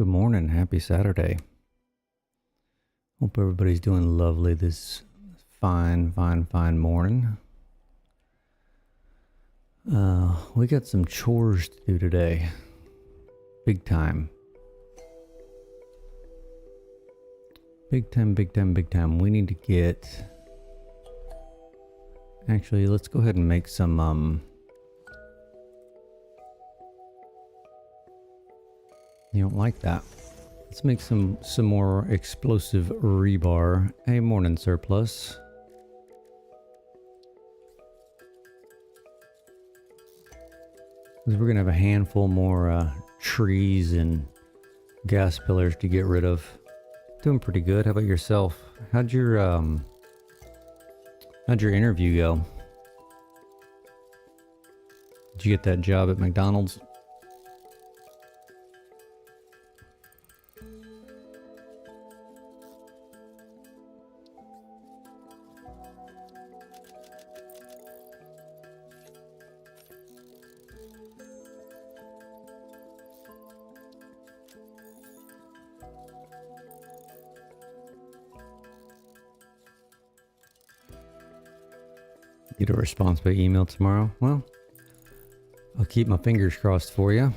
Good morning. Happy Saturday. Hope everybody's doing lovely this fine morning. We got some chores to do today. Big time. Big time. We need to get... Actually, let's go ahead and make some, You don't like that. Let's make some more explosive rebar. Hey, morning, Surplus. Because we're going to have a handful more trees and gas pillars to get rid of. Doing pretty good. How about yourself? How'd your interview go? Did you get that job at McDonald's? Get a response by email tomorrow. Well, I'll keep my fingers crossed for you.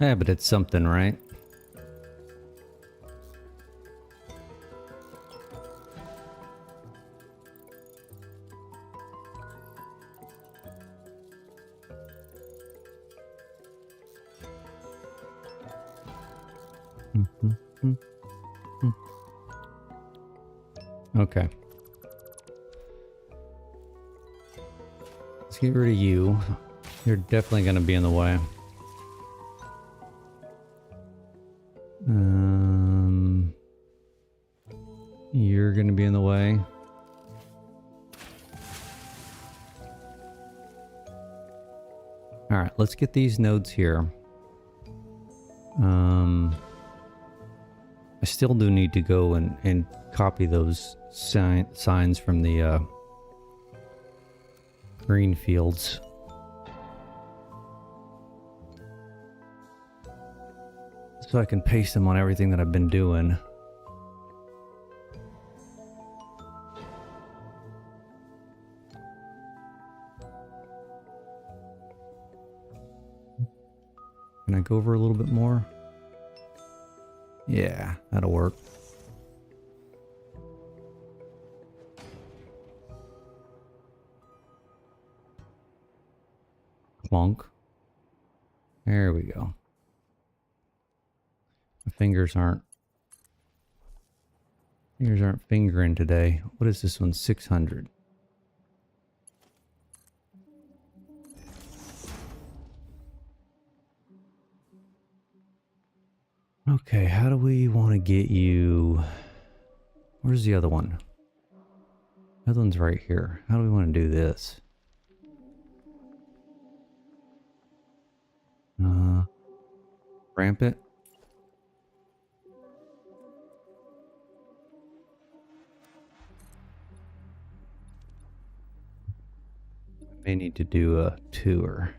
Yeah, but it's something, right? Okay. Let's get rid of you. You're definitely going to be in the way. You're going to be in the way. All right, let's get these nodes here. I still do need to go and copy those signs from the green fields. So I can paste them on everything that I've been doing. Can I go over a little bit more? Yeah, that'll work. Clunk. There we go. My fingers aren't fingering today. What is this one? 600. Okay, how do we want to get you... Where's the other one? The other one's right here. How do we want to do this? Ramp it? I may need to do a tour.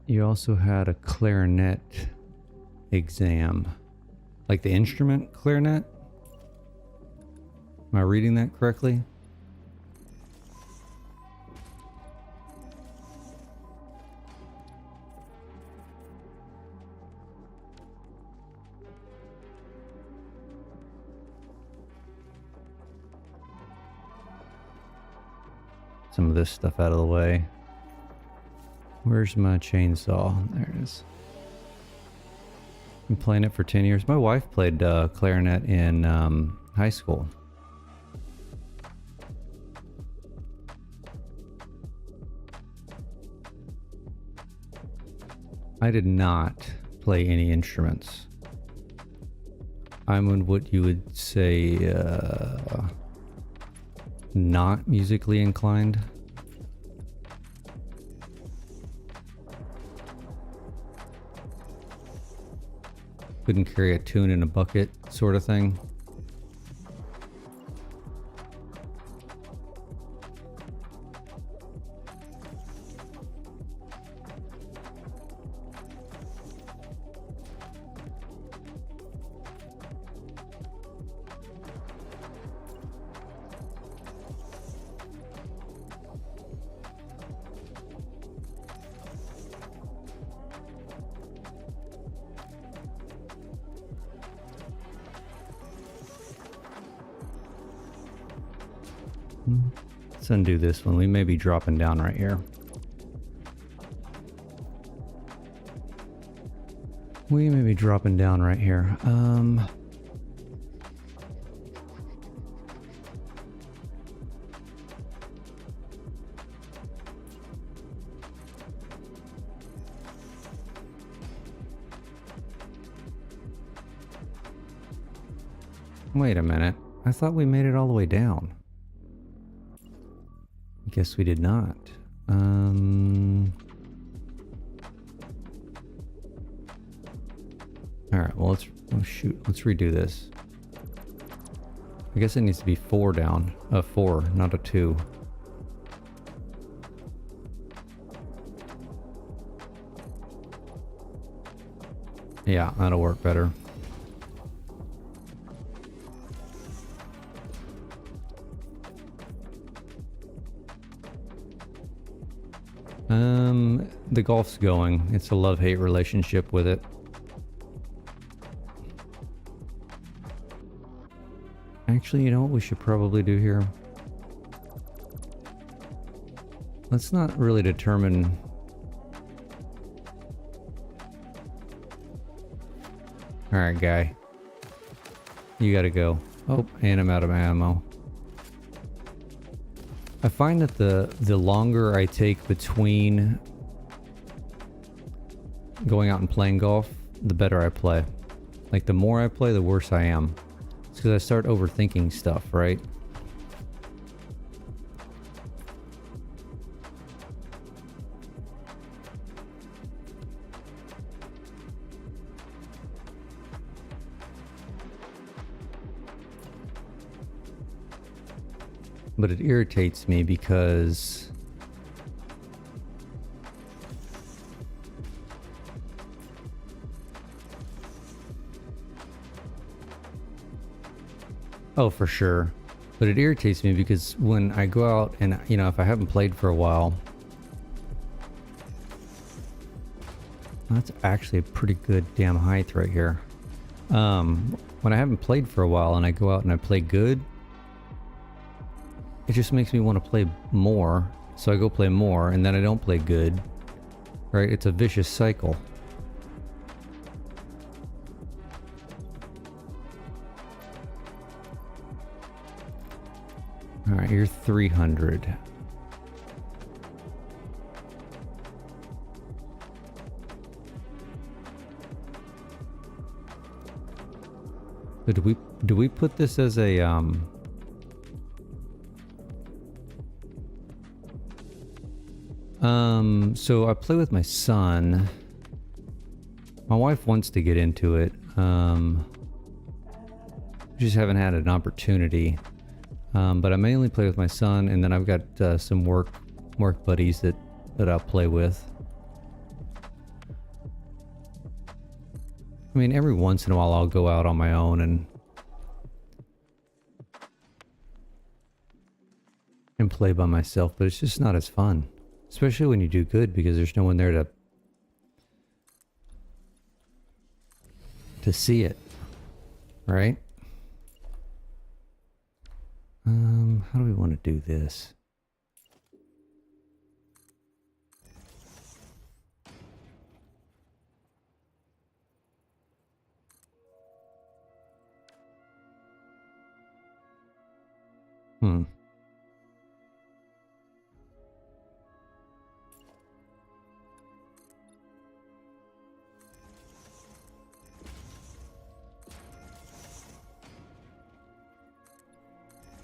You also had a clarinet exam. Like the instrument clarinet? Am I reading that correctly? Some of this stuff out of the way. Where's my chainsaw? There it is. Been playing it for 10 years. My wife played clarinet in high school. I did not play any instruments. I'm in what you would say not musically inclined. Couldn't carry a tune in a bucket sort of thing. Let's undo this one. We may be dropping down right here. We may be dropping down right here. Wait a minute. I thought we made it all the way down. Guess we did not. Alright, well let's... oh shoot, let's redo this. I guess it needs to be 4 down. 4, not a 2. Yeah, that'll work better. The golf's going. It's a love-hate relationship with it. Actually, you know what we should probably do here? Let's not really determine... Alright, guy. You gotta go. Oh, and I'm out of ammo. I find that the longer I take between going out and playing golf, the better I play. Like, the more I play, the worse I am. It's because I start overthinking stuff, right? But it irritates me because oh, for sure. But it irritates me because when I go out and, you know, if I haven't played for a while, that's actually a pretty good damn height right here. When I haven't played for a while and I go out and I play good, it just makes me want to play more, so I go play more, and then I don't play good. Right? It's a vicious cycle. Alright, you're 300. So do we put this as a so I play with my son. My wife wants to get into it. Just haven't had an opportunity. But I mainly play with my son, and then I've got some work buddies that I'll play with. I mean, every once in a while I'll go out on my own and play by myself, but it's just not as fun. Especially when you do good, because there's no one there to see it, right? How do we want to do this?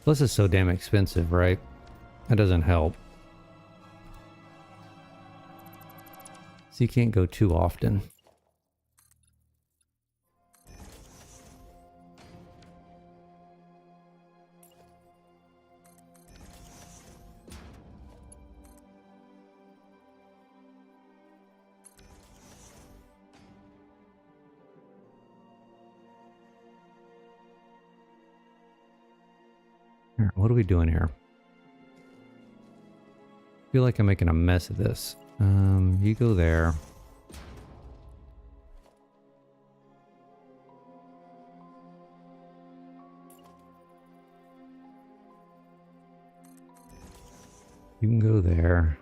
Plus it's so damn expensive, right? That doesn't help. So you can't go too often. All right, what are we doing here? I feel like I'm making a mess of this. You go there. You can go there.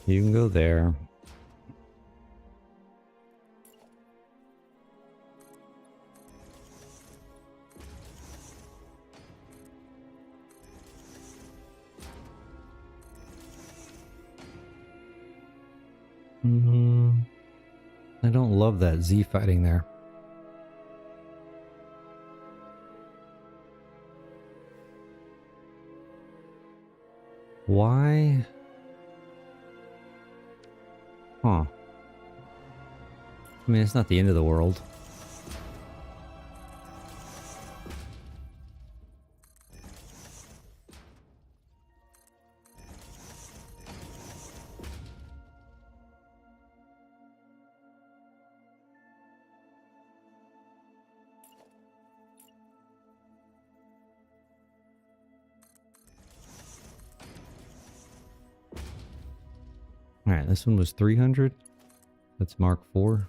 You can go there. I don't love that Z fighting there. Why? Huh. I mean, it's not the end of the world. All right, this one was 300. That's Mark 4.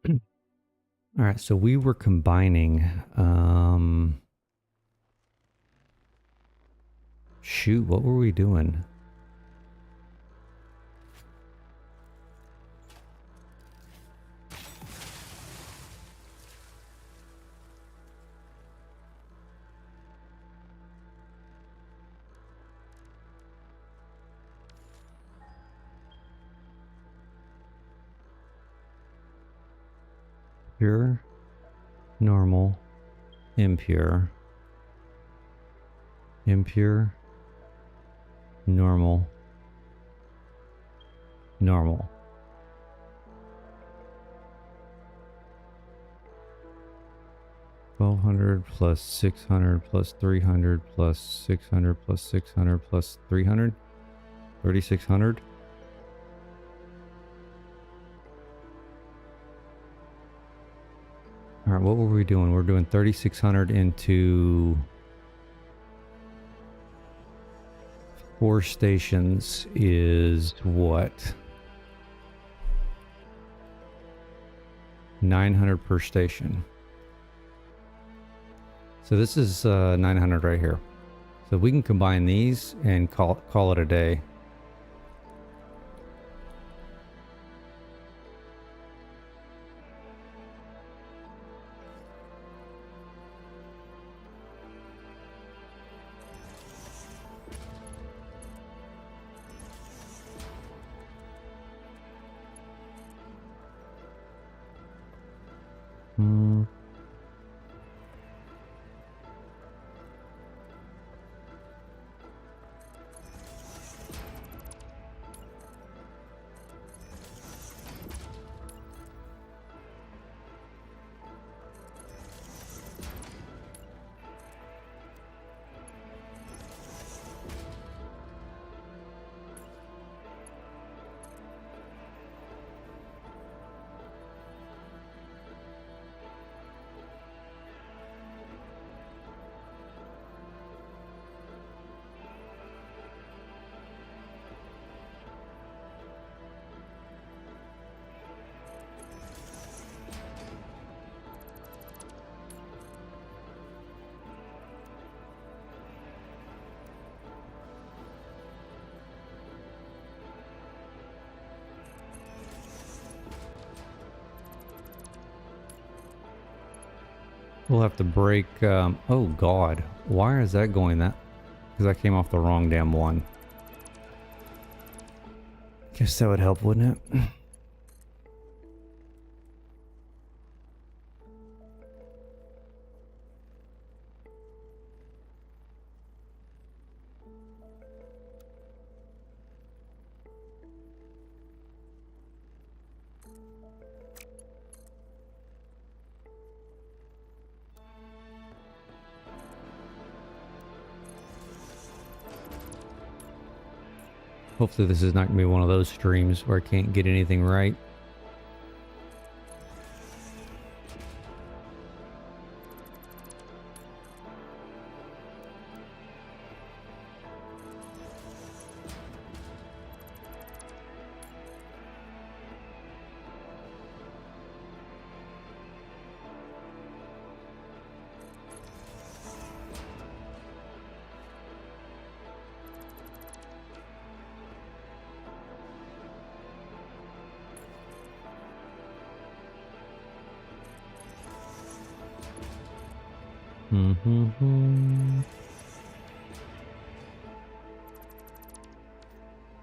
All right, so we were combining. Shoot, what were we doing? Pure, normal, impure, impure, normal, normal. $1,200 plus 600 plus 300 plus 600 plus 600 plus 300, 3,600. All right, what were we doing? We're doing 3,600 into 4 stations is what? 900 per station. So this is 900 right here. So we can combine these and call it a day. We'll have to break. Oh God, why is that going that? Because I came off the wrong damn one. Guess that would help, wouldn't it? Hopefully this is not going to be one of those streams where I can't get anything right.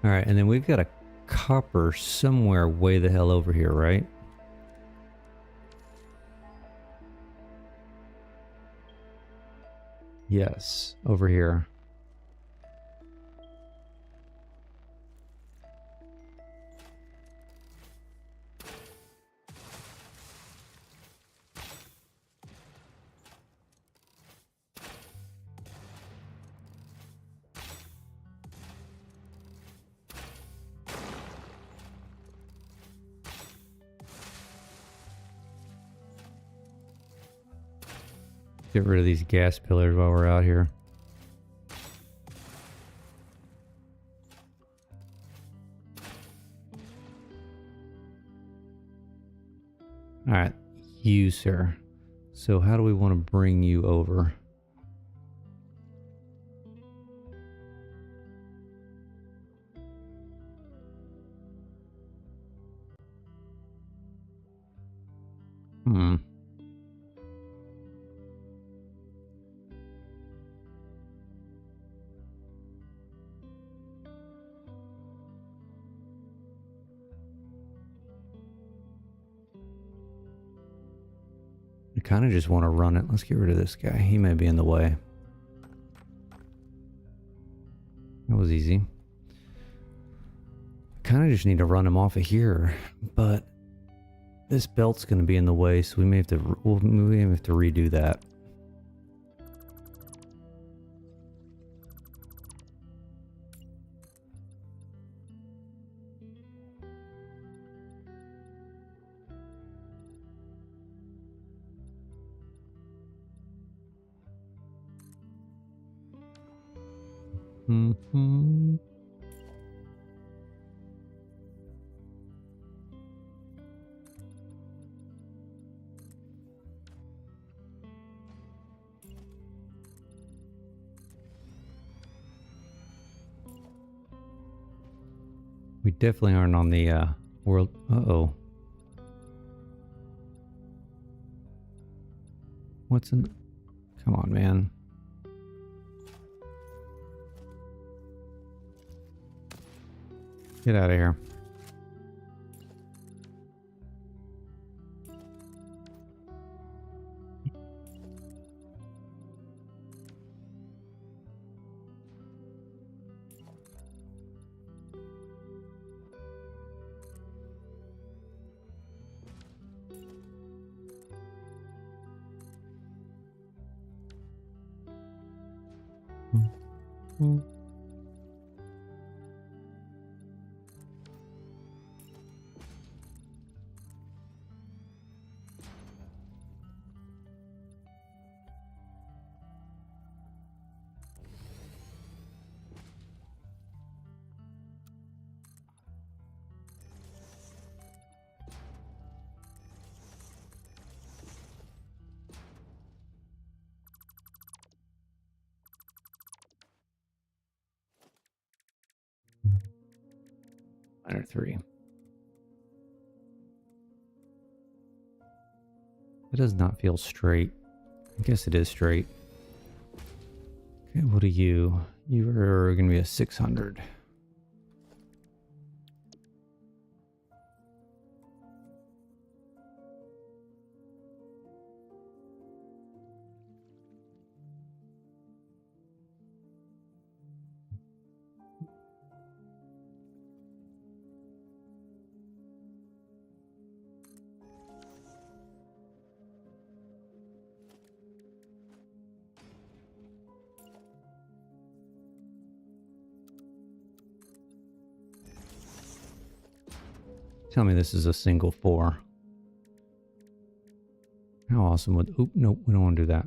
All right, and then we've got a copper somewhere way the hell over here, right? Yes, over here. Get rid of these gas pillars while we're out here. All right, you, sir. So how do we want to bring you over? I kind of just want to run it. Let's get rid of this guy. He may be in the way. That was easy. I kind of just need to run him off of here, but this belt's going to be in the way, so we may have to redo that. We definitely aren't on the world. Uh-oh. What's in... Come on, man. Get out of here. Or 3. It does not feel straight. I guess it is straight. Okay, what are you? You are going to be a 600. Tell me this is a single 4. How awesome would... Oop, nope, we don't want to do that.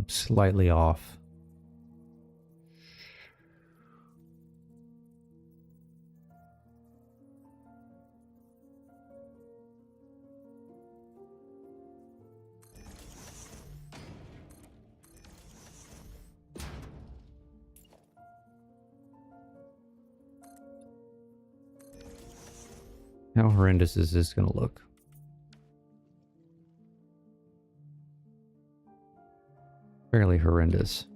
Slightly off. How horrendous is this going to look? Fairly horrendous.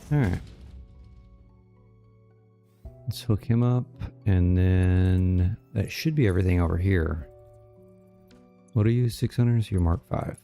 All right. Let's hook him up, and then that should be everything over here. What are you, 600s? You're Mark 5.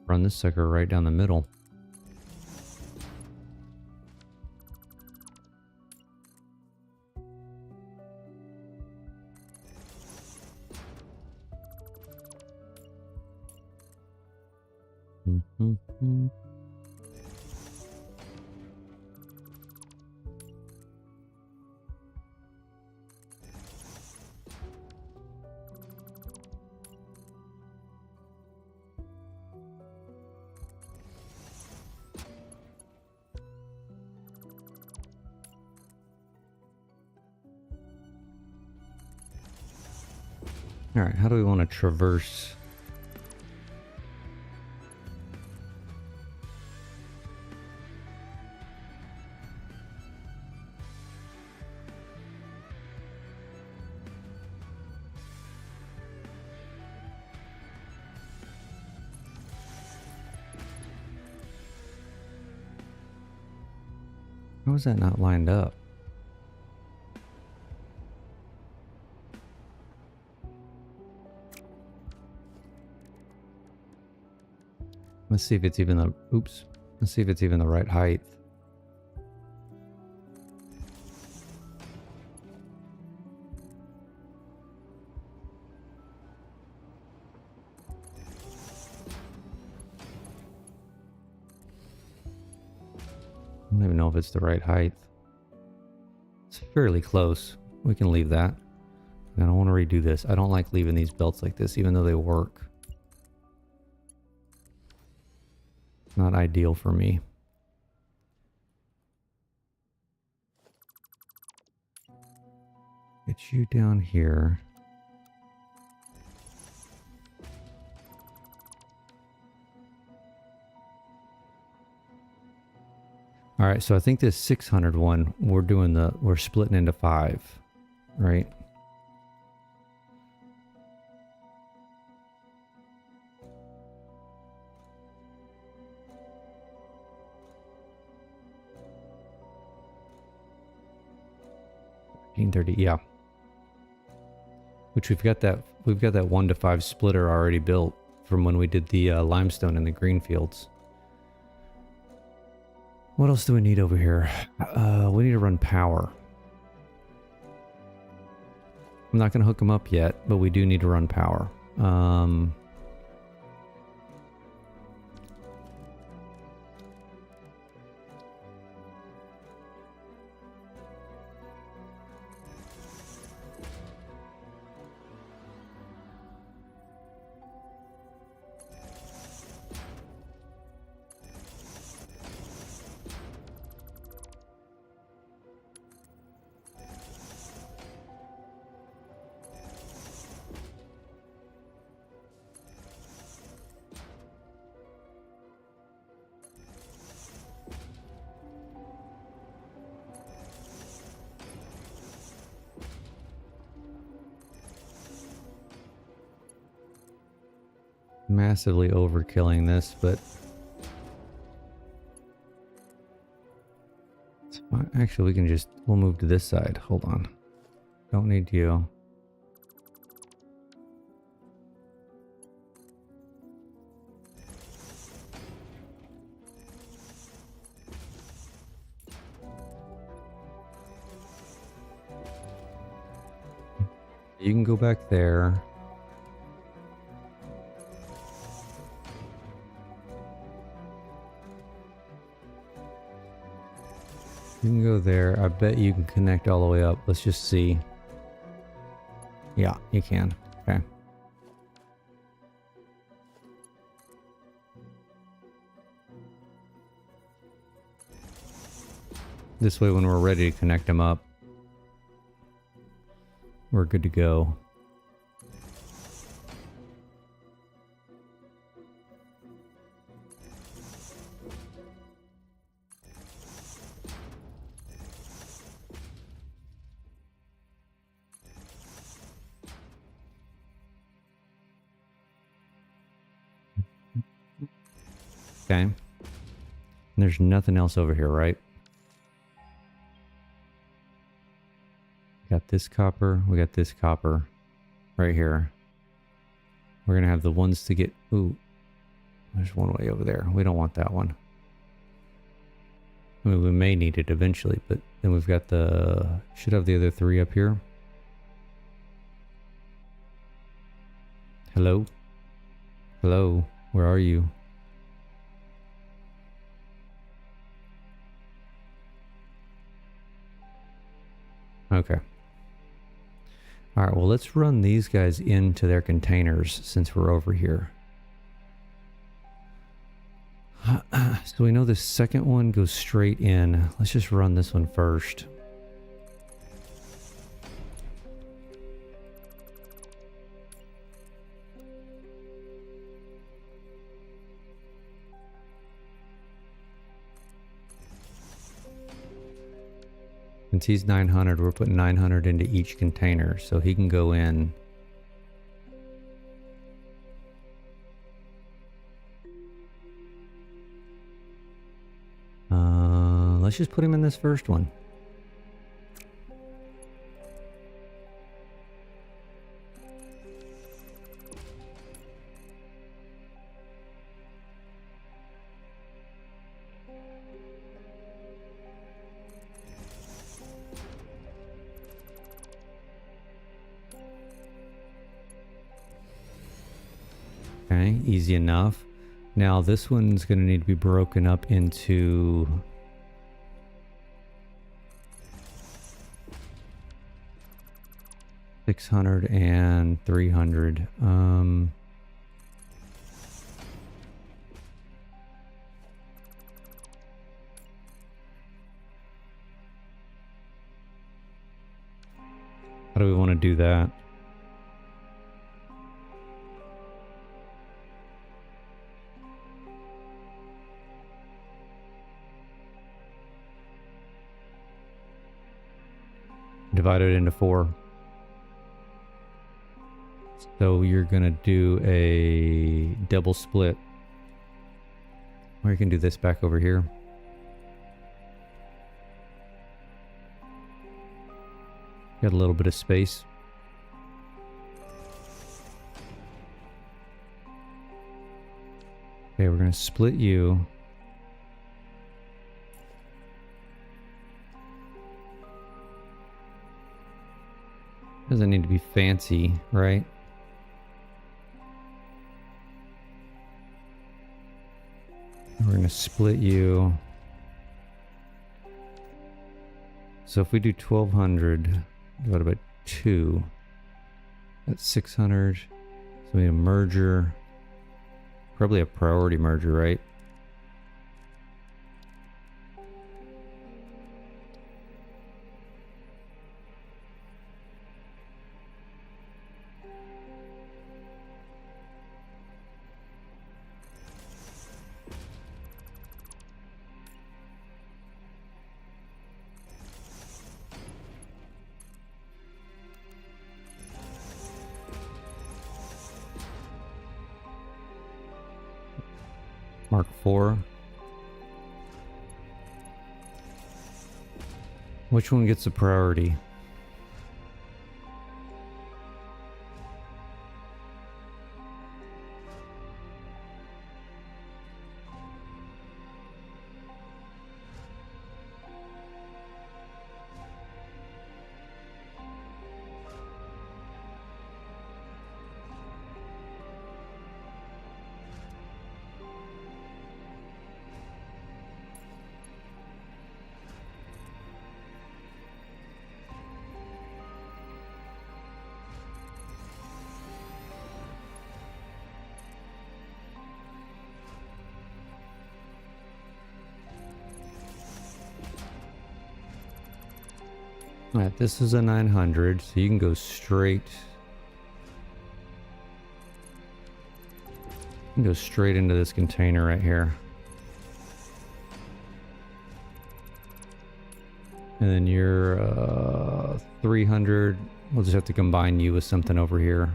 Run this sucker right down the middle. All right, how do we want to traverse? How is that not lined up? Let's see if it's even the, oops. Let's see if it's even the right height. don't even know if it's the right height. It's fairly close. We can leave that. I don't want to redo this. I don't like leaving these belts like this, even though they work. Not ideal for me. Get you down here. All right, so I think this 600 one, we're splitting into 5, right? $1,530, yeah. Which we've got that 1 to 5 splitter already built from when we did the limestone in the green fields. What else do we need over here? We need to run power. I'm not going to hook them up yet, but we do need to run power. Massively overkilling this, but it's fine. Actually, we'll move to this side. Hold on. Don't need you. You can go back there. You can go there. I bet you can connect all the way up. Let's just see. Yeah, you can. Okay. This way, when we're ready to connect them up, we're good to go. Okay. And there's nothing else over here, right? Got this copper. We got this copper right here. We're going to have the ones to get... Ooh. There's one way over there. We don't want that one. I mean, we may need it eventually, but then we've got the... Should have the other 3 up here. Hello? Hello? Where are you? Okay. All right, well, let's run these guys into their containers since we're over here. So we know the second one goes straight in. Let's just run this one first. Since he's 900, we're putting 900 into each container, so he can go in. Let's just put him in this first one. Okay, easy enough. Now this one's going to need to be broken up into 600 and 300. How do we want to do that? Divide it into 4. So you're gonna do a double split. Or you can do this back over here. Got a little bit of space. Okay, we're gonna split you. Doesn't need to be fancy, right? We're going to split you. So if we do 1200 divided by 2, that's 600. So we need a merger. Probably a priority merger, right? Mark 4. Which one gets the priority? Alright, this is a 900, so you can go straight. You can go straight into this container right here. And then you're 300. We'll just have to combine you with something over here.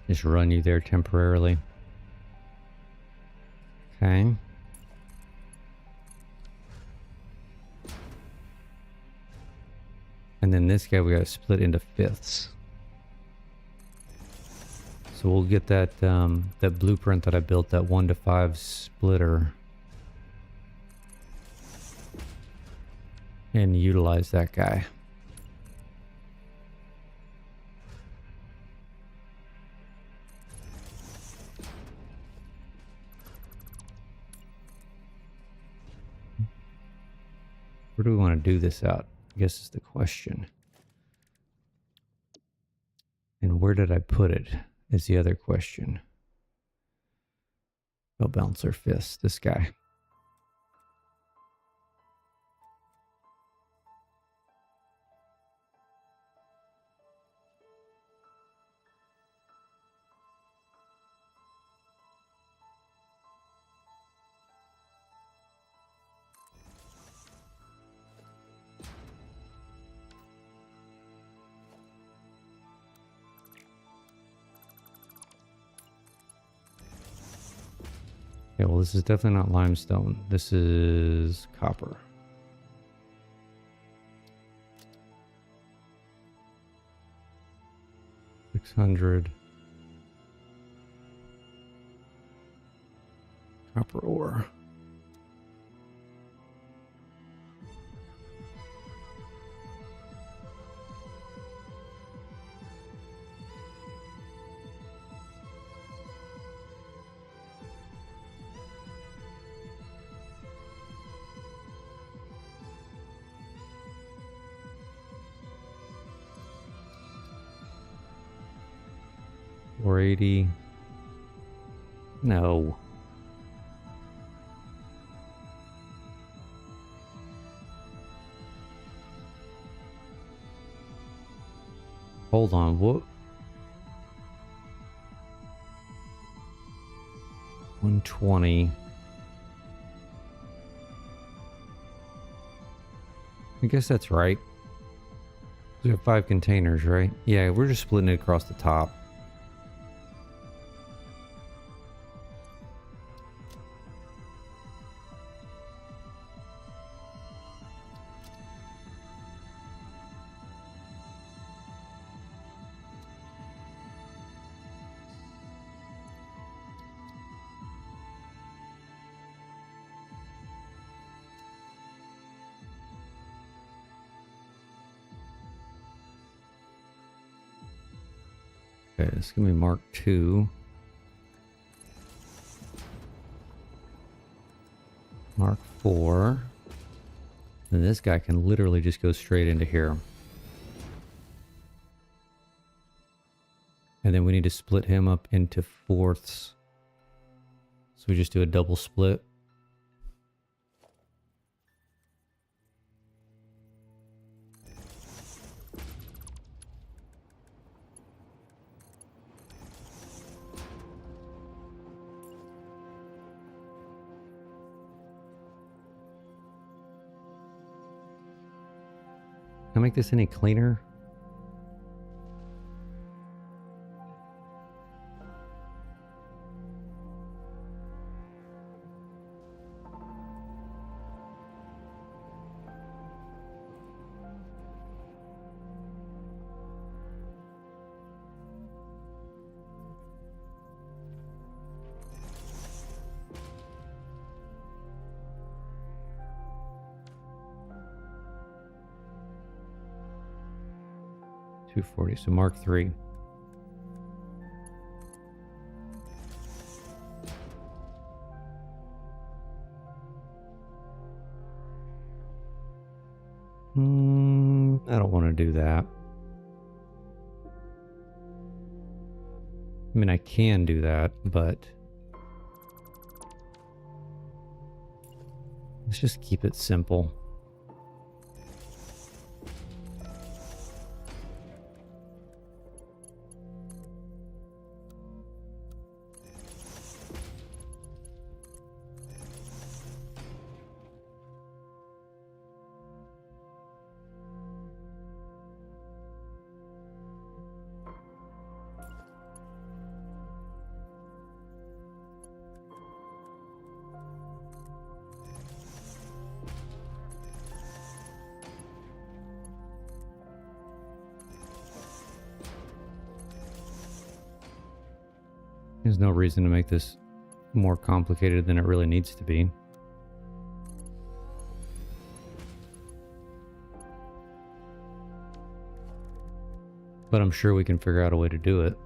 Just run you there temporarily. Okay. And then this guy we gotta split into fifths. So we'll get that that blueprint that I built, that 1 to 5 splitter, and utilize that guy. Where do we want to do this out? I guess is the question. And where did I put it is the other question. Oh, bouncer fist, this guy. Okay, well, this is definitely not limestone. This is copper. $600. Copper ore. $480. No. Hold on, what? 120. I guess that's right. We have 5 containers, right? Yeah, we're just splitting it across the top. Okay, this is gonna be Mark II. Mark IV. And this guy can literally just go straight into here. And then we need to split him up into fourths. So we just do a double split. Can I make this any cleaner? $240, so Mark III. I don't want to do that. I mean, I can do that, but let's just keep it simple. There's no reason to make this more complicated than it really needs to be. But I'm sure we can figure out a way to do it.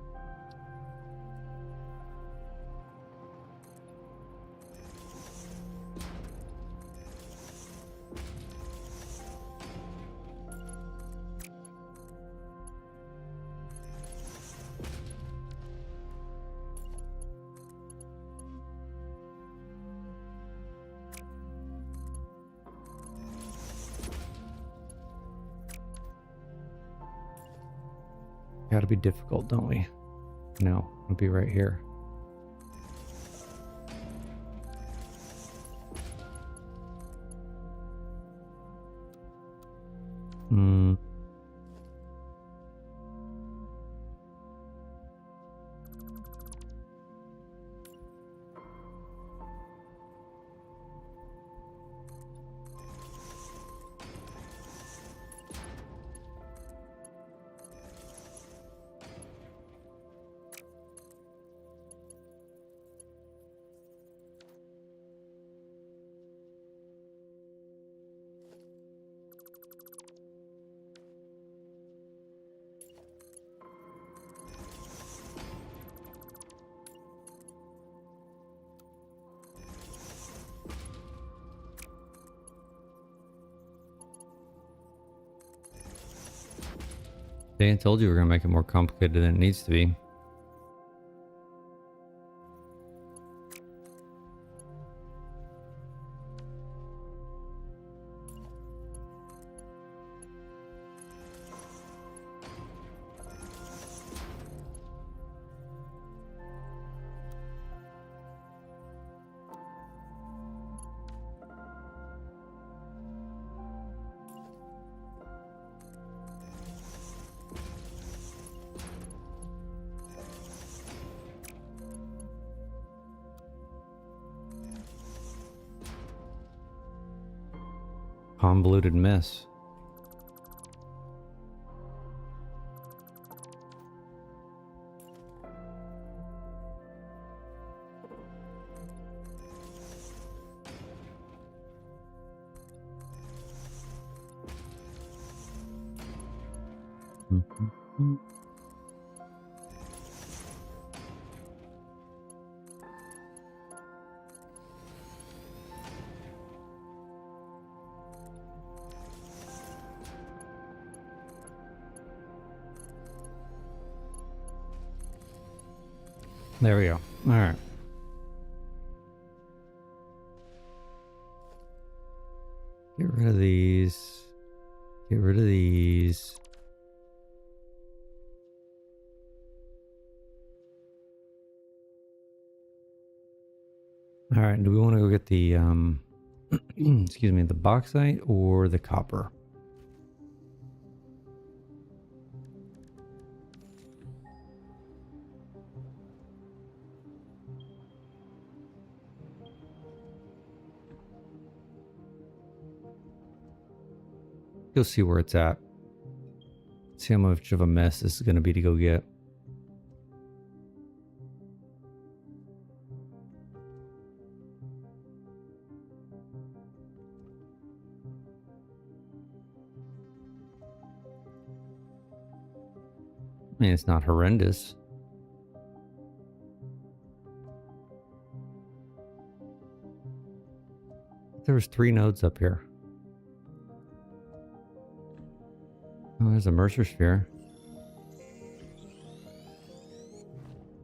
Gotta be difficult, don't we? No, it'll be right here. I told you we're gonna make it more complicated than it needs to be. Convoluted mess. There we go. All right. Get rid of these. Get rid of these. All right. Do we want to go get the excuse me, the bauxite or the copper? You'll see where it's at. See how much of a mess this is going to be to go get. I mean, it's not horrendous. There was 3 nodes up here. Oh, there's a Mercer sphere.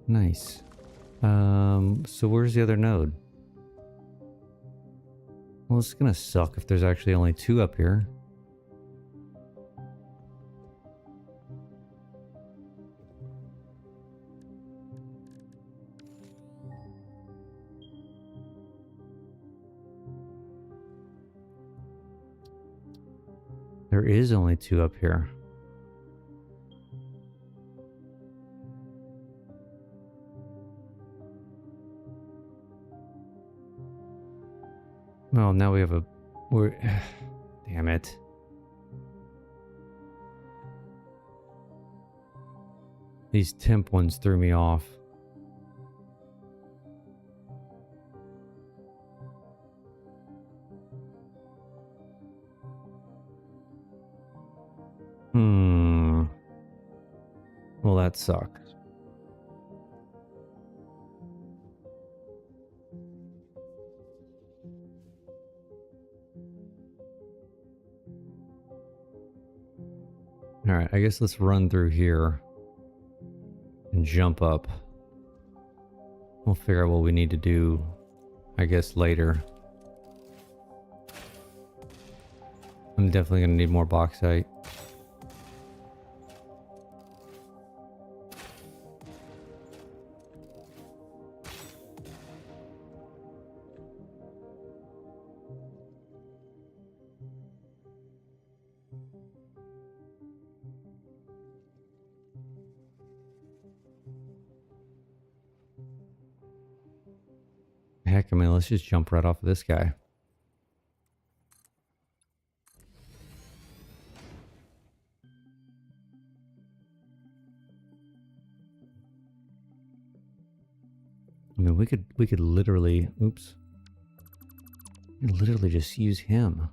Nice. So where's the other node? Well, it's gonna suck if there's actually only 2 up here. There is only 2 up here. Well, now we have a... We're... Damn it. These temp ones threw me off. Well, that sucks. Alright, I guess let's run through here and jump up. We'll figure out what we need to do, I guess, later. I'm definitely going to need more bauxite. Heck, I mean, let's just jump right off of this guy. I mean, we could literally, oops. We could literally just use him.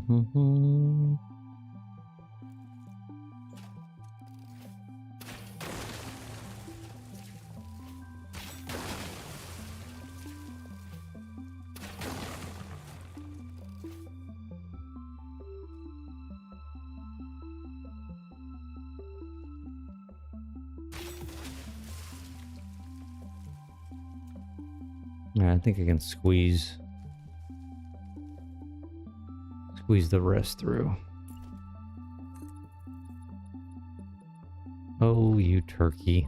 Yeah, I think I can squeeze the rest through. Oh, you turkey.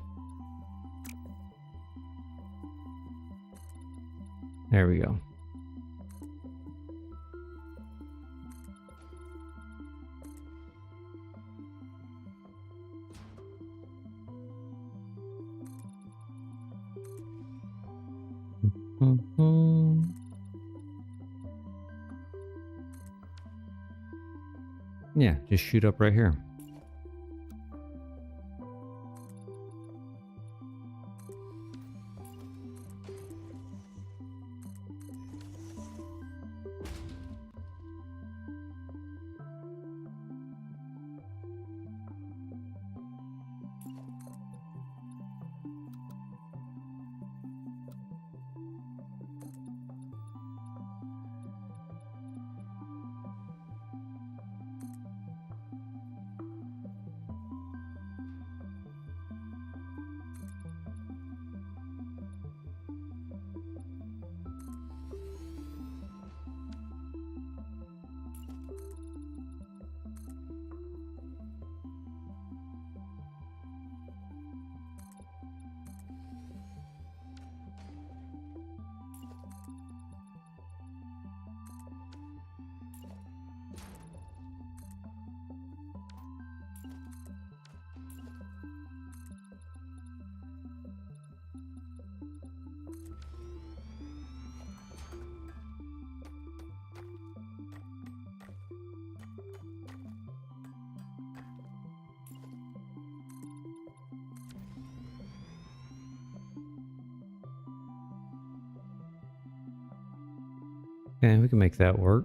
There we go. Yeah, just shoot up right here. Okay, we can make that work.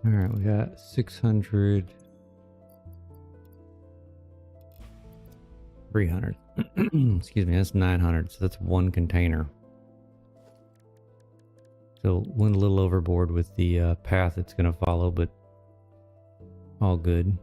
All right, we got 600, 300. Excuse me, that's 900. So that's one container. So went a little overboard with the path it's going to follow, but all good.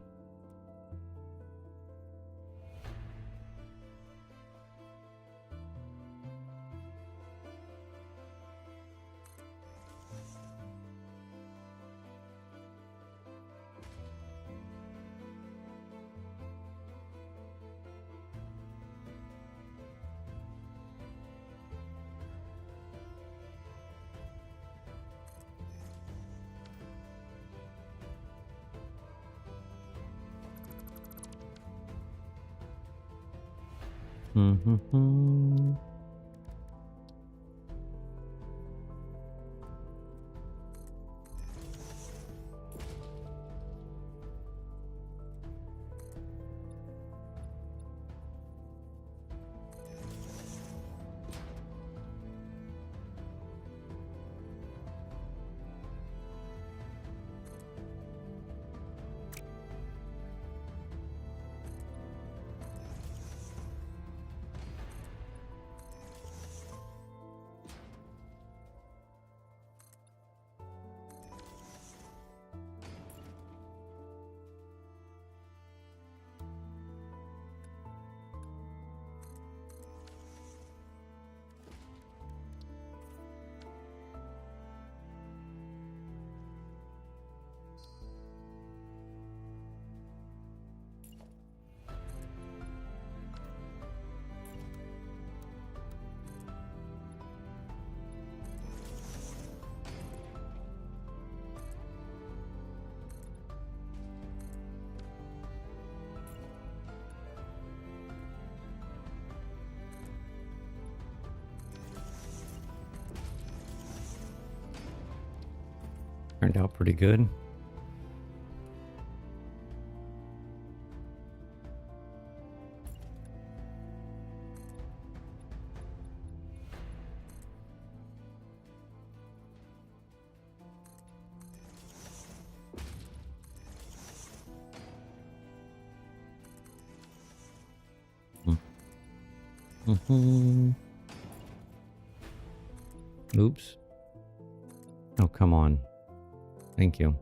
Mm-hmm. Turned out pretty good. Oops. Oh, come on. Thank you.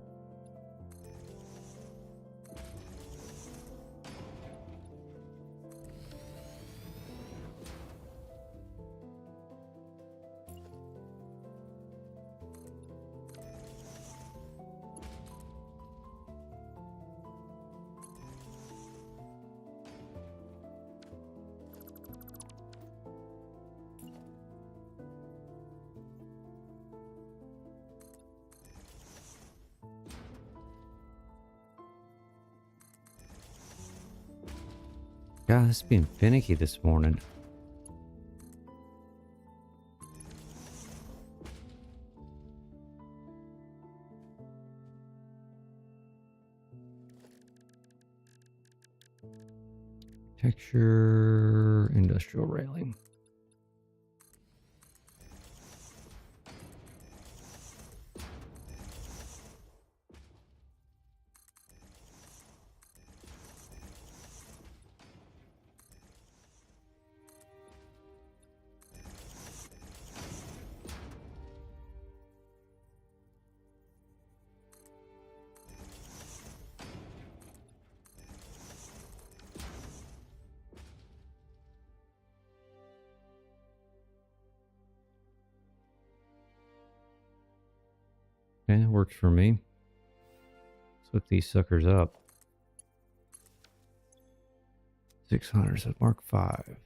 God, it's being finicky this morning. Texture, industrial railing. Okay, works for me. Let's hook these suckers up. 600s at Mark 5.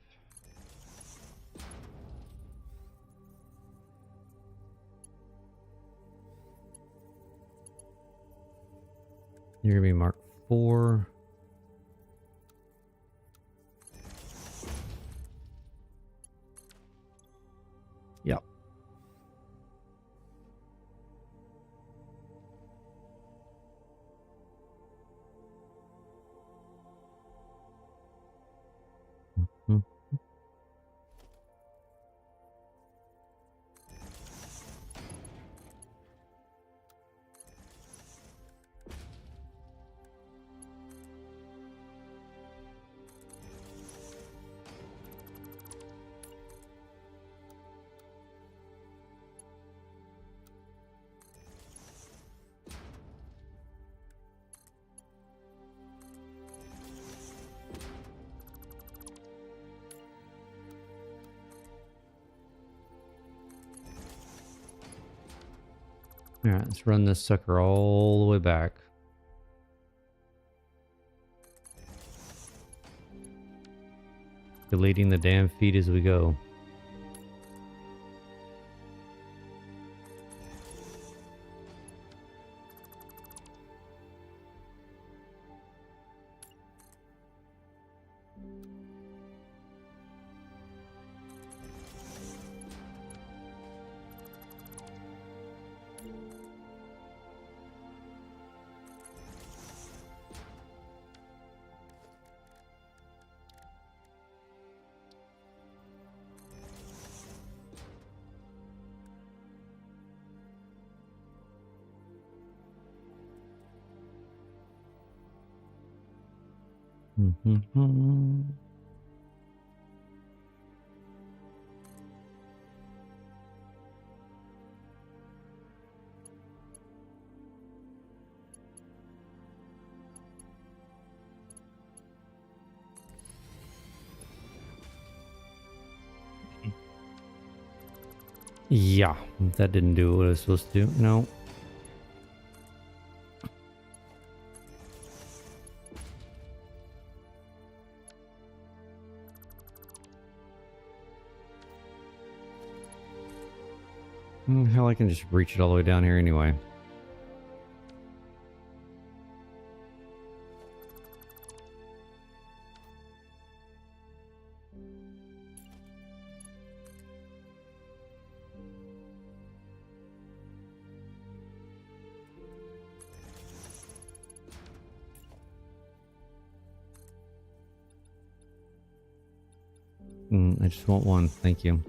You're gonna be Mark 4. Yep. Mm-hmm. All right, let's run this sucker all the way back. Deleting the damn feed as we go. Mm-hmm. Yeah, that didn't do what it was supposed to do. No. Hell, I can just reach it all the way down here anyway. I just want one. Thank you.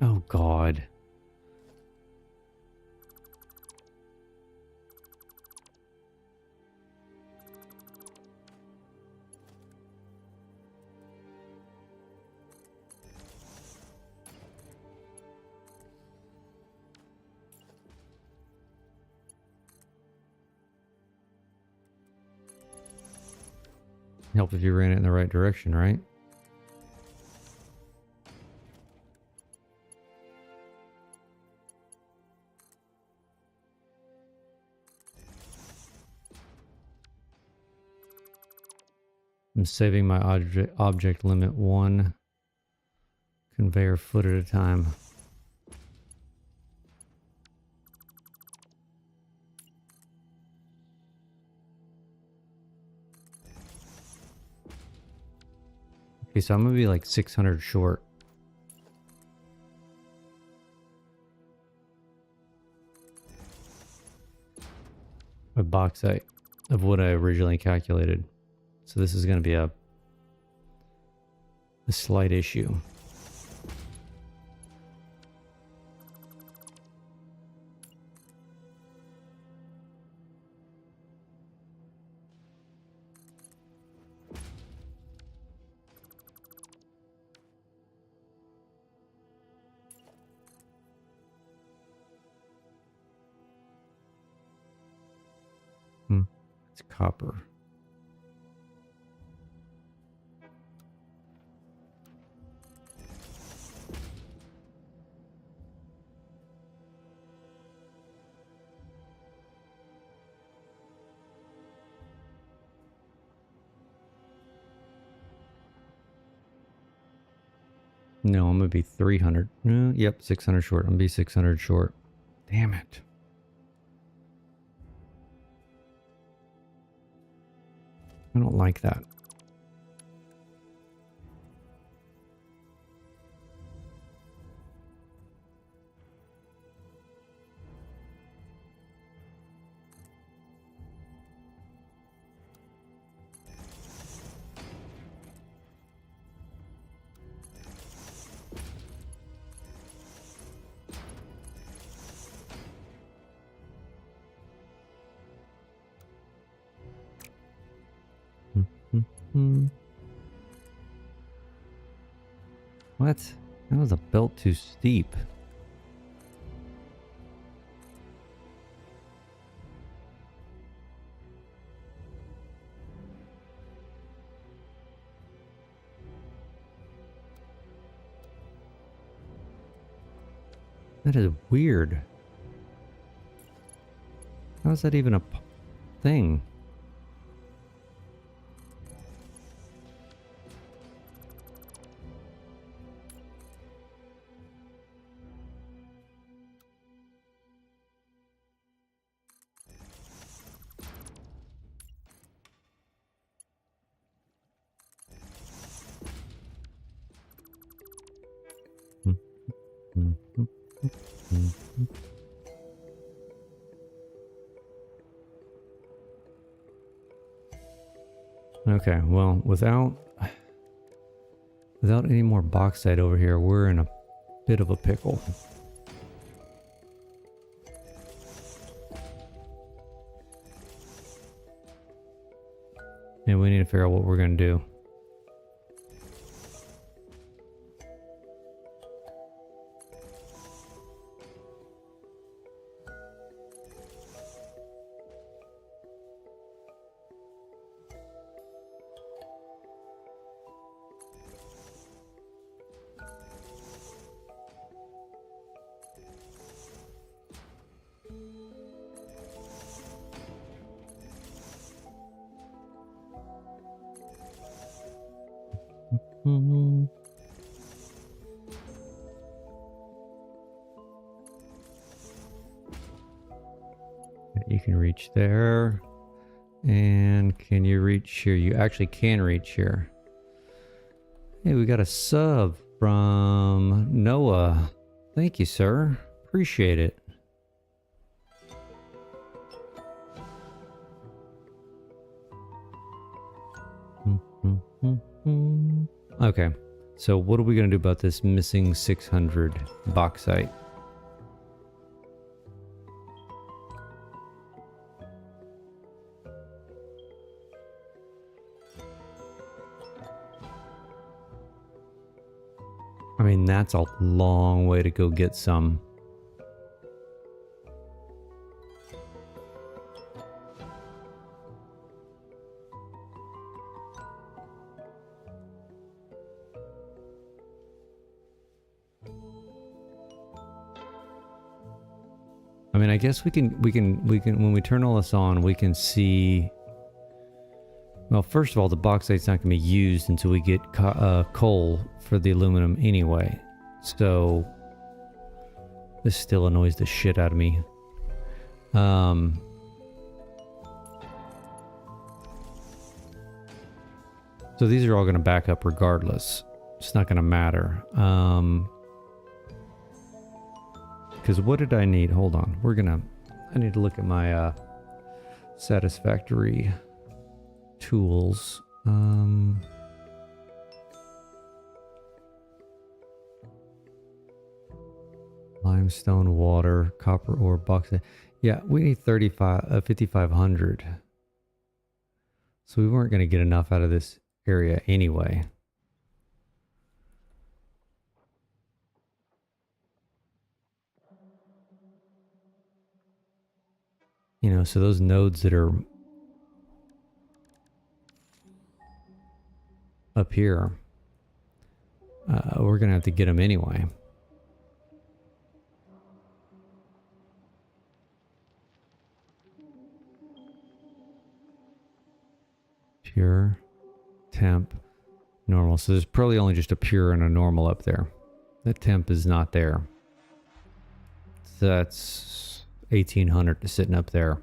Oh, God. Help if you ran it in the right direction, right? I'm saving my object limit 1 conveyor foot at a time. Okay, so I'm gonna be like 600 short. A bauxite of what I originally calculated. So this is gonna be a slight issue. It's copper. No, I'm gonna be 300. Yep, 600 short. I'm gonna be 600 short. Damn it. I don't like that. What? That was a belt too steep. That is weird. How is that even a thing? Okay, well, without any more bauxite over here, we're in a bit of a pickle. And we need to figure out what we're going to do. You can reach there. And can you reach here? You actually can reach here. Hey, we got a sub from Noah. Thank you, sir. Appreciate it. Okay, so what are we going to do about this missing 600 bauxite? I mean, that's a long way to go get some. I mean, I guess we can, when we turn all this on, we can see, well, first of all, the bauxite's not going to be used until we get coal for the aluminum anyway. So, this still annoys the shit out of me. So these are all going to back up regardless. It's not going to matter. Because what did I need? Hold on. I need to look at my Satisfactory tools. Limestone, water, copper ore, bauxite. Yeah, we need 5,500. So we weren't going to get enough out of this area anyway. You know, so those nodes that are up here, we're going to have to get them anyway. Pure, temp, normal. So there's probably only just a pure and a normal up there. The temp is not there. So that's 1,800 sitting up there.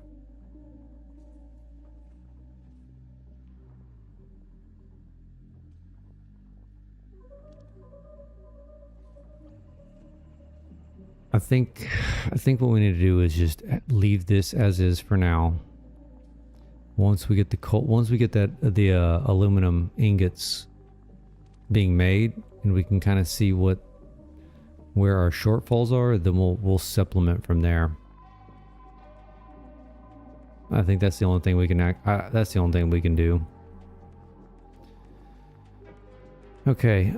I think what we need to do is just leave this as is for now. Once we get the coal, once we get the aluminum ingots being made, and we can kind of see where our shortfalls are, then we'll supplement from there. I think that's the only thing we can that's the only thing we can do. Okay,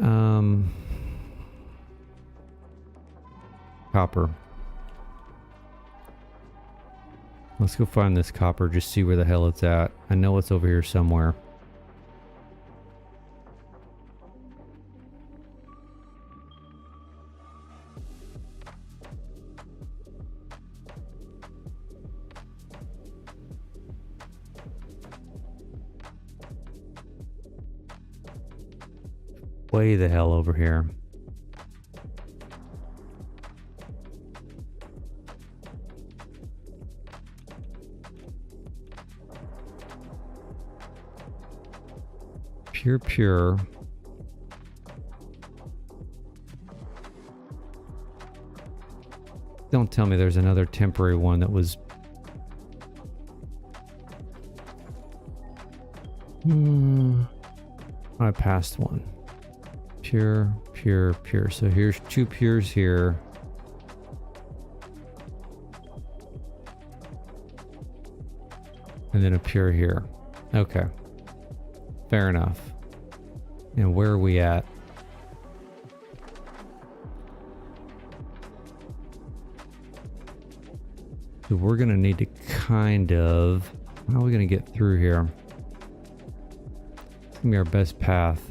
copper. Let's go find this copper, just see where the hell it's at. I know it's over here somewhere. Way the hell over here. Pure. Don't tell me there's another temporary one that was... I passed one. Pure. So here's 2 pures here. And then a pure here. Okay. Fair enough. And where are we at? So we're going to need to kind of... How are we going to get through here? It's going to be our best path.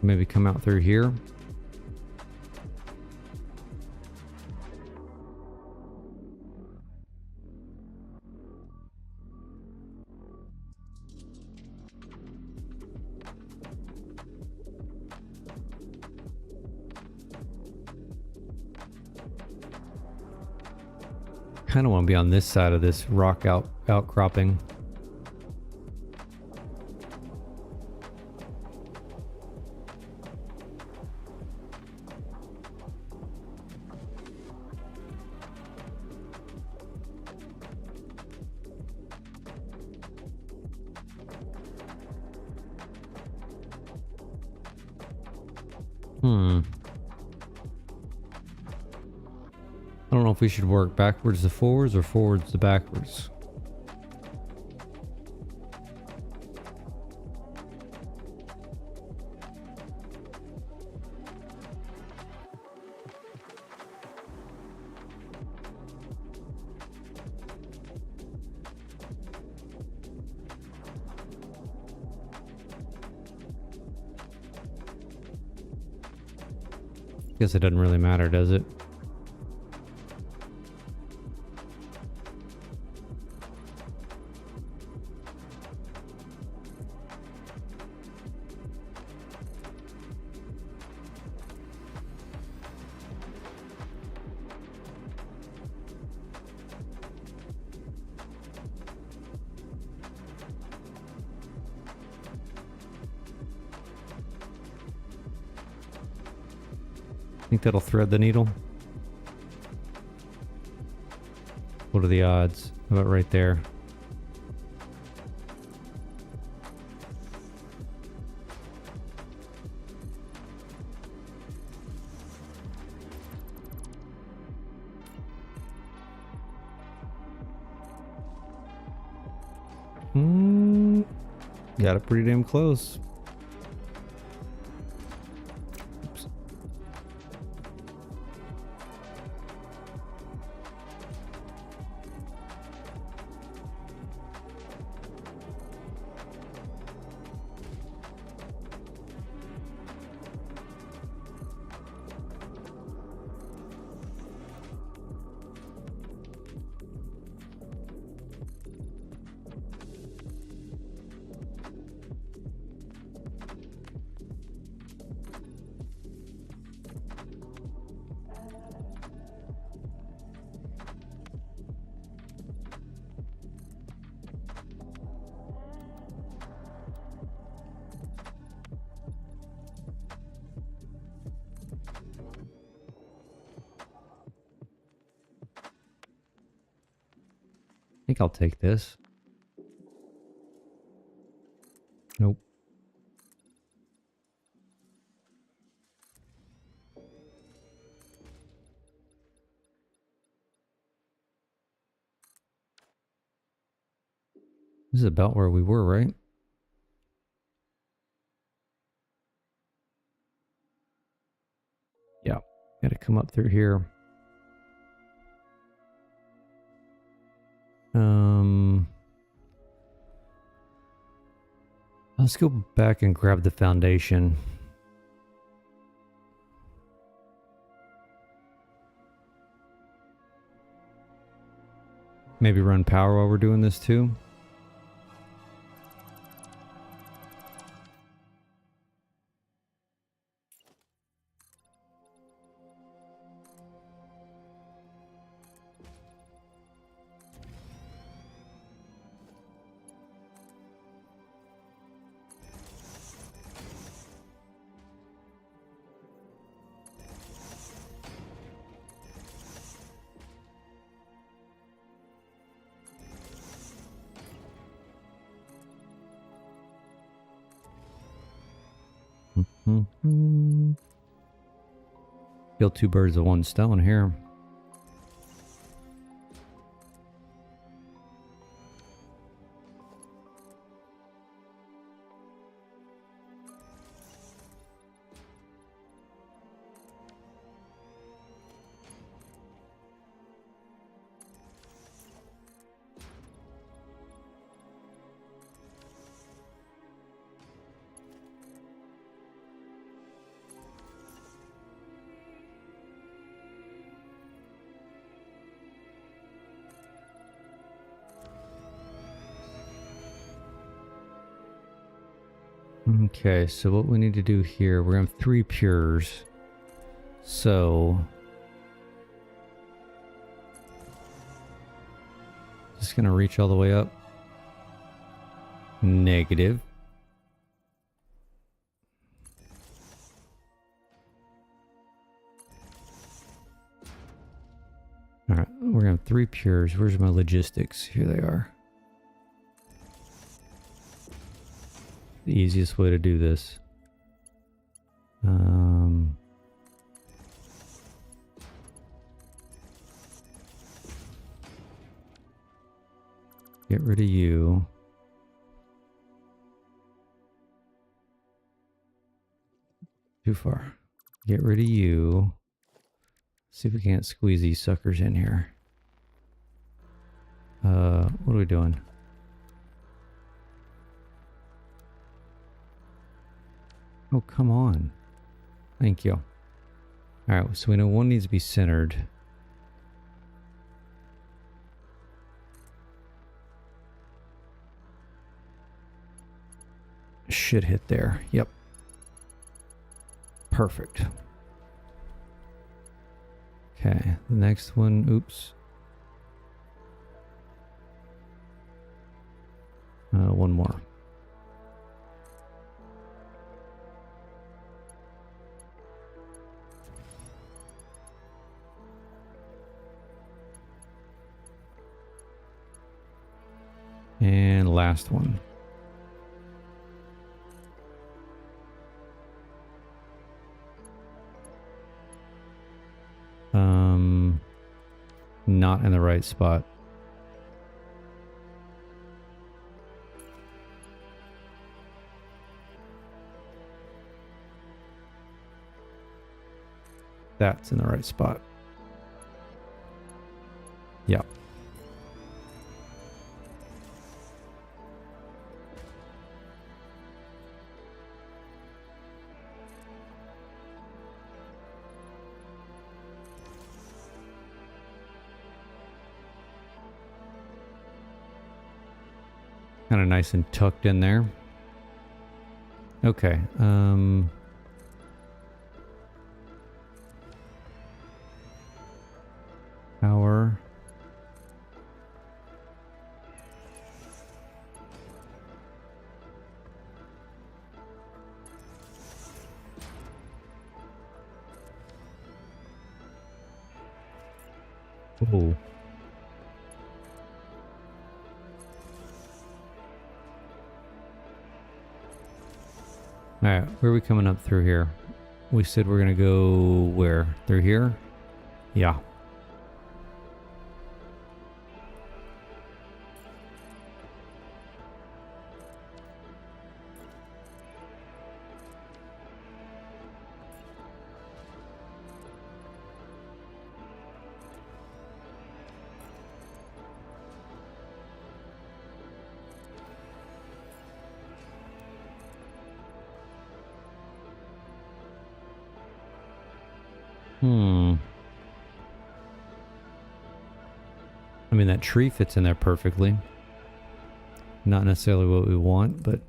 Maybe come out through here. Kind of want to be on this side of this rock outcropping. I don't know if we should work backwards to forwards or forwards to backwards. Guess it doesn't really matter, does it? Think that'll thread the needle? What are the odds? How about right there? Got it pretty damn close. I think I'll take this. Nope. This is about where we were, right? Yeah. Got to come up through here. Let's go back and grab the foundation. Maybe run power while we're doing this too. Kill two birds with one stone here. Okay, so what we need to do here, we're gonna have 3 pures. So just gonna reach all the way up. Negative. Alright, we're gonna have 3 pures. Where's my logistics? Here they are. The easiest way to do this. Get rid of you. Too far. Get rid of you. See if we can't squeeze these suckers in here. What are we doing? Oh, come on. Thank you. Alright, so we know one needs to be centered. Should hit there. Yep. Perfect. Okay, the next one, oops. One more. And last one. Not in the right spot. That's in the right spot. Yeah. Kind of nice and tucked in there. Okay. Power. Oh. Alright, where are we coming up through here? We said we're gonna go where? Through here? Yeah. I mean, that tree fits in there perfectly. Not necessarily what we want, but...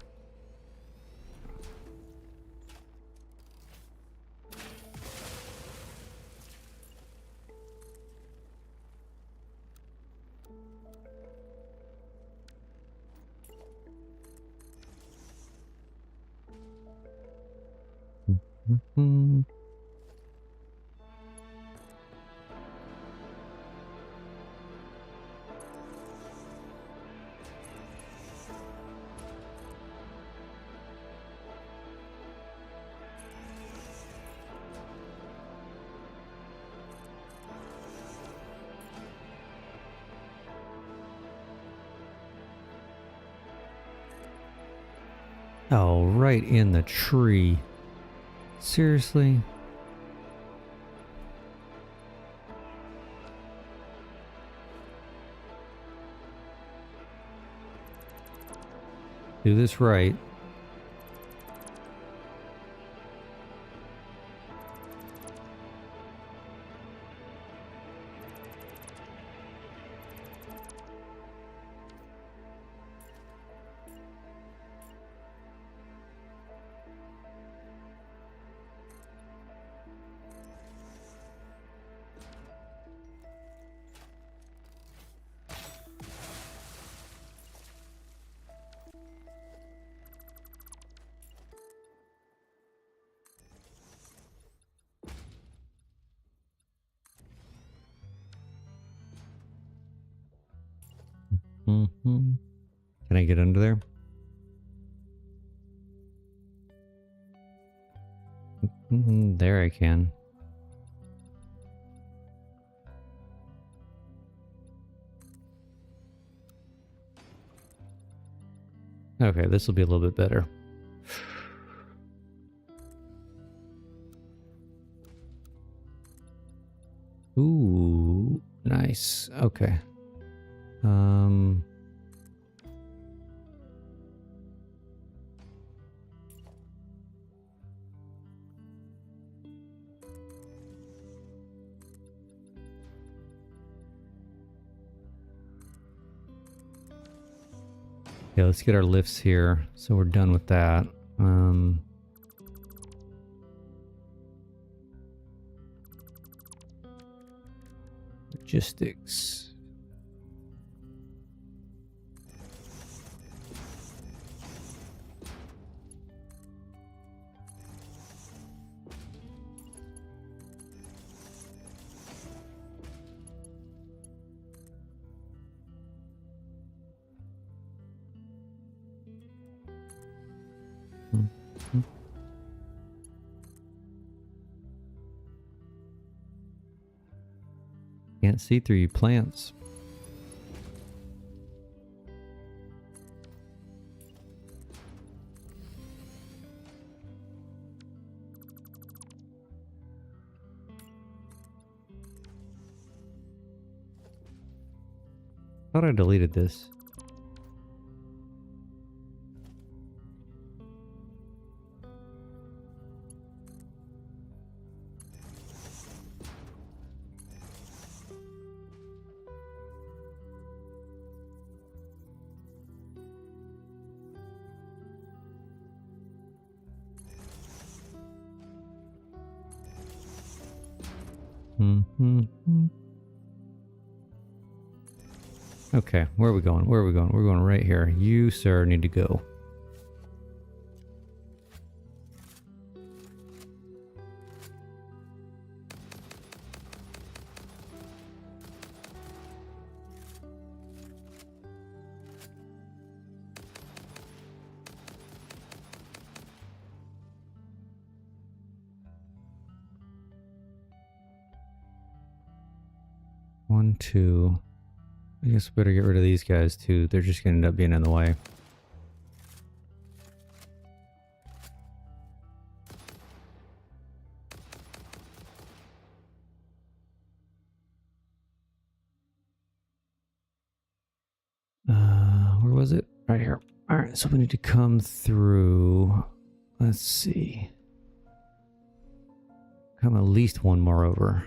Oh, right in the tree. Seriously? Do this right. Can I get under there? There I can. Okay, this will be a little bit better. Ooh, nice. Okay. Yeah, let's get our lifts here. So we're done with that. Logistics. Can't see through you plants. Thought I deleted this. Okay, where are we going? Where are we going? We're going right here. You, sir, need to go. One, two. I guess we better get rid of these guys too. They're just gonna end up being in the way. Where was it? Right here. All right, so we need to come through. Let's see. Come at least one more over.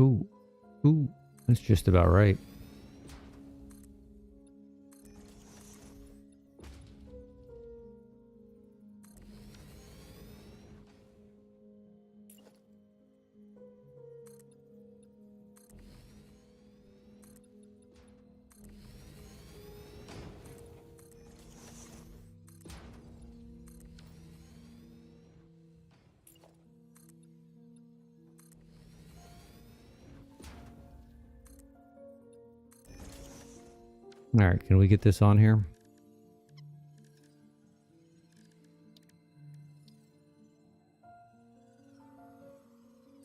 Ooh, that's just about right. All right, can we get this on here?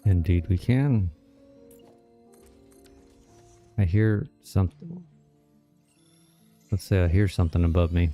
Indeed we can. I hear something. Let's say I hear something above me.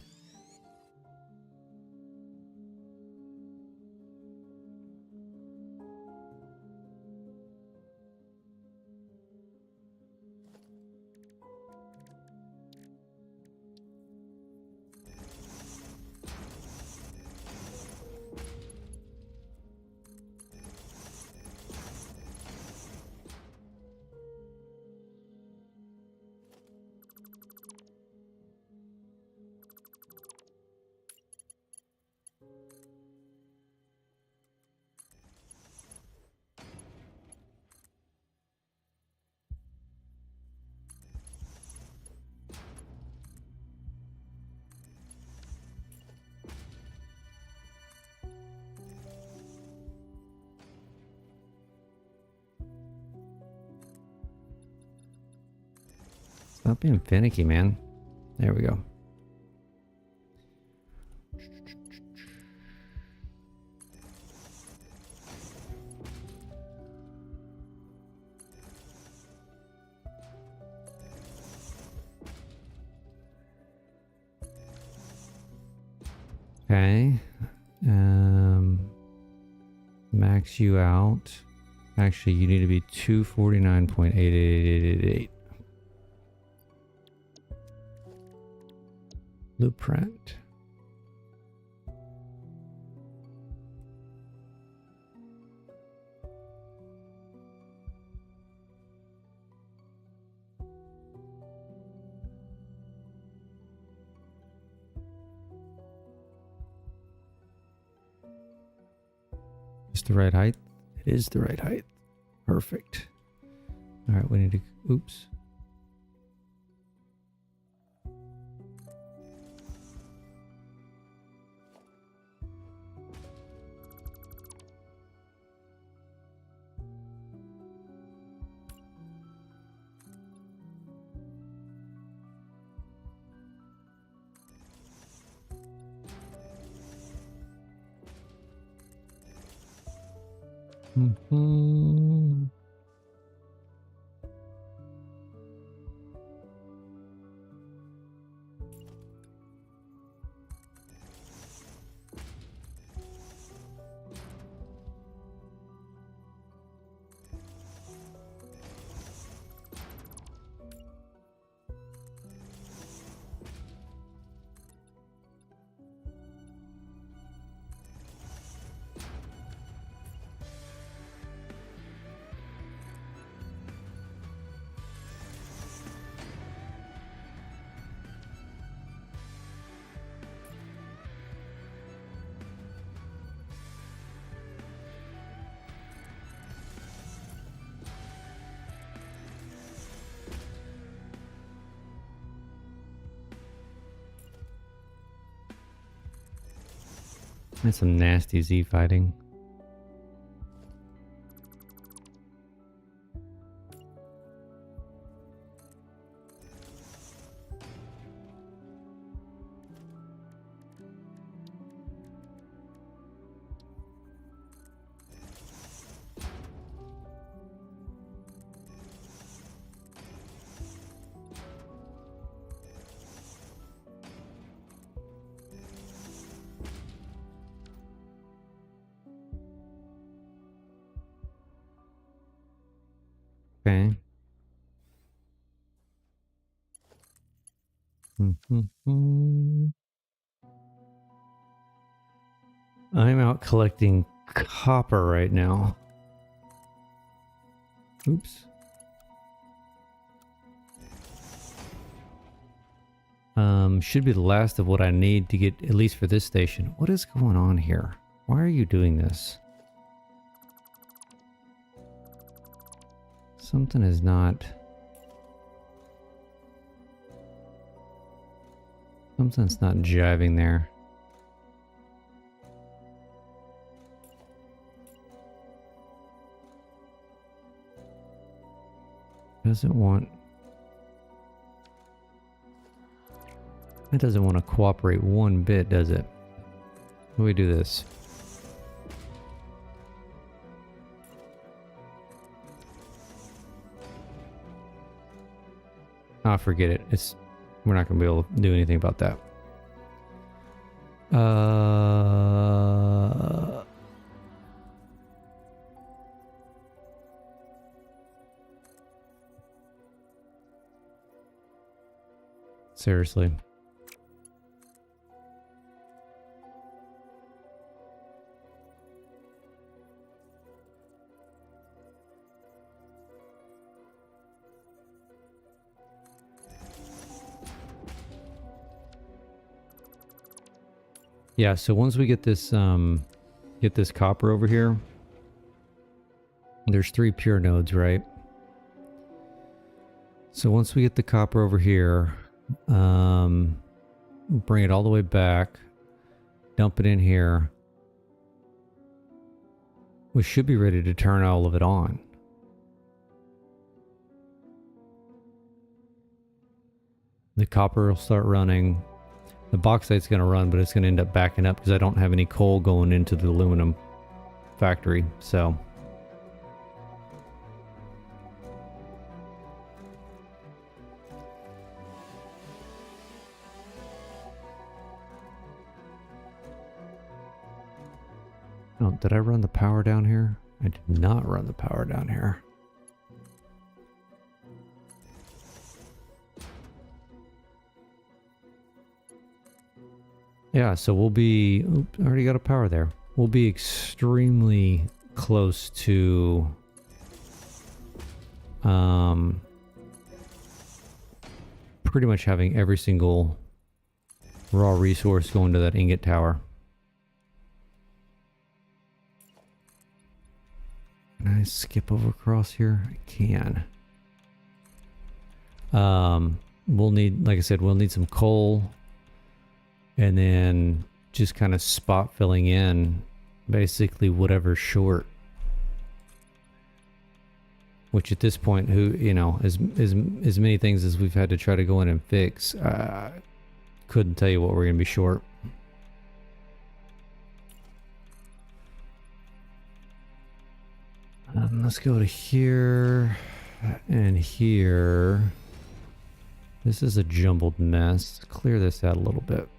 Stop being finicky, man. There we go. Okay. Max you out. Actually, you need to be 249.88888. Blueprint. Is the right height? It is the right height. Perfect. All right, we need to, oops. Mm-hmm. That's some nasty Z fighting. Okay. I'm out collecting copper right now. Oops. Should be the last of what I need to get, at least for this station. What is going on here? Why are you doing this? Something is not... Something's not jiving there. Doesn't want... That doesn't want to cooperate one bit, does it? Let me do this. Ah, forget it. We're not going to be able to do anything about that. Seriously. Yeah, so once we get this copper over here, there's 3 pure nodes, right? So once we get the copper over here, bring it all the way back, dump it in here. We should be ready to turn all of it on. The copper will start running. The bauxite's going to run, but it's going to end up backing up because I don't have any coal going into the aluminum factory. So oh, did I run the power down here? I did not run the power down here. Yeah, so we'll be... Oops, I already got a power there. We'll be extremely close to... pretty much having every single raw resource going to that ingot tower. Can I skip over across here? I can. We'll need, like I said, we'll need some coal. And then just kind of spot filling in basically whatever's short. Which at this point, who, you know, as many things as we've had to try to go in and fix, couldn't tell you what we're going to be short. Let's go to here and here. This is a jumbled mess. Clear this out a little bit.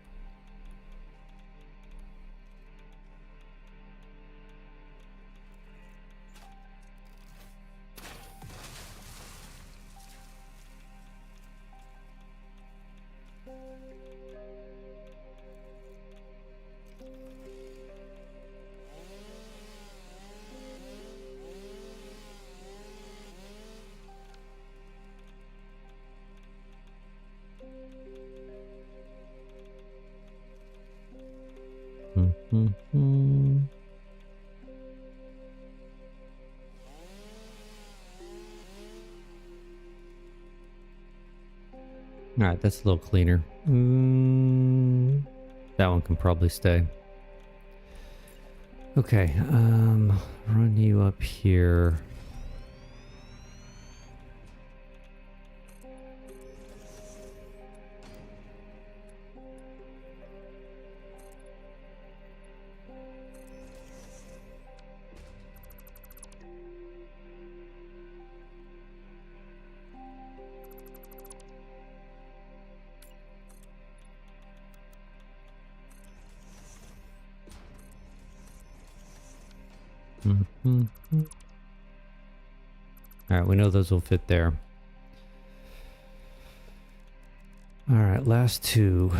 Alright, that's a little cleaner. That one can probably stay. Okay, run you up here. Alright, we know those will fit there. Alright, last two.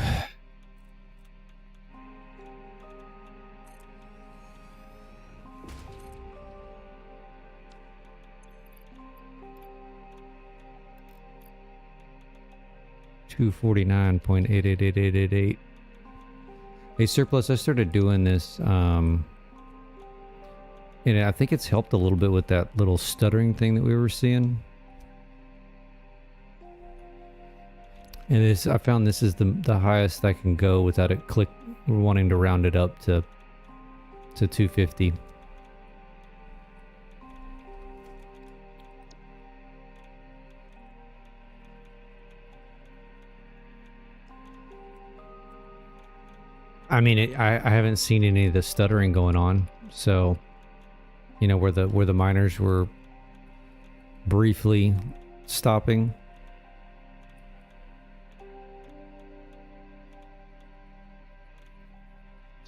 $249.888888. Hey, Surplus, I started doing this, and I think it's helped a little bit with that little stuttering thing that we were seeing. And this, I found this is the highest I can go without it wanting to round it up to 250. I mean, I haven't seen any of the stuttering going on, so you know where the miners were briefly stopping.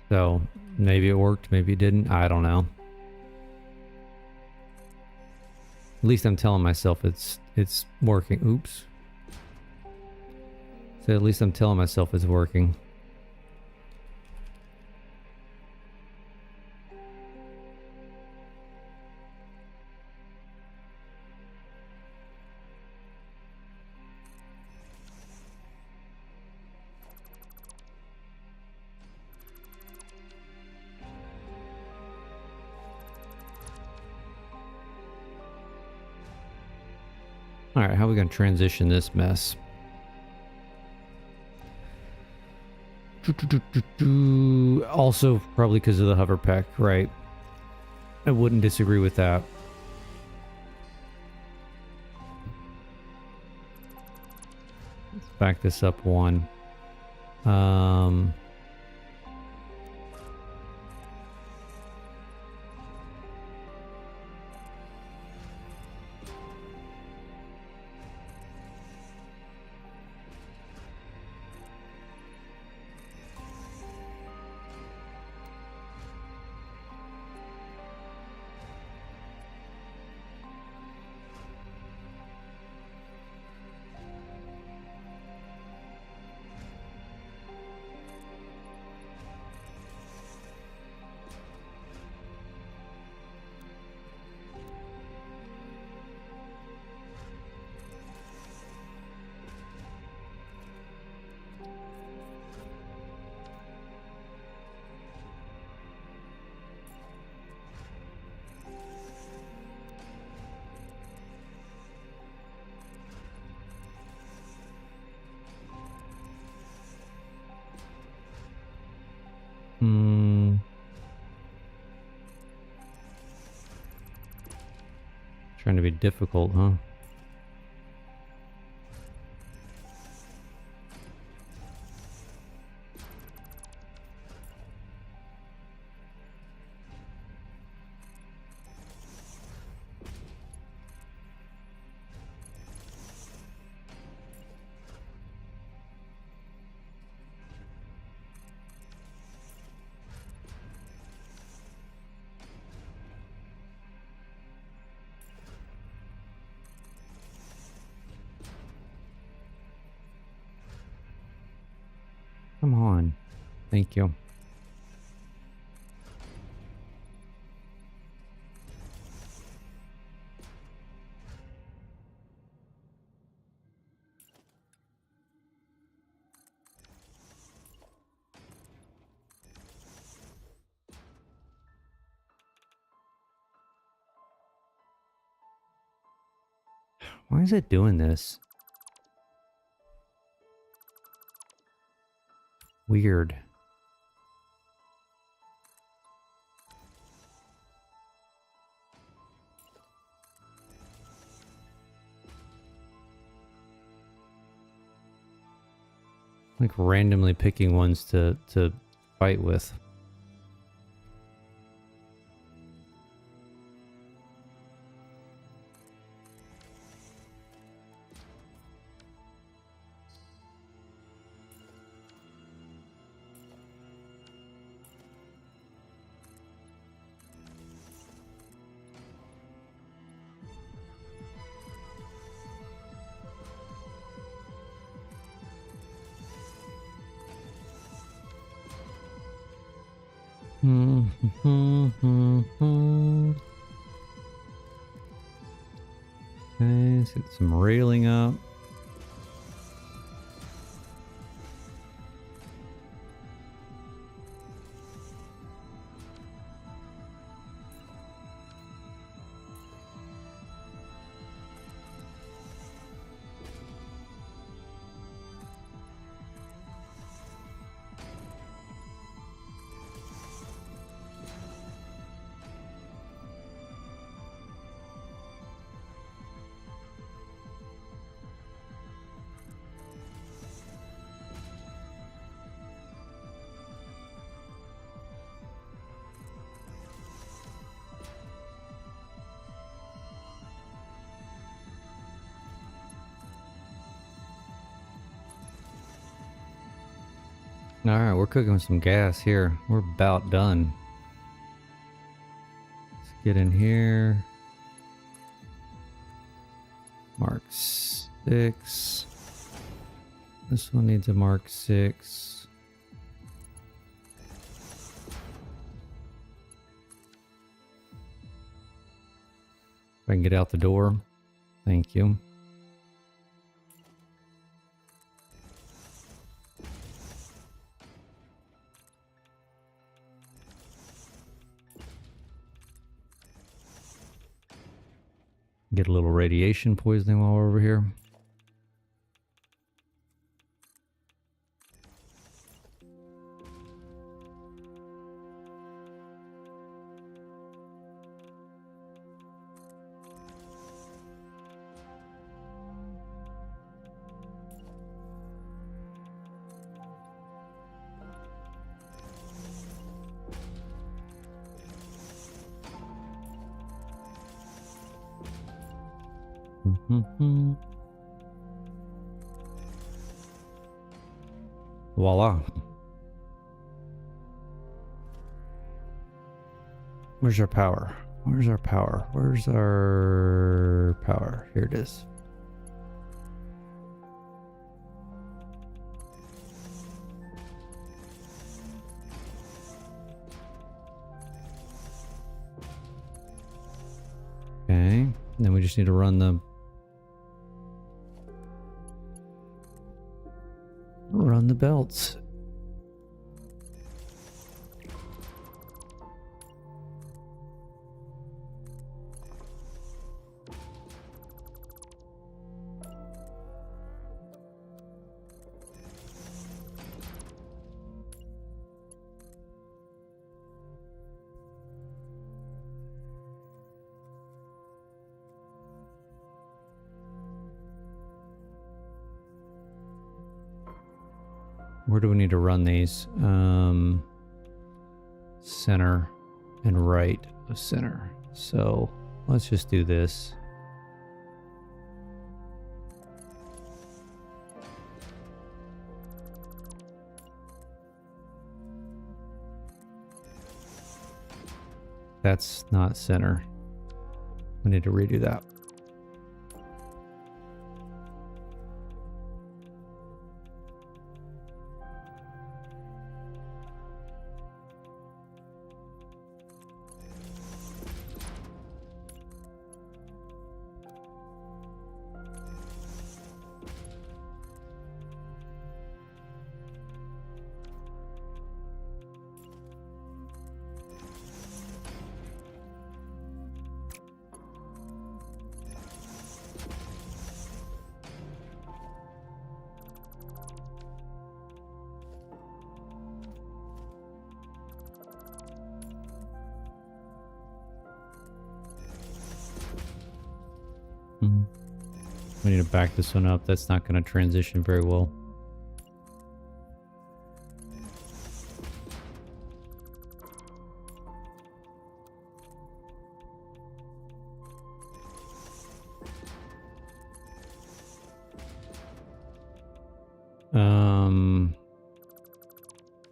So maybe it worked, maybe it didn't. I don't know. At least I'm telling myself it's working. Oops. So at least I'm telling myself it's working. All right, how are we going to transition this mess? Also, probably because of the hover pack, right? I wouldn't disagree with that. Let's back this up one. Um... Trying to be difficult, huh? Come on. Thank you. Why is it doing this? Weird. Like randomly picking ones to fight with. Okay, let's get some railing up. Alright, we're cooking with some gas here. We're about done. Let's get in here. Mark 6. This one needs a Mark 6. If I can get out the door. Thank you. Get a little radiation poisoning while we're over here. Voila. Where's our power? Where's our power? Where's our power? Here it is. Okay, then we just need to run the belts. Where do we need to run these? Center and right of center. So let's just do this. That's not center. We need to redo that. We need to back this one up. That's not going to transition very well.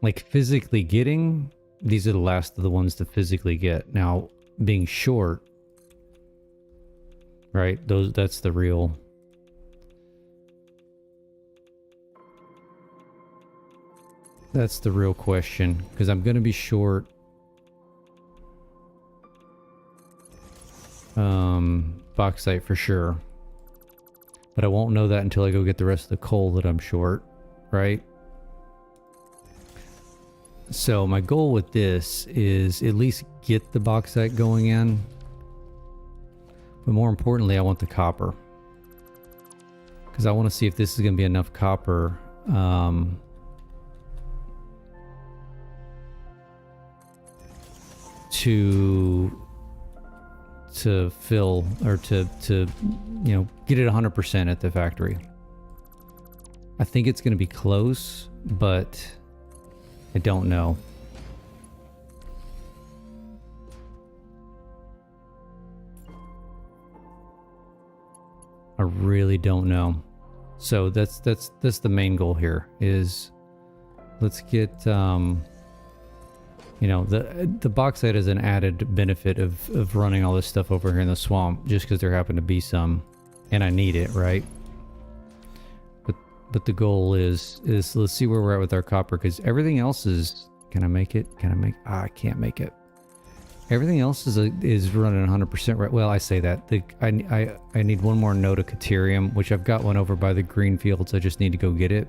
Like physically getting, these are the last of the ones to physically get. Now, being short, right? That's the real. That's the real question, because I'm going to be short bauxite for sure. But I won't know that until I go get the rest of the coal that I'm short, right? So my goal with this is at least get the bauxite going in. But more importantly, I want the copper. Because I want to see if this is going to be enough copper to fill, or to you know, get it 100% at the factory. I think it's going to be close, but I don't know. I really don't know. So that's the main goal here, is let's get you know, the bauxite is an added benefit of running all this stuff over here in the swamp, just because there happen to be some, and I need it, right? But the goal is let's see where we're at with our copper, because everything else is. Can I make it? Can I make? I can't make it. Everything else is running 100% right. Well, I say that I need one more node of Caterium, which I've got one over by the green fields. I just need to go get it.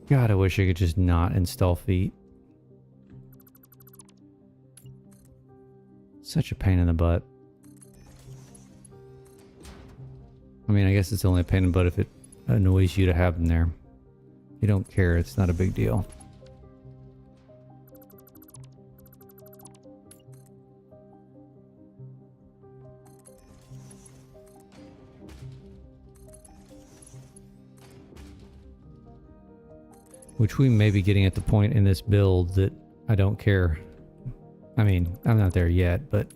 God, I wish I could just not install feet. Such a pain in the butt. I mean, I guess it's only a pain in the butt if it annoys you to have them there. If you don't care, it's not a big deal. Which we may be getting at the point in this build that I don't care. I mean, I'm not there yet, but...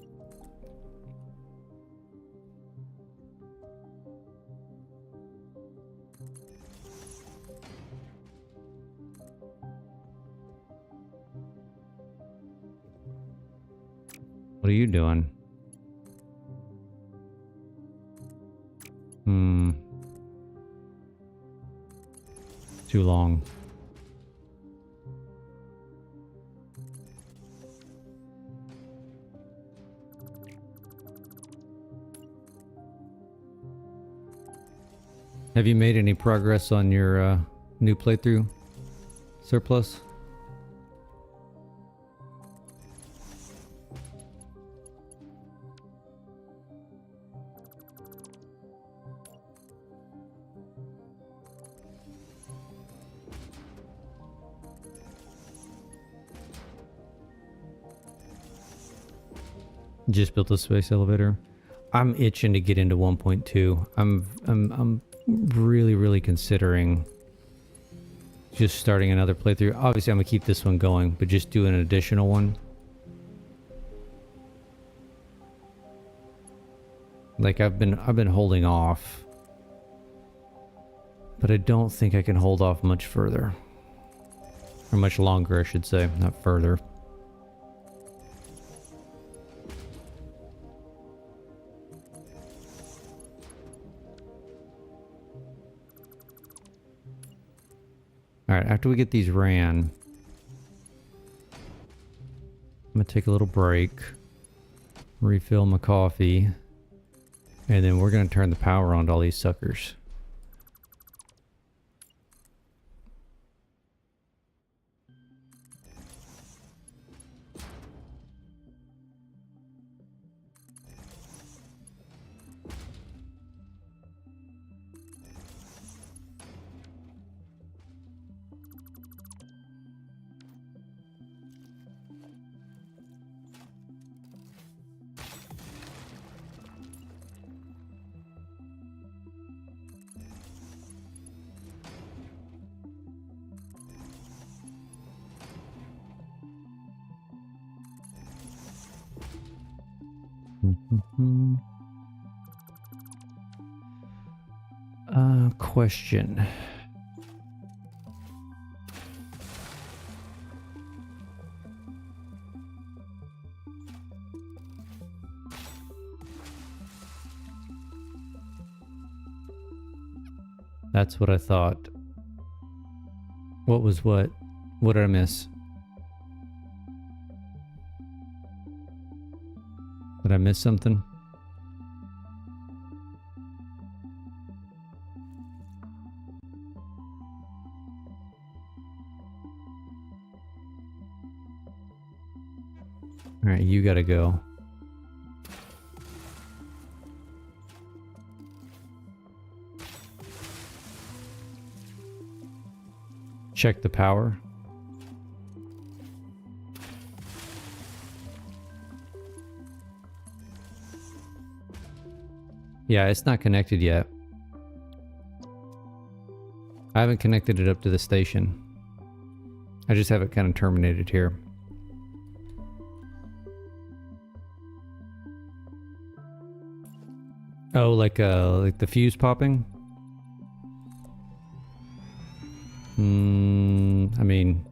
What are you doing? Too long. Have you made any progress on your new playthrough, Surplus? Just built a space elevator. I'm itching to get into 1.2. I'm really considering just starting another playthrough. Obviously, I'm gonna keep this one going, but just do an additional one. Like I've been holding off, but I don't think I can hold off much further, or much longer, I should say, not further. Alright, after we get these ran, I'm gonna take a little break, refill my coffee, and then we're gonna turn the power on to all these suckers. Question. That's what I thought. What was what? What did I miss? Did I miss something? Alright, you gotta go. Check the power. Yeah, it's not connected yet. I haven't connected it up to the station. I just have it kind of terminated here. Oh, like the fuse popping? I mean,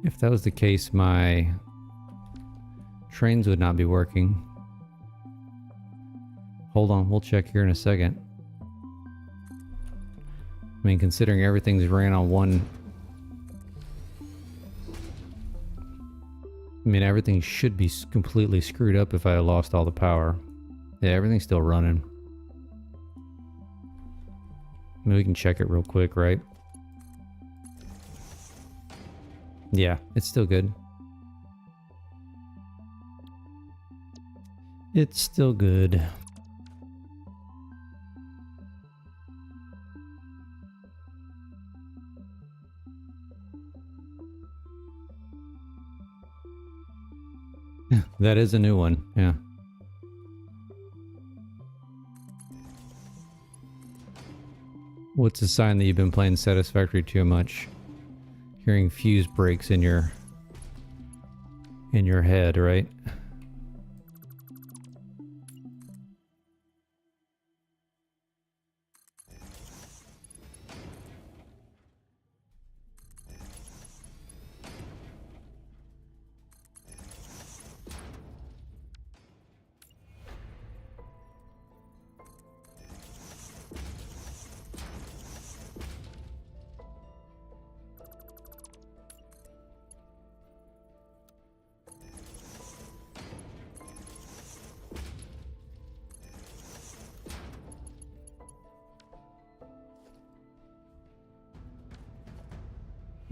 if that was the case, my trains would not be working. Hold on, we'll check here in a second. I mean, considering everything's ran on one... I mean, everything should be completely screwed up if I lost all the power. Yeah, everything's still running. I mean, we can check it real quick, right? Yeah, it's still good. It's still good. That is a new one, yeah. What's a sign that you've been playing Satisfactory too much? Hearing fuse breaks in your head, right?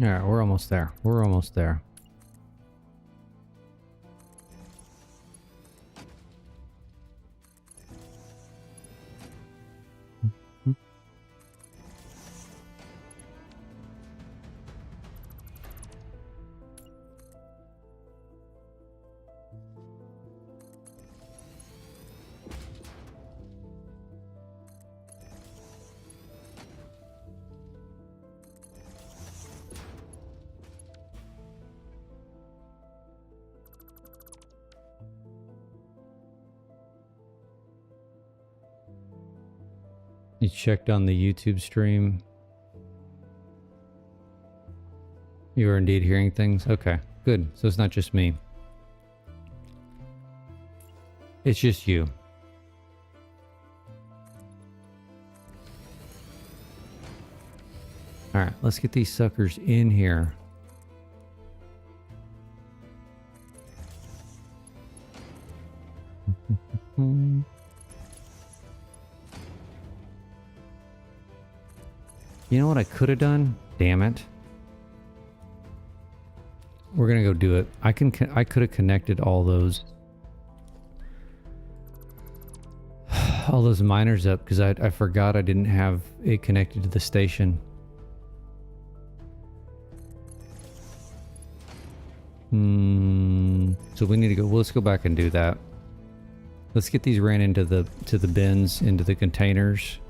Alright, we're almost there. We're almost there. You checked on the YouTube stream. You are indeed hearing things? Okay, good. So it's not just me. It's just you. Alright, let's get these suckers in here. You know what I could have done? Damn it. We're gonna go do it. I could have connected all those miners up because I forgot I didn't have it connected to the station. So we need to go. Well, let's go back and do that. Let's get these ran into the bins, into the containers.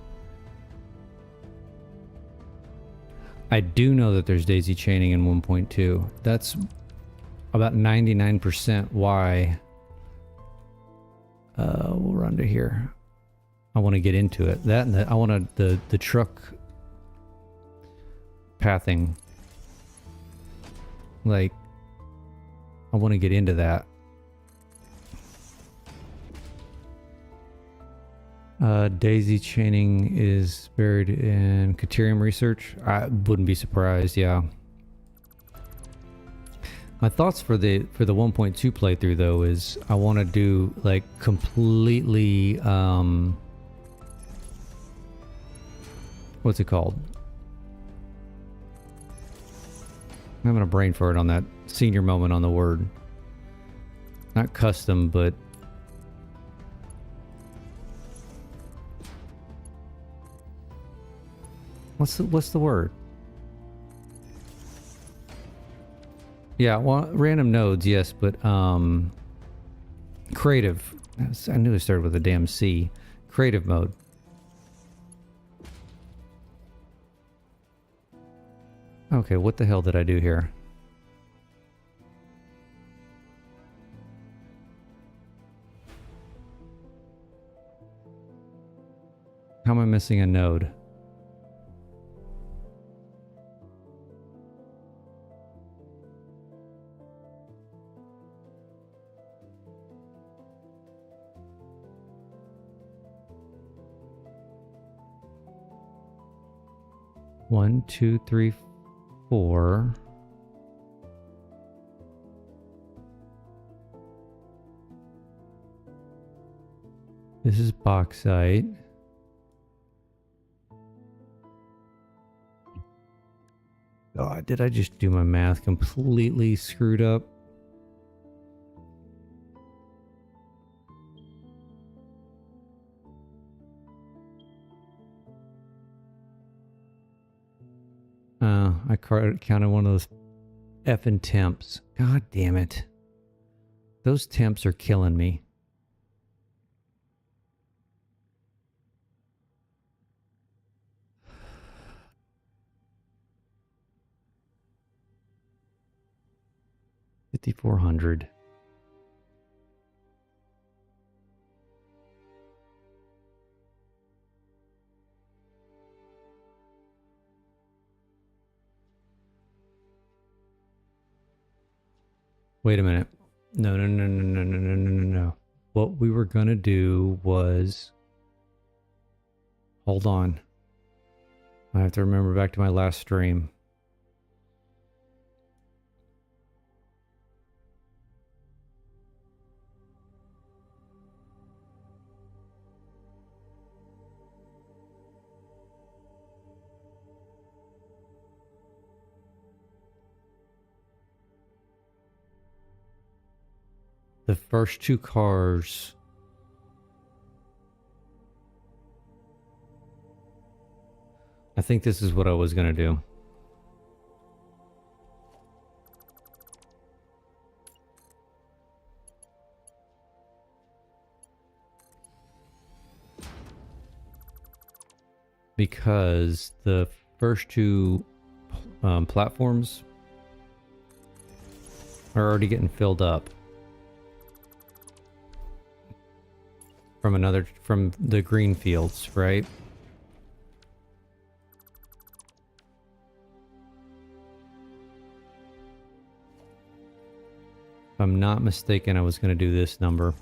I do know that there's daisy chaining in 1.2. That's about 99% why. We'll run to here. I want to get into it. That and I want the truck pathing. Like, I want to get into that. Daisy chaining is buried in Caterium research. I wouldn't be surprised, yeah. My thoughts for the 1.2 playthrough though is I want to do like completely what's it called? I'm having a brain fart on that senior moment on the word. Not custom, but what's the word? Yeah, well, random nodes, yes, but creative. I knew it started with a damn C. Creative mode. Okay, what the hell did I do here? How am I missing a node? One, two, three, four. This is bauxite. God. did I just do my math completely screwed up? I counted one of those effing temps. God damn it. Those temps are killing me. $5,400. Wait a minute. No. What we were gonna do was... Hold on. I have to remember back to my last stream. The first two cars... I think this is what I was gonna do. Because the first two platforms are already getting filled up from the green fields, right? If I'm not mistaken, I was going to do this number.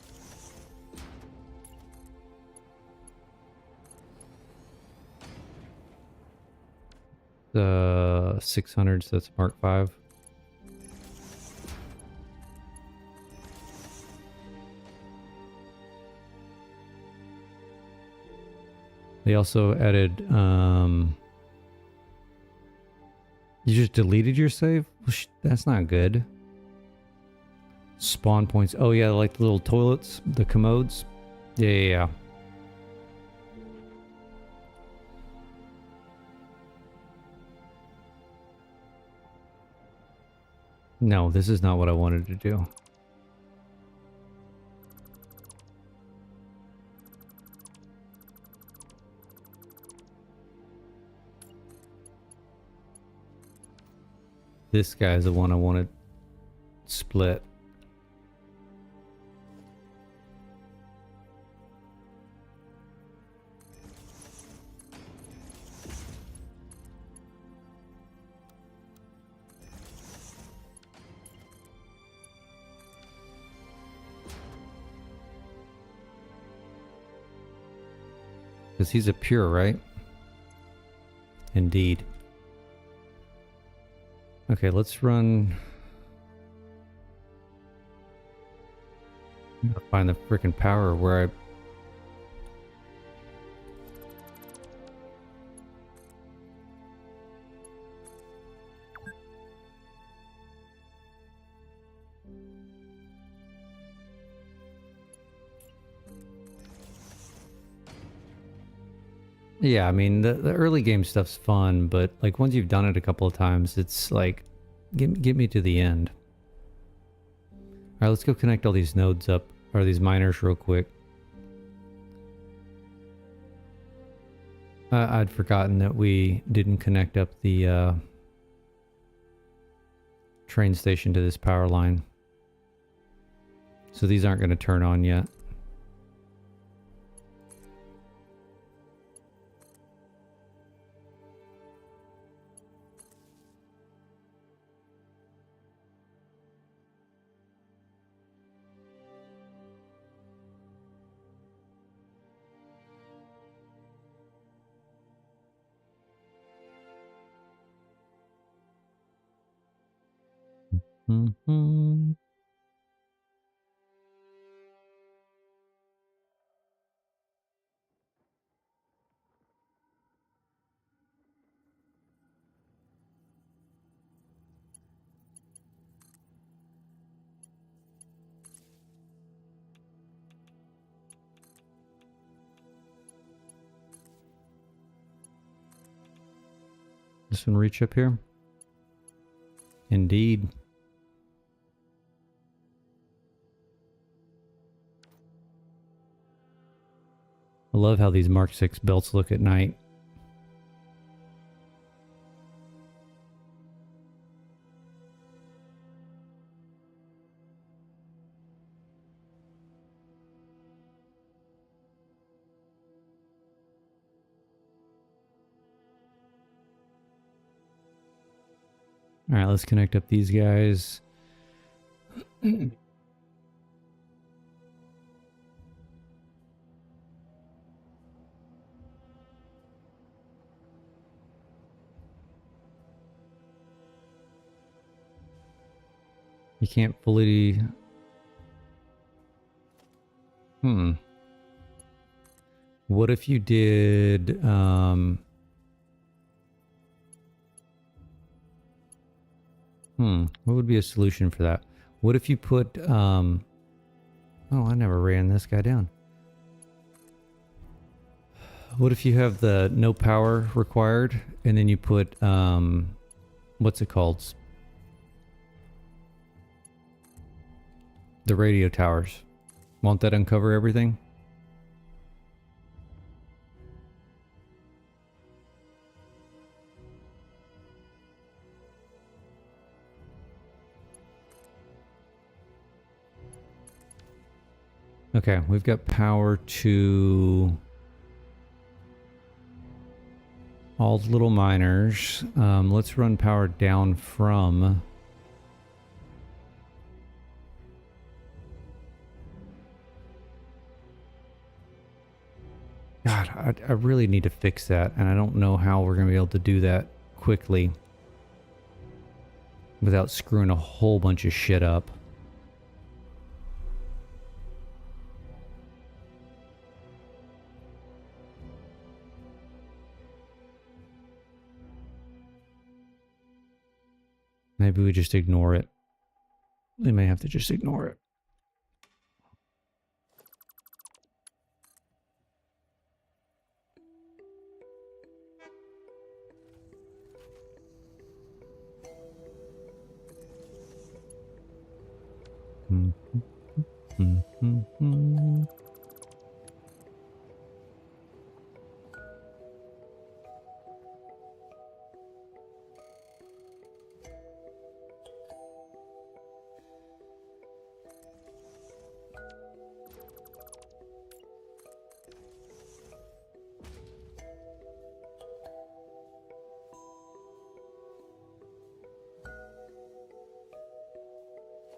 600, so that's Mark 5. They also added, you just deleted your save? That's not good. Spawn points. Oh yeah, like the little toilets, the commodes. Yeah. No, this is not what I wanted to do. This guy is the one I want to split. Because he's a pure, right? Indeed. Okay, let's run. I'm gonna find the freaking power where I... Yeah, I mean, the early game stuff's fun, but like once you've done it a couple of times, it's like, get me to the end. Alright, let's go connect all these nodes up, or these miners real quick. I'd forgotten that we didn't connect up the train station to this power line. So these aren't going to turn on yet. Mm-hmm. This one reach up here? Indeed. I love how these Mark 6 belts look at night. All right, let's connect up these guys. You can't fully... What if you did... What would be a solution for that? What if you put, oh, I never ran this guy down. What if you have the no power required, and then you put, what's it called? The radio towers. Won't that uncover everything? Okay, we've got power to all the little miners. Let's run power down from... God, I really need to fix that, and I don't know how we're going to be able to do that quickly without screwing a whole bunch of shit up. Maybe we just ignore it. We may have to just ignore it.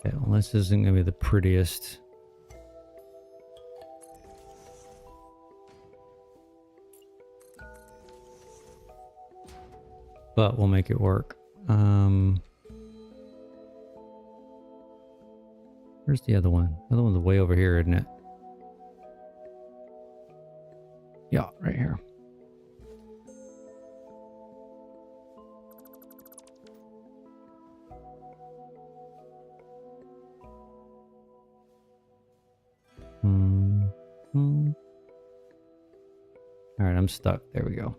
Okay, well, this isn't going to be the prettiest. But we'll make it work. Where's the other one? The other one's way over here, isn't it? Yeah, right here. All right, I'm stuck. There we go.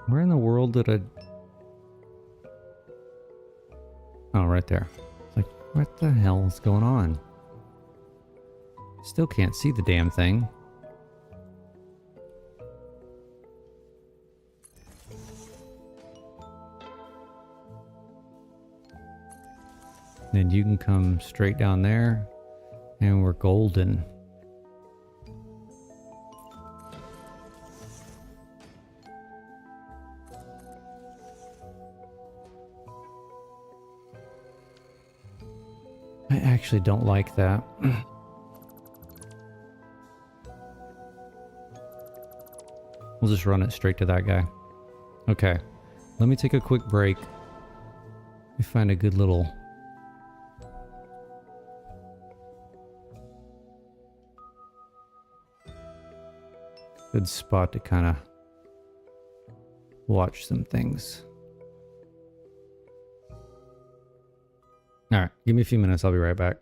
Where in the world did I... Oh, right there. It's like, what the hell is going on? Still can't see the damn thing. Then you can come straight down there, and we're golden. I actually don't like that. We'll just run it straight to that guy. Okay. Let me take a quick break. Let me find a good little... good spot to kind of watch some things. All right, give me a few minutes. I'll be right back.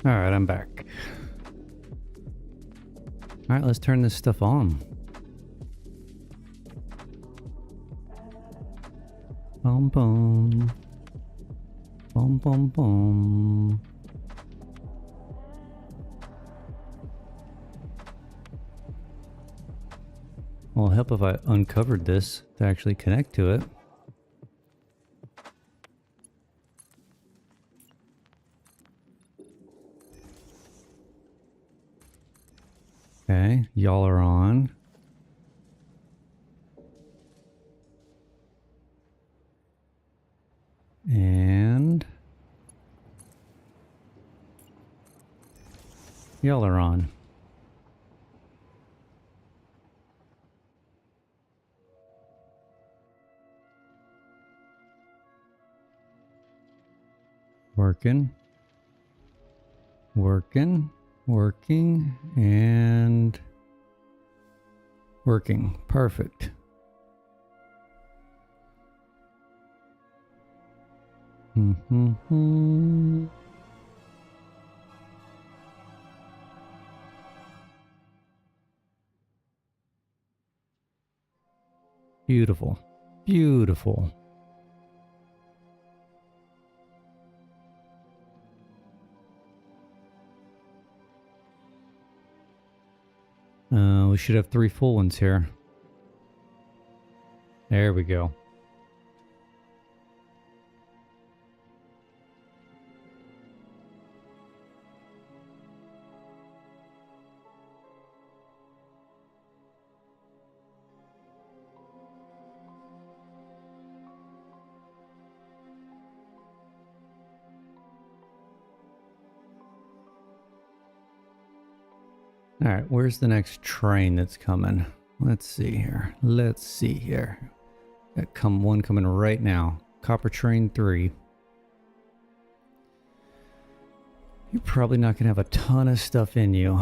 All right, I'm back. All right, let's turn this stuff on. Boom, boom. Boom, boom, boom. Well, it'll help if I uncovered this to actually connect to it. Okay, y'all are on. And y'all are on. Working. Working. Working. And working. Perfect. Mm-hmm. Beautiful. Beautiful. We should have 3 full ones here. There we go. All right, where's the next train that's coming? Let's see here. Let's see here. Got one coming right now. Copper Train 3. You're probably not going to have a ton of stuff in you.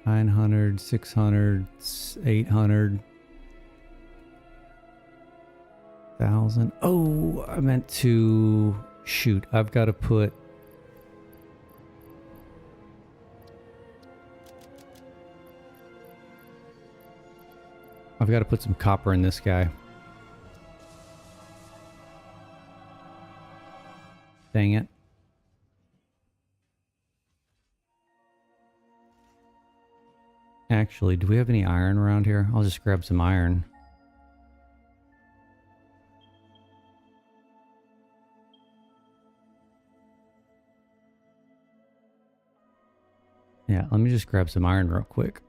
$900, $600, $800, $1,000. Oh, I meant to... Shoot, I've got to put... I've got to put some copper in this guy. Dang it. Actually, do we have any iron around here? I'll just grab some iron. Yeah, let me just grab some iron real quick.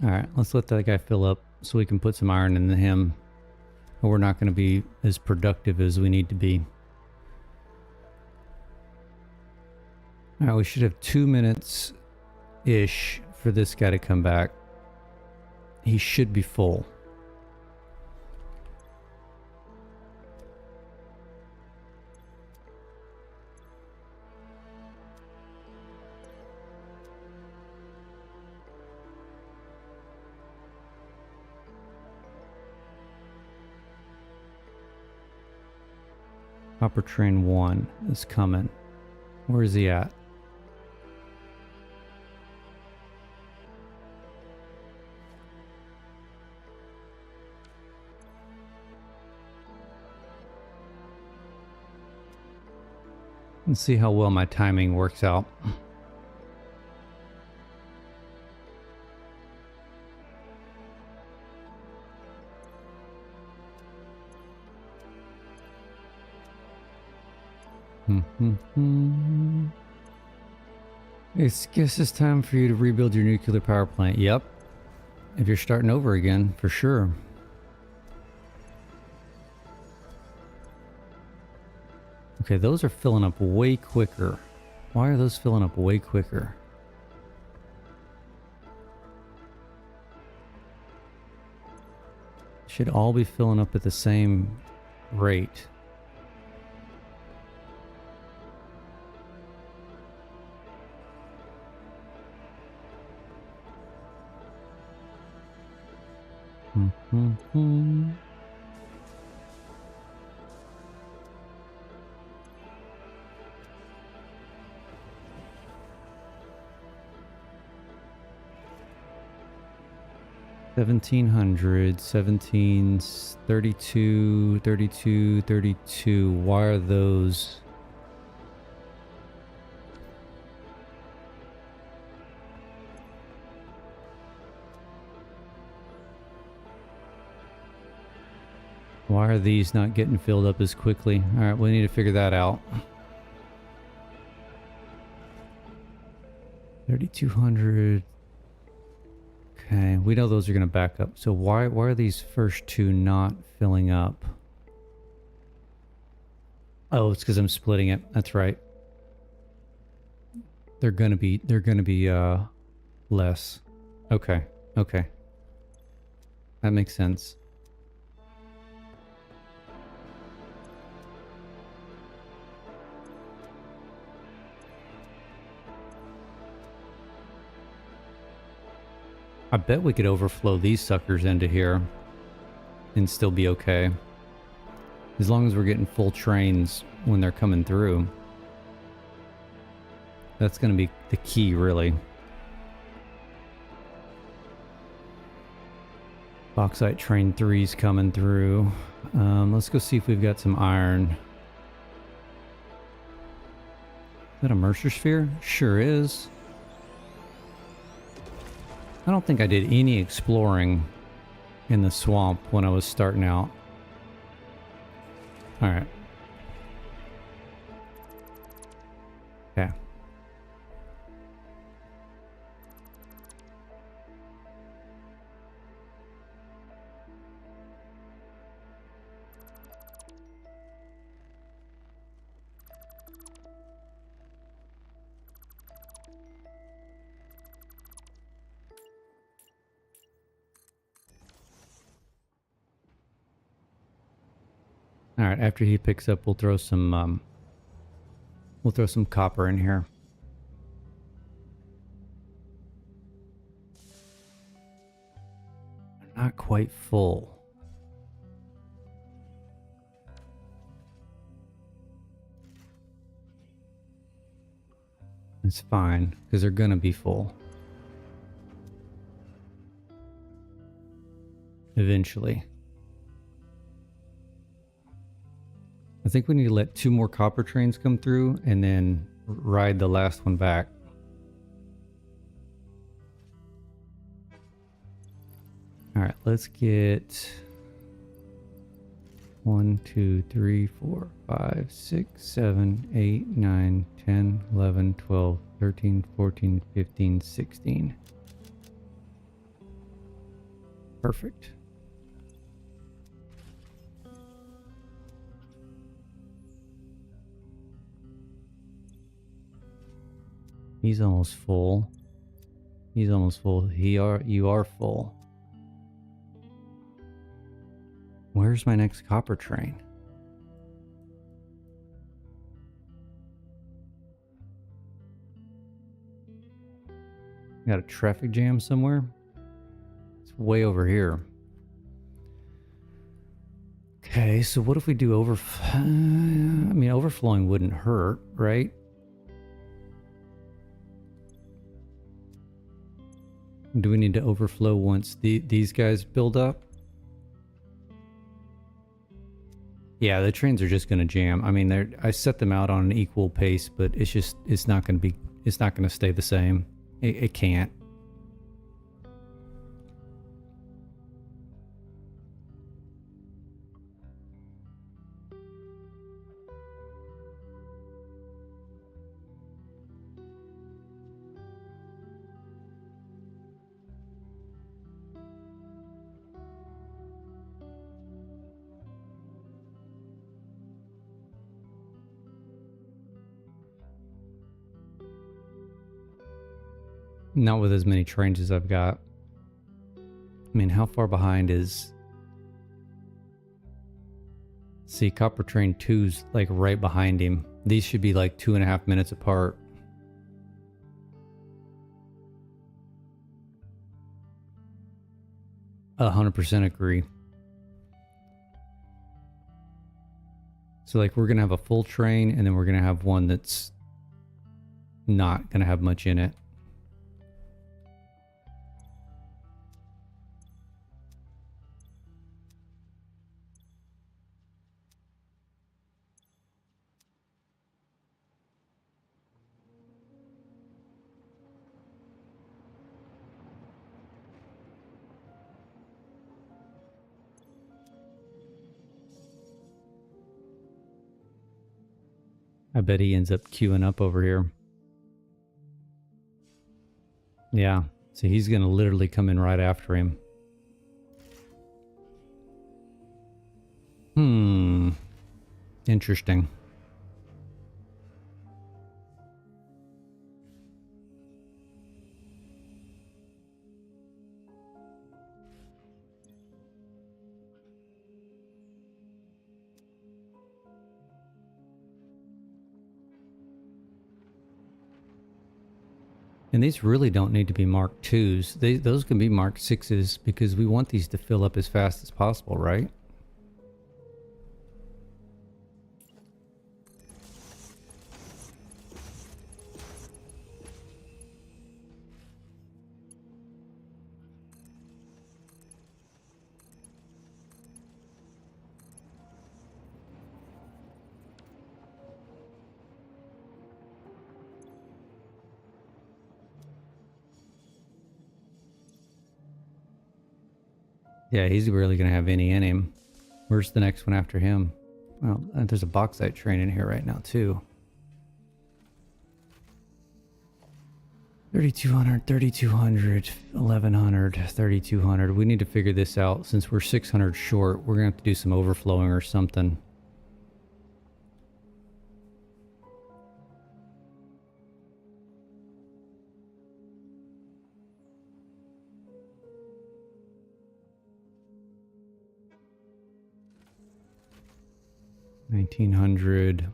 Alright, let's let that guy fill up so we can put some iron into him. Or we're not going to be as productive as we need to be. Alright, we should have 2 minutes-ish for this guy to come back. He should be full. Copper Train 1 is coming. Where is he at? Let's see how well my timing works out. Guess it's time for you to rebuild your nuclear power plant. Yep. If you're starting over again, for sure. Okay, those are filling up way quicker. Why are those filling up way quicker? Should all be filling up at the same rate. Mm-hmm. 1700, 17, 32, 32, 32. Why are those? Why are these not getting filled up as quickly? All right, we need to figure that out. 3200. Okay, we know those are going to back up. So why are these first two not filling up? Oh, it's because I'm splitting it. That's right. They're gonna be less. Okay. Okay. That makes sense. I bet we could overflow these suckers into here and still be okay. As long as we're getting full trains when they're coming through. That's going to be the key, really. Bauxite train 3's coming through. Let's go see if we've got some iron. Is that a Mercer sphere? Sure is. I don't think I did any exploring in the swamp when I was starting out. Alright. Okay. Alright, after he picks up, we'll throw some copper in here. Not quite full. It's fine, because they're gonna be full. Eventually. I think we need to let 2 more copper trains come through and then ride the last one back. Alright, let's get 1, 2, 3, 4, 5, 6, 7, 8, 9, 10, 11, 12, 13, 14, 15, 16. Perfect. He's almost full. He's almost full. You are full. Where's my next copper train? Got a traffic jam somewhere? It's way over here. Okay, so what if we do I mean, overflowing wouldn't hurt, right? Do we need to overflow once these guys build up? Yeah, the trains are just going to jam. I mean, I set them out on an equal pace, but it's not going to stay the same. It can't. Not with as many trains as I've got. I mean, how far behind is... See, Copper Train 2's like right behind him. These should be like 2.5 minutes apart. A 100% agree. So like we're going to have a full train and then we're going to have one that's not going to have much in it. I bet he ends up queuing up over here. Yeah, so he's going to literally come in right after him. Interesting. And these really don't need to be Mark 2s. Those can be Mark 6s because we want these to fill up as fast as possible, right? Yeah, he's really going to have any in him. Where's the next one after him? Well, there's a bauxite train in here right now, too. 3,200, 3,200, 1,100, 3,200. We need to figure this out. Since we're 600 short, we're going to have to do some overflowing or something. $1,900.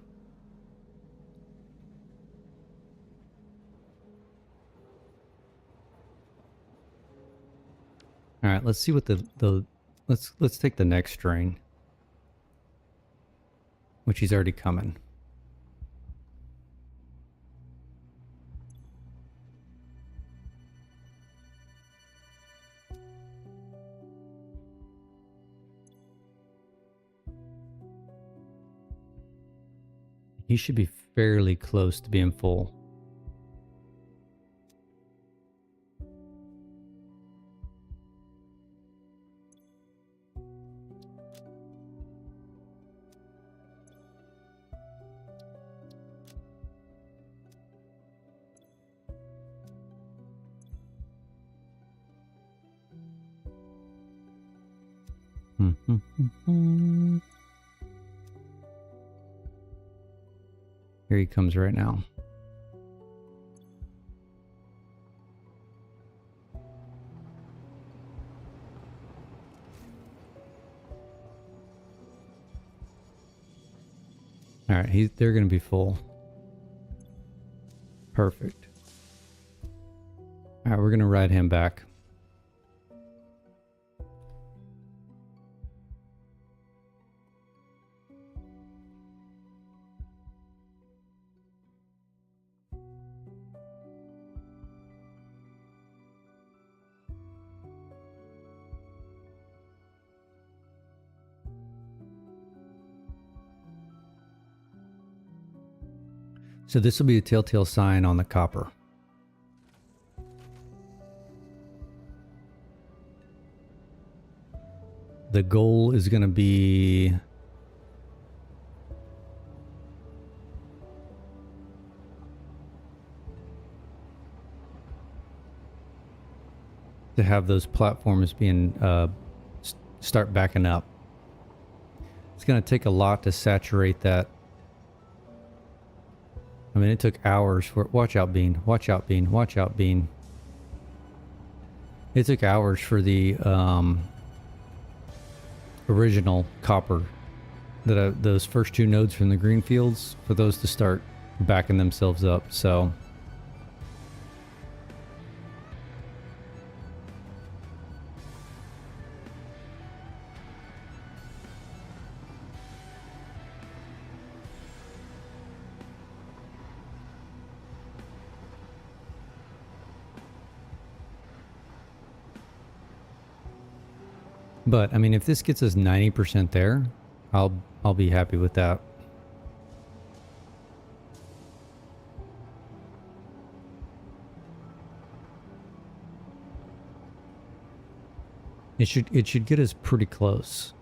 All right, let's see what let's take the next train, which he's already coming. He should be fairly close to being full. Here he comes right now. All right, they're going to be full. Perfect. All right, we're going to ride him back. So this will be a telltale sign on the copper. The goal is going to be to have those platforms being start backing up. It's going to take a lot to saturate that. I mean, it took hours for... Watch out, Bean. Watch out, Bean. Watch out, Bean. It took hours for the original copper, those first two nodes from the green fields, for those to start backing themselves up. So but I mean, if this gets us 90% there, I'll be happy with that. It should get us pretty close.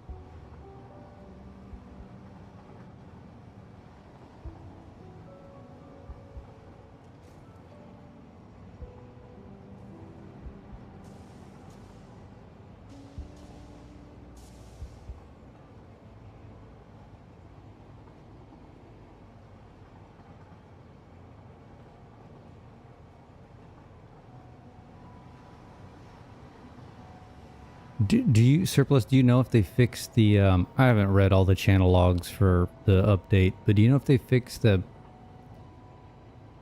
Do you, Surplus, do you know if they fixed the, I haven't read all the channel logs for the update, but do you know if they fixed the,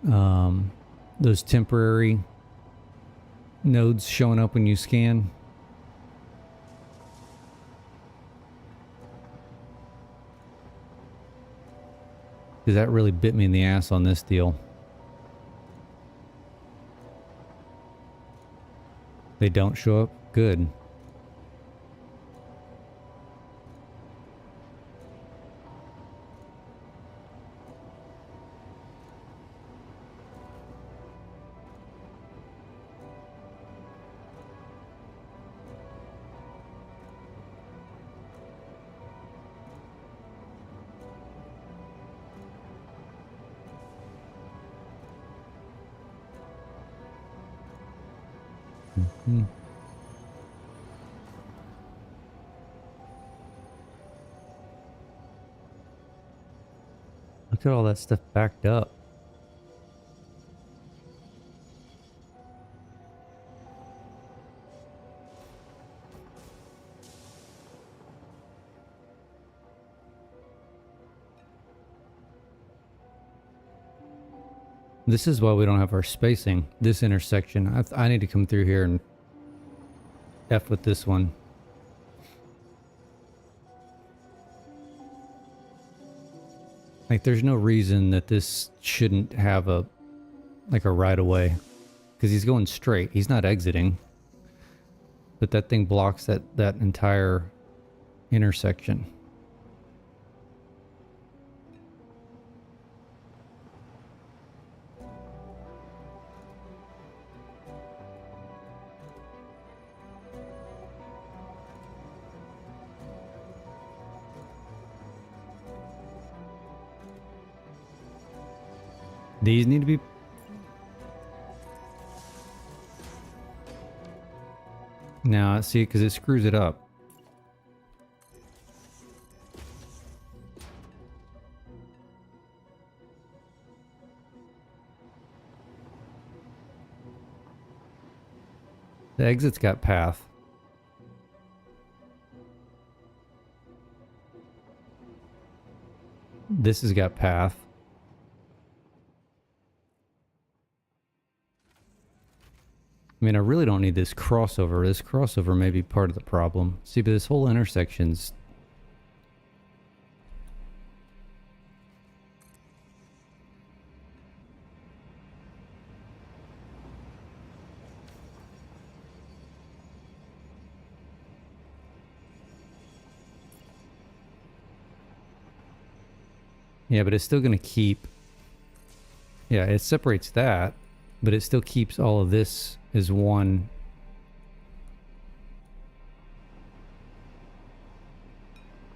those temporary nodes showing up when you scan? Because that really bit me in the ass on this deal. They don't show up? Good. Hmm. Look at all that stuff backed up. This is why we don't have our spacing. This intersection, I need to come through here and F with this one. Like, there's no reason that this shouldn't have a, like a right of way. Because he's going straight. He's not exiting. But that thing blocks that entire intersection. These need to be... Now, see, because it screws it up. The exit's got path. This has got path. I mean, I really don't need this crossover. This crossover may be part of the problem. See, but this whole intersection's... Yeah, but it's still going to keep... Yeah, it separates that, but it still keeps all of this as one...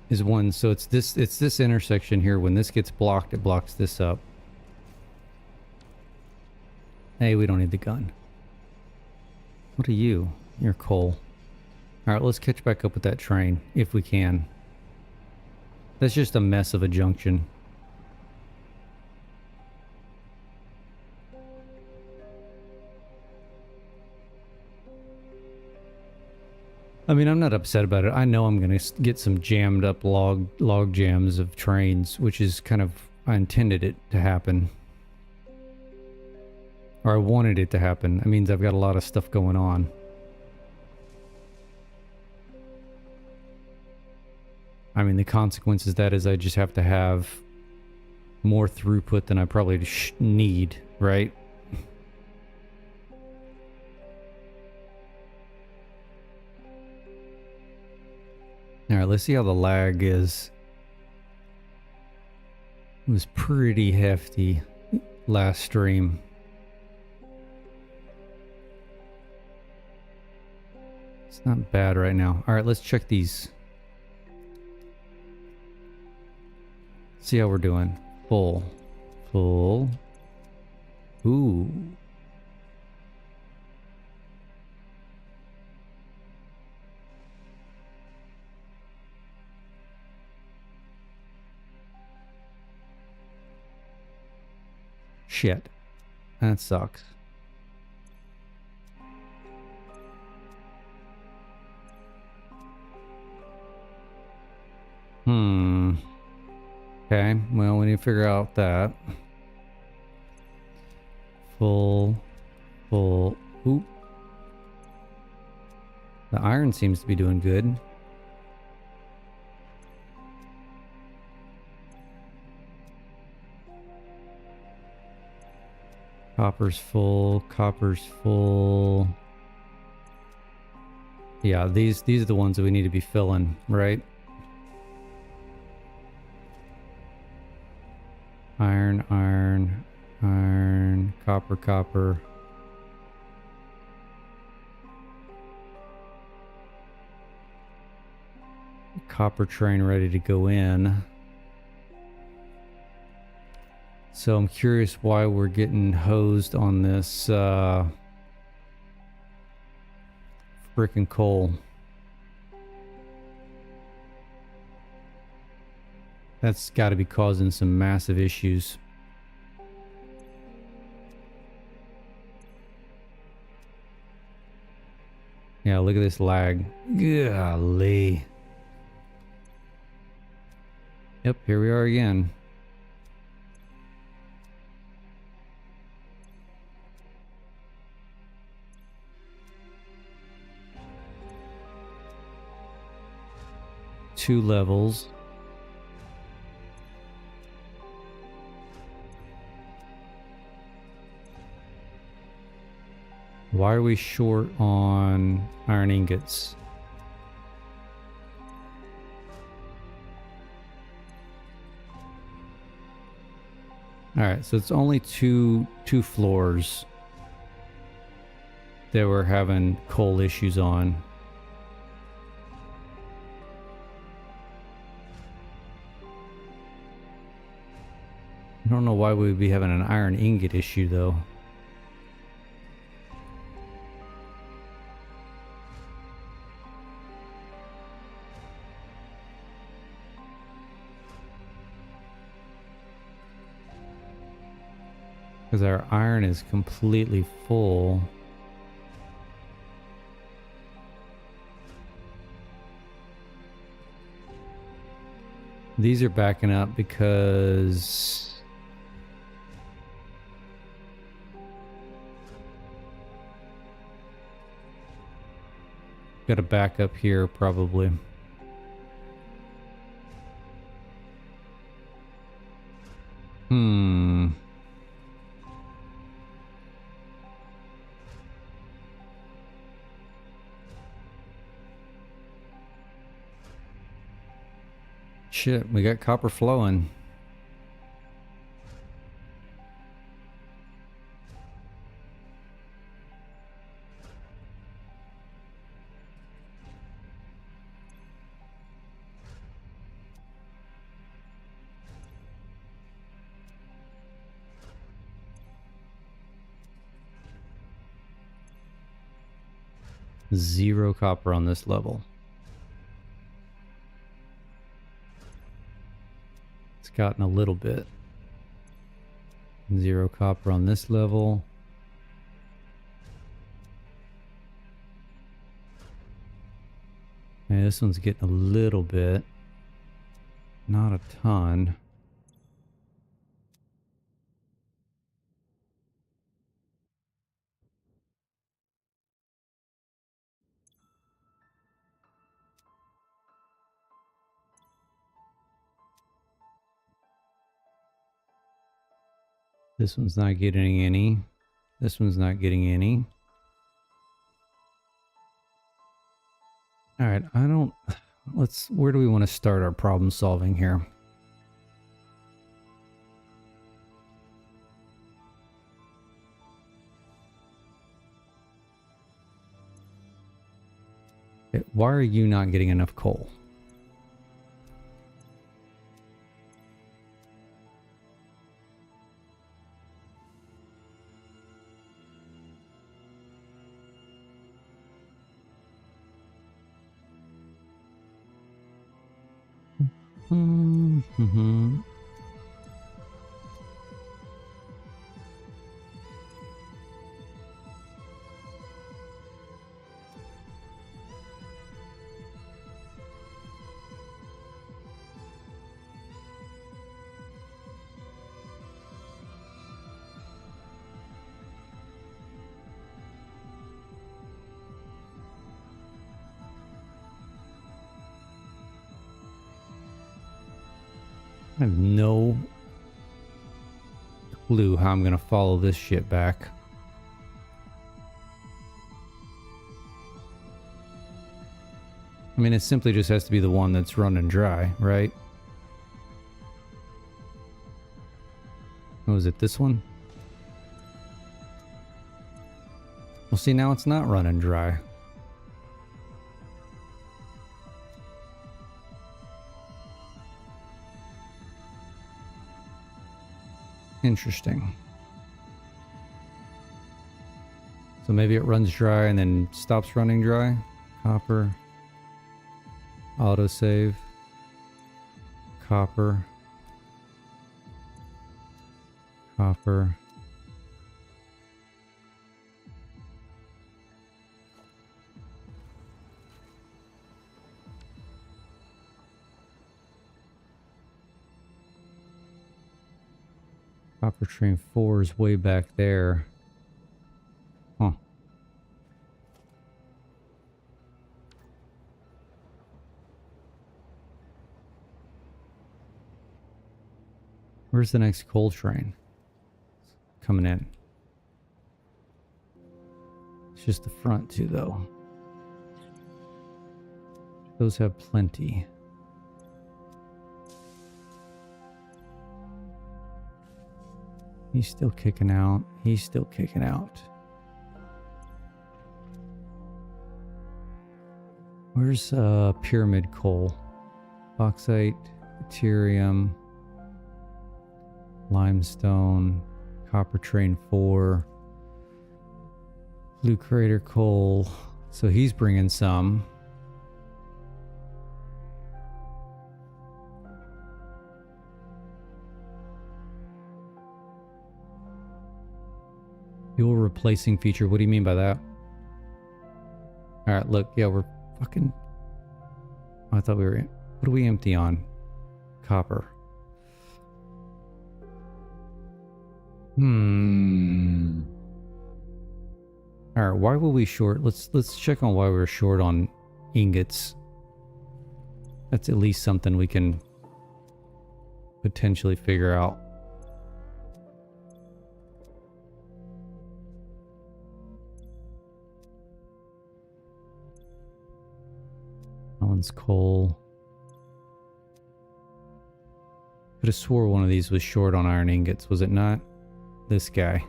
Is one, so it's this intersection here. When this gets blocked, it blocks this up. Hey, we don't need the gun. What are you? You're coal. Alright, let's catch back up with that train, if we can. That's just a mess of a junction. I mean, I'm not upset about it. I know I'm going to get some jammed up log jams of trains, which is kind of, I intended it to happen. Or I wanted it to happen. That means I've got a lot of stuff going on. I mean, the consequence of that is I just have to have more throughput than I probably need, right? Alright, let's see how the lag is. It was pretty hefty last stream. It's not bad right now. Alright, let's check these. See how we're doing. Full. Full. Ooh. Shit. That sucks. Okay, well, we need to figure out that. Full. Oop. The iron seems to be doing good. Copper's full. Yeah, these are the ones that we need to be filling, right? Iron, copper. Copper train ready to go in. So I'm curious why we're getting hosed on this frickin' coal. That's got to be causing some massive issues. Yeah, look at this lag. Golly. Yep, here we are again. Two levels. Why are we short on iron ingots? Alright, so it's only two floors that we're having coal issues on. I don't know why we'd be having an iron ingot issue though. Because our iron is completely full. These are backing up because got a backup here probably. Shit, we got copper flowing. Zero copper on this level. It's gotten a little bit. Zero copper on this level. Okay, this one's getting a little bit. Not a ton. This one's not getting any. This one's not getting any. All right, where do we want to start our problem solving here? Okay, why are you not getting enough coal? Mm-hmm. I have no clue how I'm going to follow this shit back. I mean, it simply just has to be the one that's running dry, right? Oh, is it this one? Well, see, now it's not running dry. Interesting. So maybe it runs dry and then stops running dry. Copper. Autosave. Copper. Copper. Copper train 4 is way back there. Huh. Where's the next coal train? Coming in. It's just the front two, though. Those have plenty. He's still kicking out. He's still kicking out. Where's pyramid coal? Bauxite, yttrium, limestone, copper train 4, blue crater coal. So he's bringing some. Fuel replacing feature. What do you mean by that? All right, look. Yeah, we're fucking... Oh, I thought we were... What are we empty on? Copper. All right, why were we short? Let's check on why we were short on ingots. That's at least something we can potentially figure out. That one's coal. Could have swore one of these was short on iron ingots, was it not? This guy.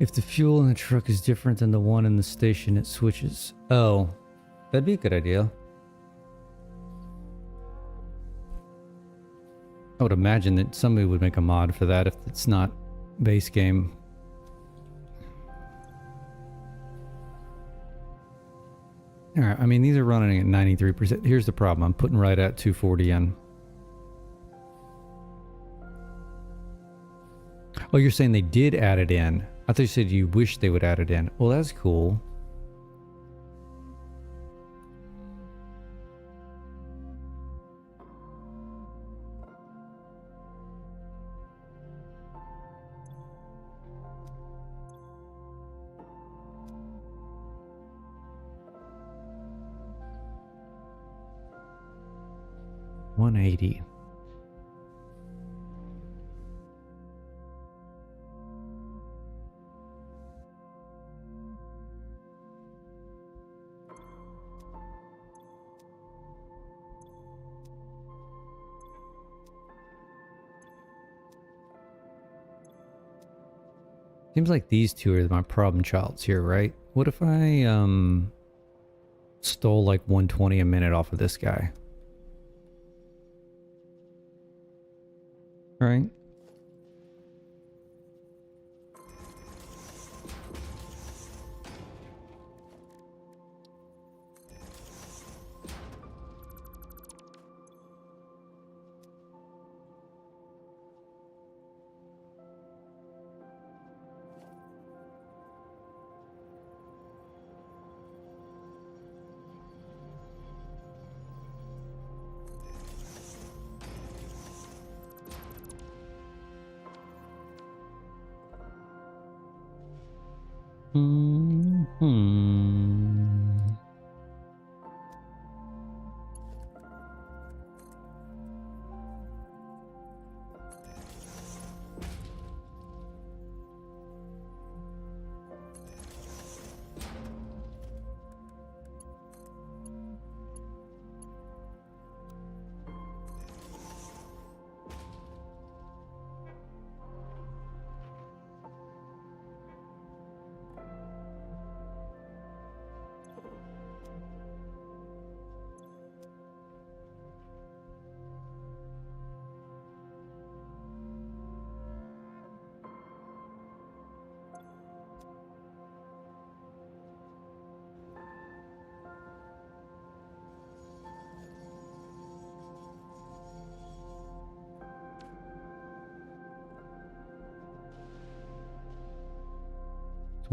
If the fuel in the truck is different than the one in the station, it switches. Oh, that'd be a good idea. I would imagine that somebody would make a mod for that if it's not base game. All right, I mean, these are running at 93%. Here's the problem. I'm putting right at 240 in. Oh, you're saying they did add it in. I thought you said you wish they would add it in. Well, that's cool. $180. Seems like these two are my problem childs here, right? What if I stole like 120 a minute off of this guy? Right? Hmm.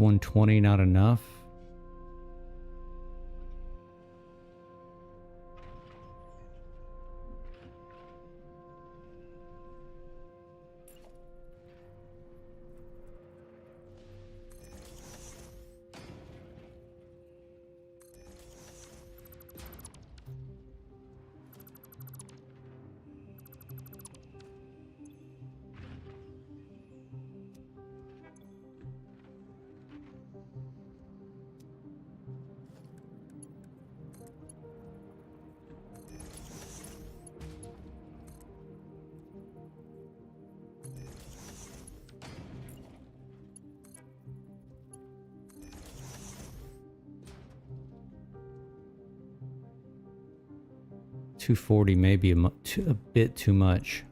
120 not enough? $240 may be a bit too much.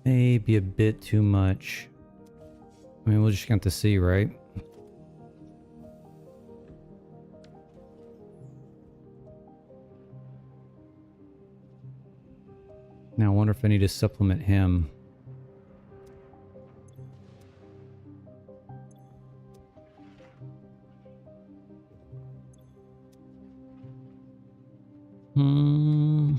Maybe a bit too much. I mean, we'll just have to see, right? Now, I wonder if I need to supplement him. Hmm.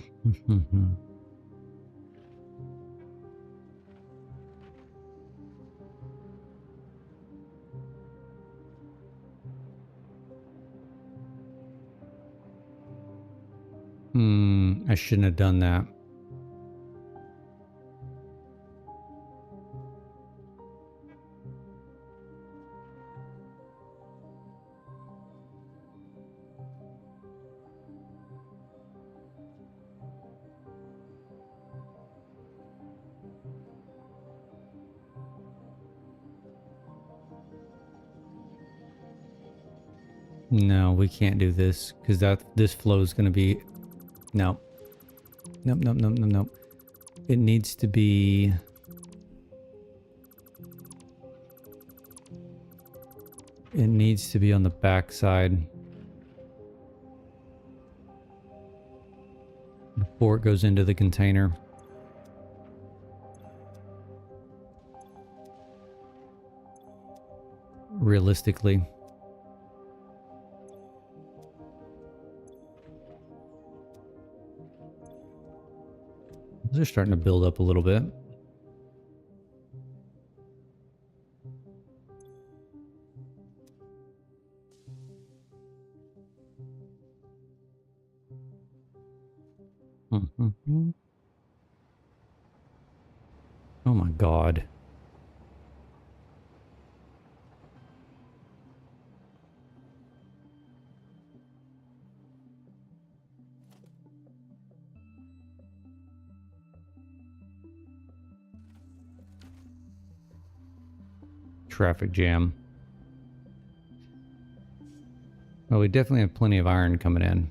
I shouldn't have done that. No, we can't do this because this flow is going to be no. Nope, nope, nope, nope, nope. It needs to be... It needs to be on the back side. Before it goes into the container. Realistically. They're starting to build up a little bit. Oh my God. Traffic jam. Well, we definitely have plenty of iron coming in.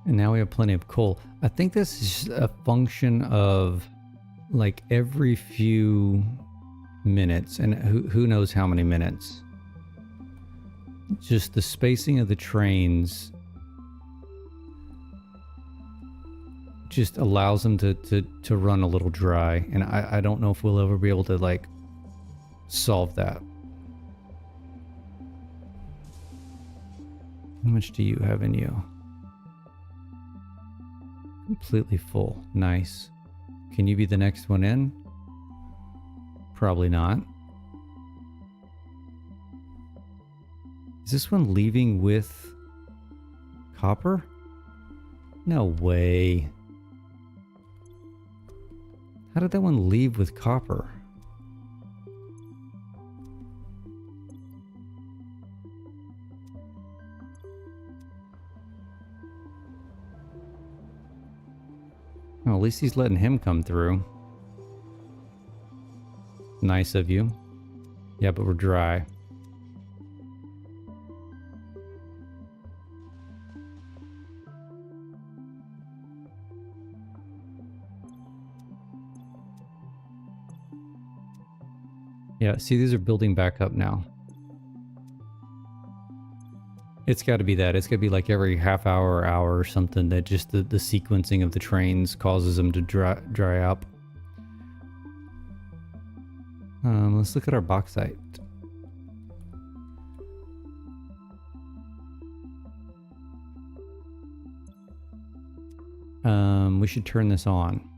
And now we have plenty of coal. I think this is a function of like every few minutes, and who knows how many minutes. Just the spacing of the trains just allows them to run a little dry. And I don't know if we'll ever be able to like solve that. How much do you have in you? Completely full. Nice. Can you be the next one in? Probably not. Is this one leaving with copper? No way. How did that one leave with copper? Well, at least he's letting him come through. Nice of you. Yeah, but we're dry. Yeah, see, these are building back up now. It's got to be that. It's got to be like every half hour or hour or something that just the sequencing of the trains causes them to dry up. Let's look at our bauxite. We should turn this on.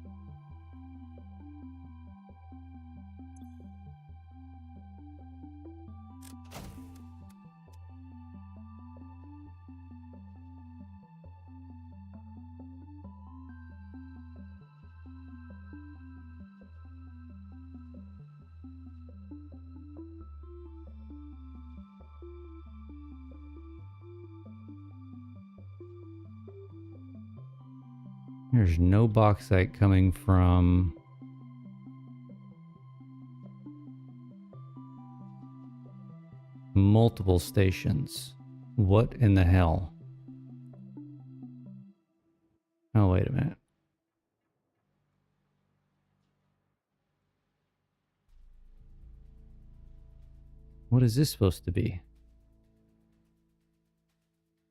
There's no bauxite coming from multiple stations. What in the hell? Oh, wait a minute. What is this supposed to be?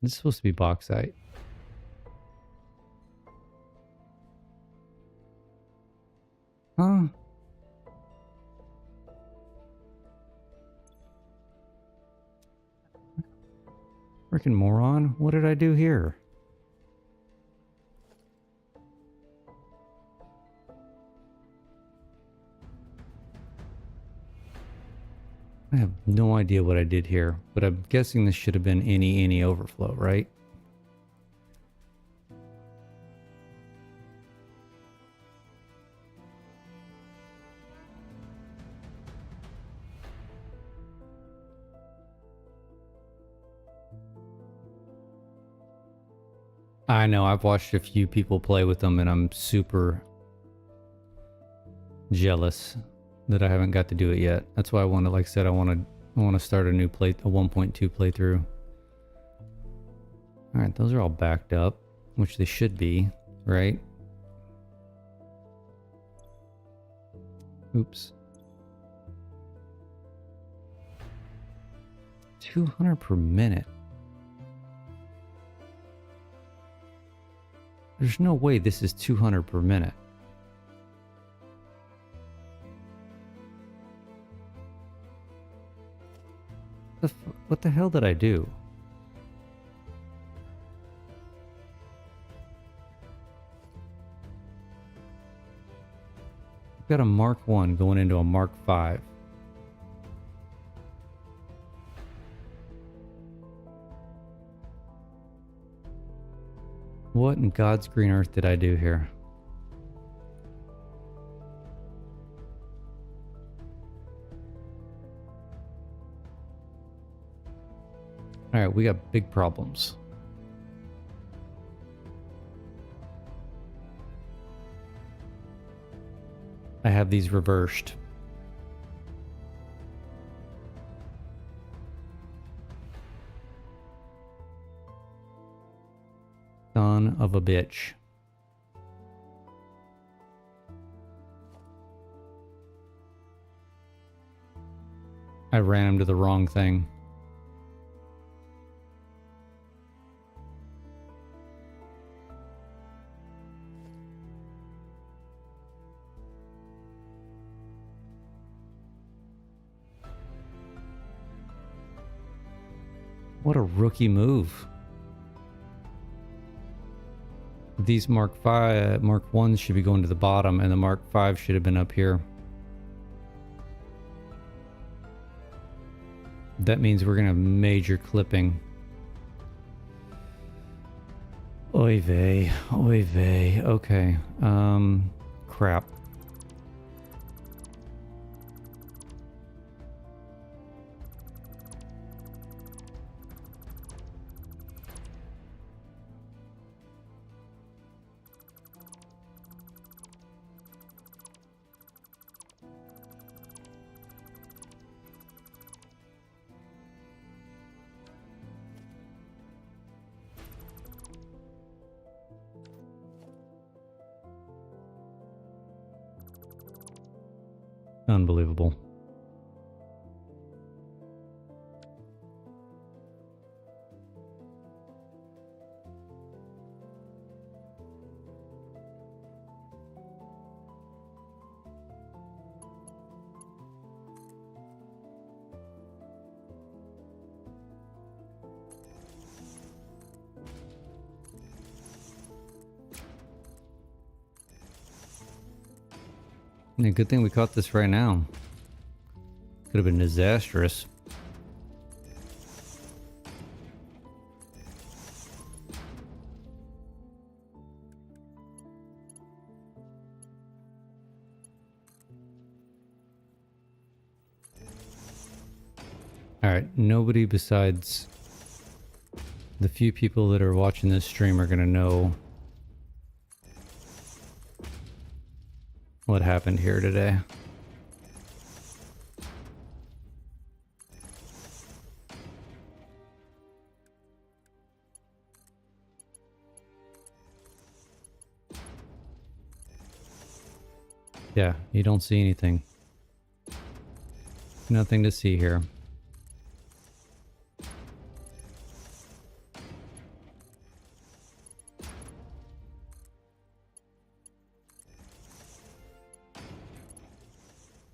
This is supposed to be bauxite. Huh? Freaking moron. What did I do here? I have no idea what I did here, but I'm guessing this should have been any overflow, right? I know, I've watched a few people play with them and I'm super jealous that I haven't got to do it yet. That's why I want to, like I said, I want to start a new a 1.2 playthrough. All right, those are all backed up, which they should be, right? Oops. 200 per minute. There's no way this is 200 per minute. What the hell did I do? I've got a Mark 1 going into a Mark 5. What in God's green earth did I do here? Alright, we got big problems. I have these reversed. Son of a bitch. I ran him to the wrong thing. What a rookie move. These Mark 1s should be going to the bottom, and the Mark 5 should have been up here. That means we're gonna have major clipping. Oy vey, oy vey. Okay, crap. Unbelievable. Yeah, good thing we caught this right now. Could have been disastrous. Alright, nobody besides the few people that are watching this stream are gonna know what happened here today. Yeah, you don't see anything. Nothing to see here.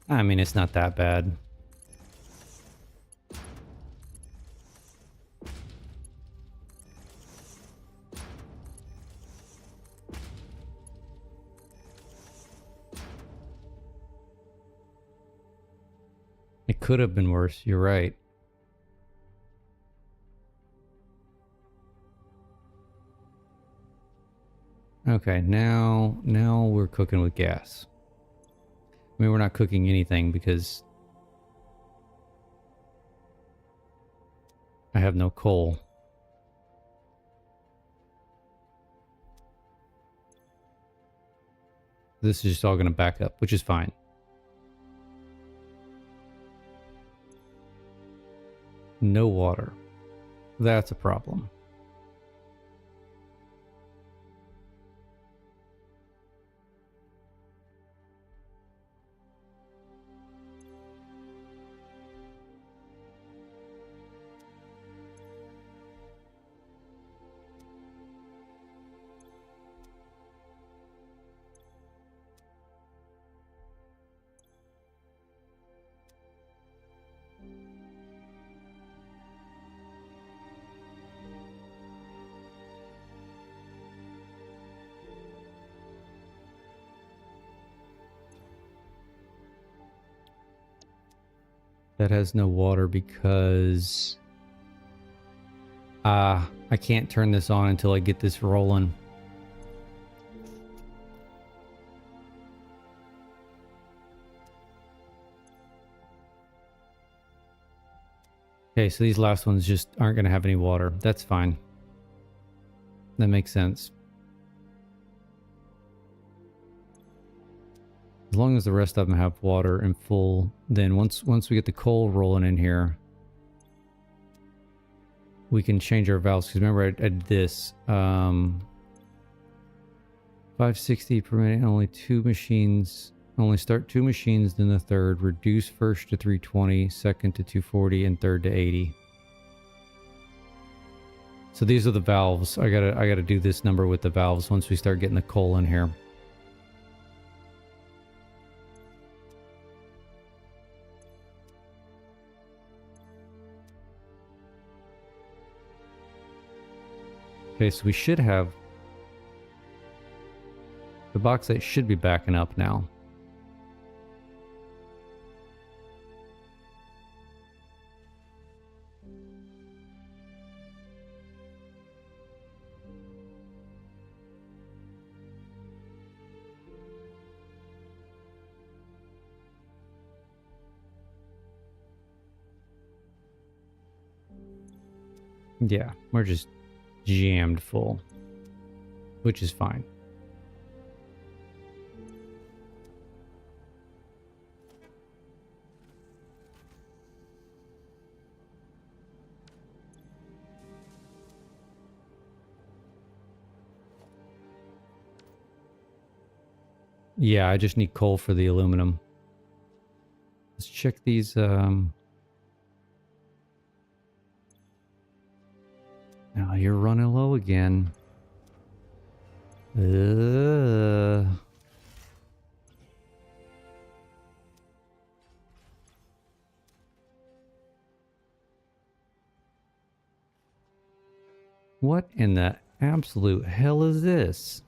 I mean, it's not that bad. It could have been worse, you're right. Okay, now we're cooking with gas. I mean, we're not cooking anything because I have no coal. This is just all going to back up, which is fine. No water. That's a problem. That has no water because I can't turn this on until I get this rolling. Okay, so these last ones just aren't going to have any water. That's fine. That makes sense. As long as the rest of them have water and full, then once we get the coal rolling in here, we can change our valves. Because remember, I did this 560 per minute. Only two machines. Only start two machines, then the third. Reduce first to 320, second to 240, and third to 80. So these are the valves. I gotta do this number with the valves once we start getting the coal in here. Okay, so we should have... The bauxite should be backing up now. Yeah, we're just jammed full, which is fine. Yeah, I just need coal for the aluminum. Let's check these. Now you're running low again. What in the absolute hell is this?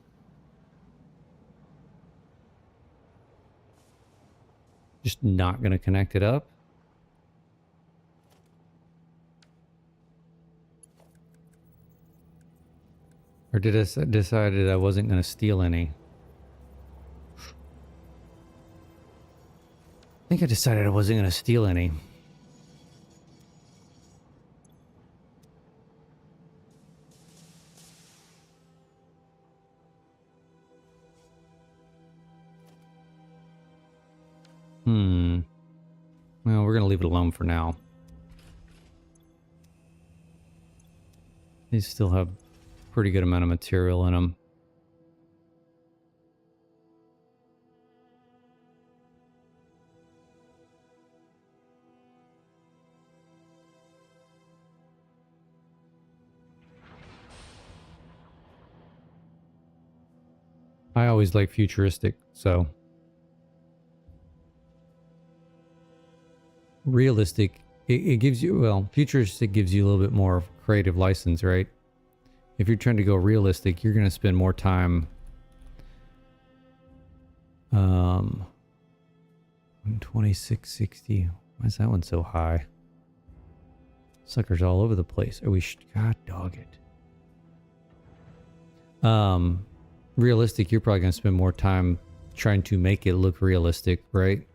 Just not going to connect it up? Or did I decided I wasn't going to steal any? I think I decided I wasn't going to steal any. Well, we're going to leave it alone for now. These still have pretty good amount of material in them. I always like futuristic, so realistic, it gives you, well, futuristic gives you a little bit more creative license, right? If you're trying to go realistic, you're going to spend more time 2660. Why is that one so high? Suckers all over the place. Are we God dog it. Realistic, you're probably going to spend more time trying to make it look realistic, right?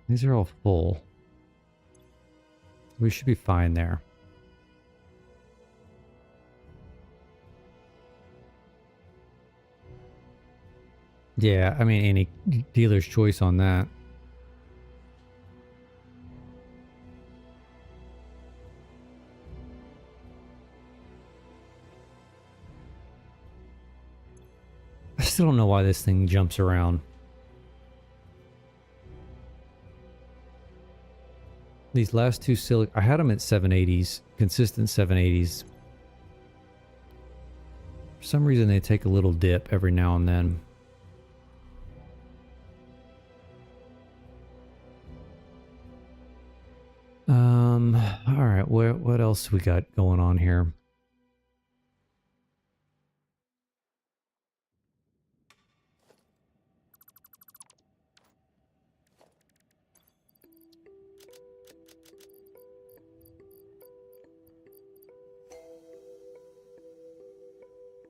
These are all full. We should be fine there. Yeah, I mean, any dealer's choice on that. I still don't know why this thing jumps around. These last two I had them at 780s, consistent 780s. For some reason, they take a little dip every now and then. All right, what else we got going on here?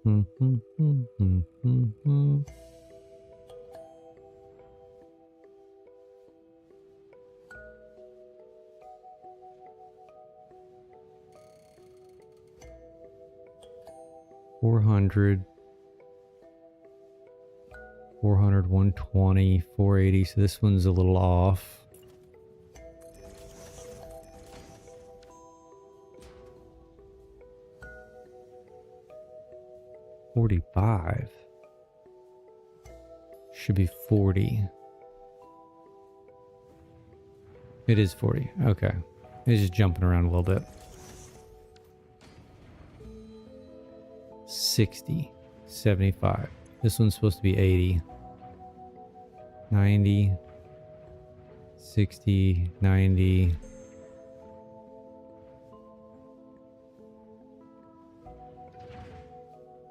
Hmm. 400, 120, 480. So this one's a little off. $45. Should be 40. It is 40. Okay. It's just jumping around a little bit. 60, 75. This one's supposed to be 80. 90, 60, 90.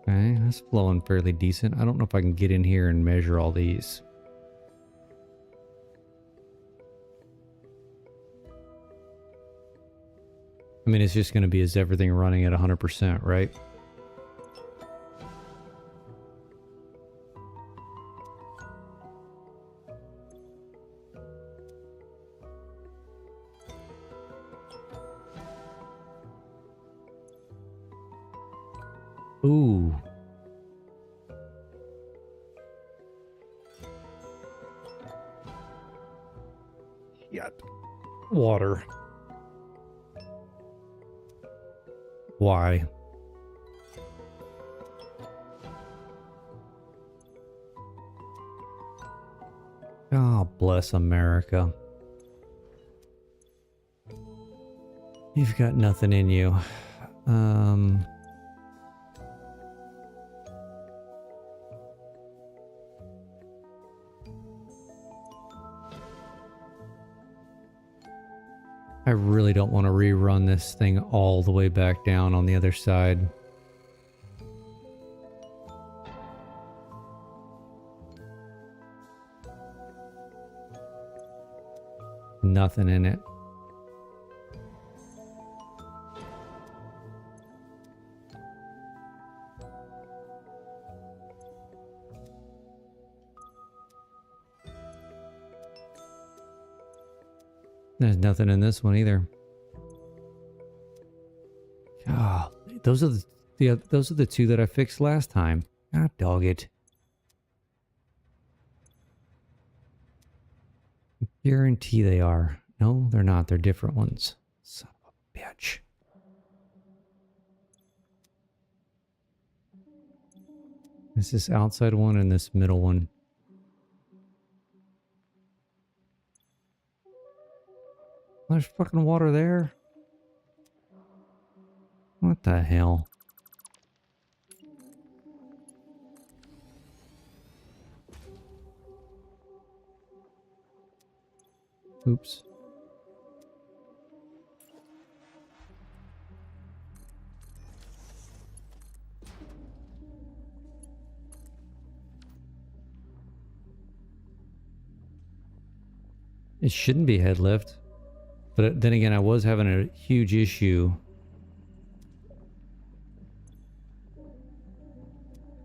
Okay, that's flowing fairly decent. I don't know if I can get in here and measure all these. I mean, it's just going to be as everything running at 100%, right? Ooh. Yeah. Water. Why? Oh, bless America. You've got nothing in you. I really don't want to rerun this thing all the way back down on the other side. Nothing in it. There's nothing in this one either. Oh, those are the two that I fixed last time. Ah, dog it. Guarantee they are. No, they're not. They're different ones. Son of a bitch. This is outside one and this middle one. There's fucking water there. What the hell? Oops. It shouldn't be head lift. But then again, I was having a huge issue.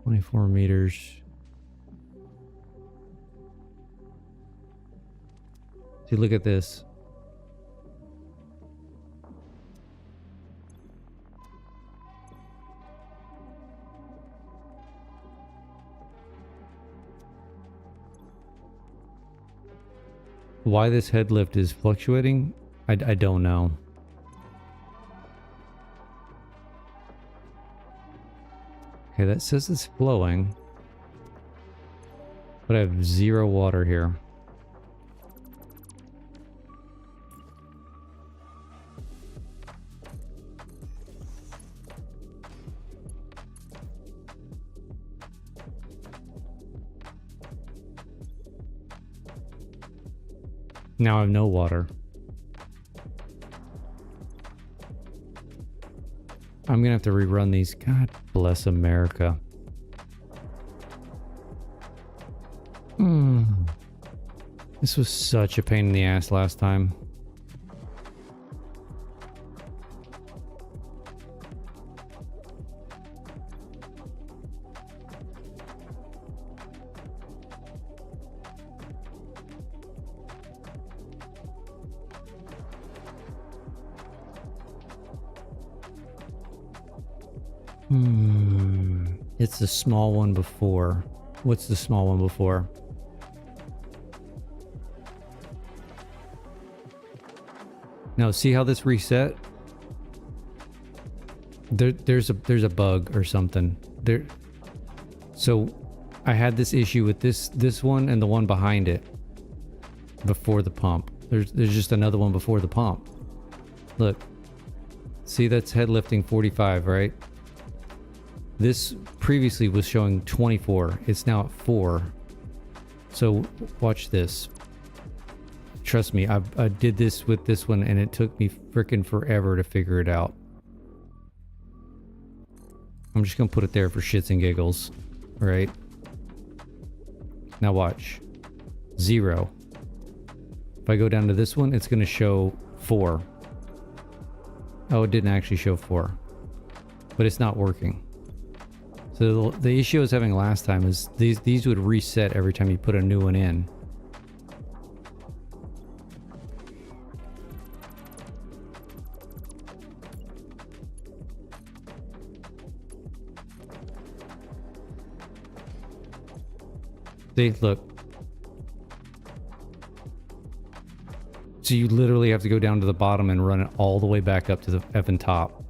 24 meters. See, look at this. Why this head lift is fluctuating, I don't know. Okay, that says it's flowing. But I have 0 water here. Now I have no water. I'm gonna have to rerun these. God bless America. This was such a pain in the ass last time. It's the small one before. What's the small one before? Now, see how this reset? There's a bug or something. So I had this issue with this one and the one behind it before the pump. There's just another one before the pump. Look. See, that's head lifting 45, right? This previously was showing 24. It's now at 4. So watch this. Trust me, I did this with this one and it took me freaking forever to figure it out. I'm just gonna put it there for shits and giggles. Right? Now watch. 0. If I go down to this one, it's gonna show 4. Oh, it didn't actually show 4. But it's not working. So the issue I was having last time is these would reset every time you put a new one in. See, look. So you literally have to go down to the bottom and run it all the way back up to the effing top.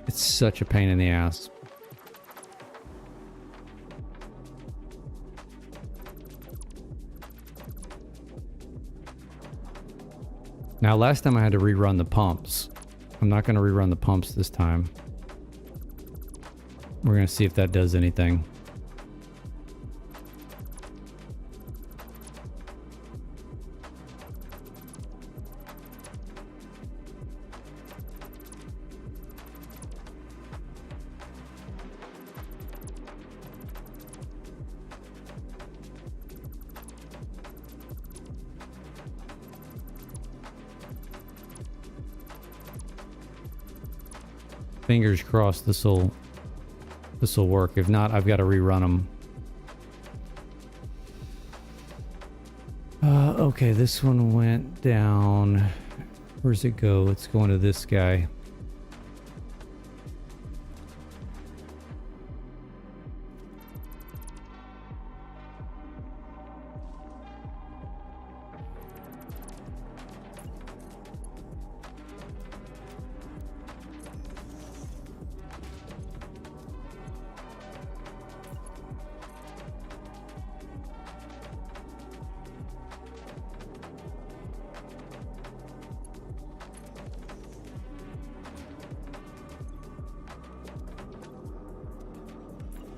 It's such a pain in the ass. Now, last time I had to rerun the pumps. I'm not going to rerun the pumps this time. We're going to see if that does anything. Fingers crossed this will work. If not, I've got to rerun them. Okay, this one went down. Where's it go? It's going to this guy.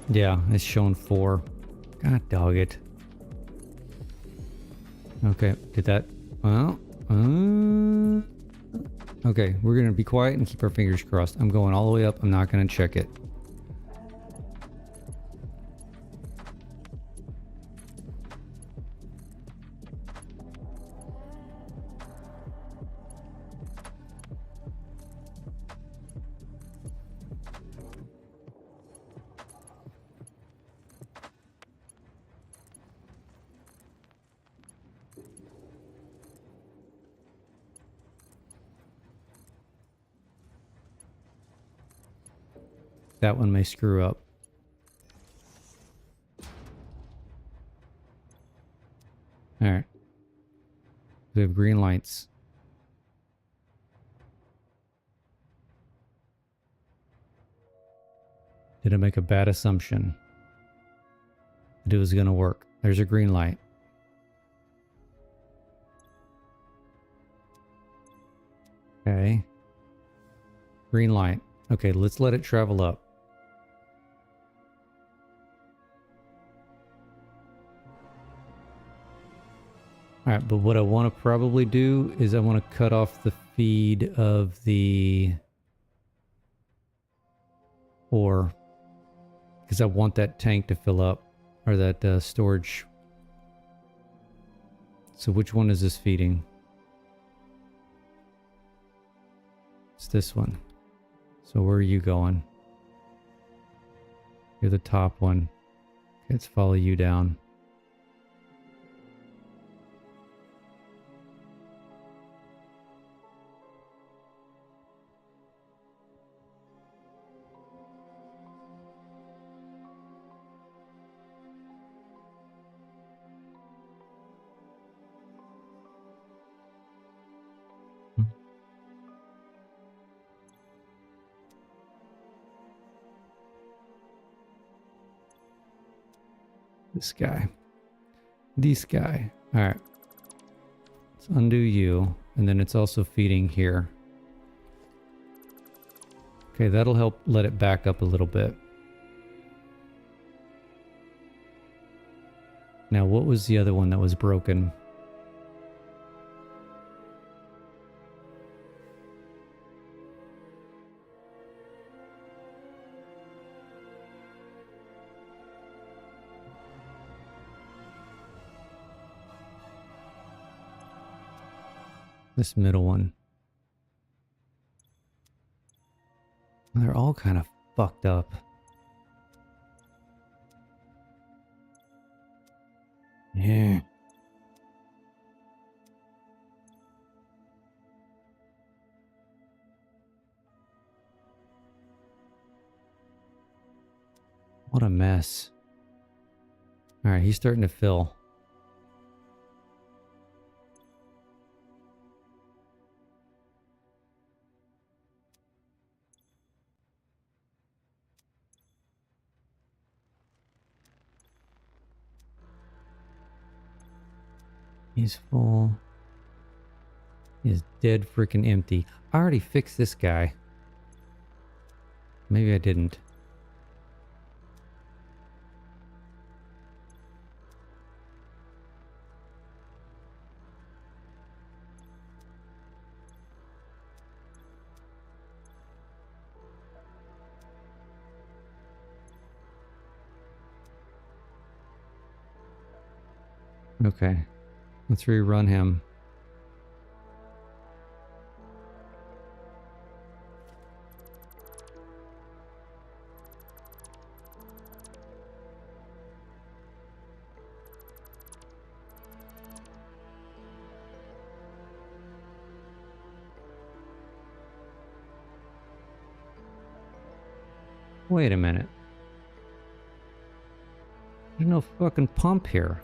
Yeah, it's showing 4. God dog it. Okay, did that? Well, okay, we're gonna be quiet and keep our fingers crossed. I'm going all the way up. I'm not gonna check it. that one may screw up. Alright. We have green lights. Did I make a bad assumption that it was going to work? There's a green light. Okay. Green light. Okay, let's let it travel up. Alright, but what I want to probably do is I want to cut off the feed of the ore. Because I want that tank to fill up. Or that storage. So which one is this feeding? It's this one. So where are you going? You're the top one. Okay, let's follow you down. This guy. This guy. Alright. Let's undo you. And then it's also feeding here. Okay, that'll help let it back up a little bit. Now, what was the other one that was broken? This middle one. They're all kind of fucked up. Yeah. What a mess. Alright, he's starting to fill. He's full. He's dead freaking empty. I already fixed this guy. Maybe I didn't. Okay. Let's rerun him. Wait a minute. There's no fucking pump here.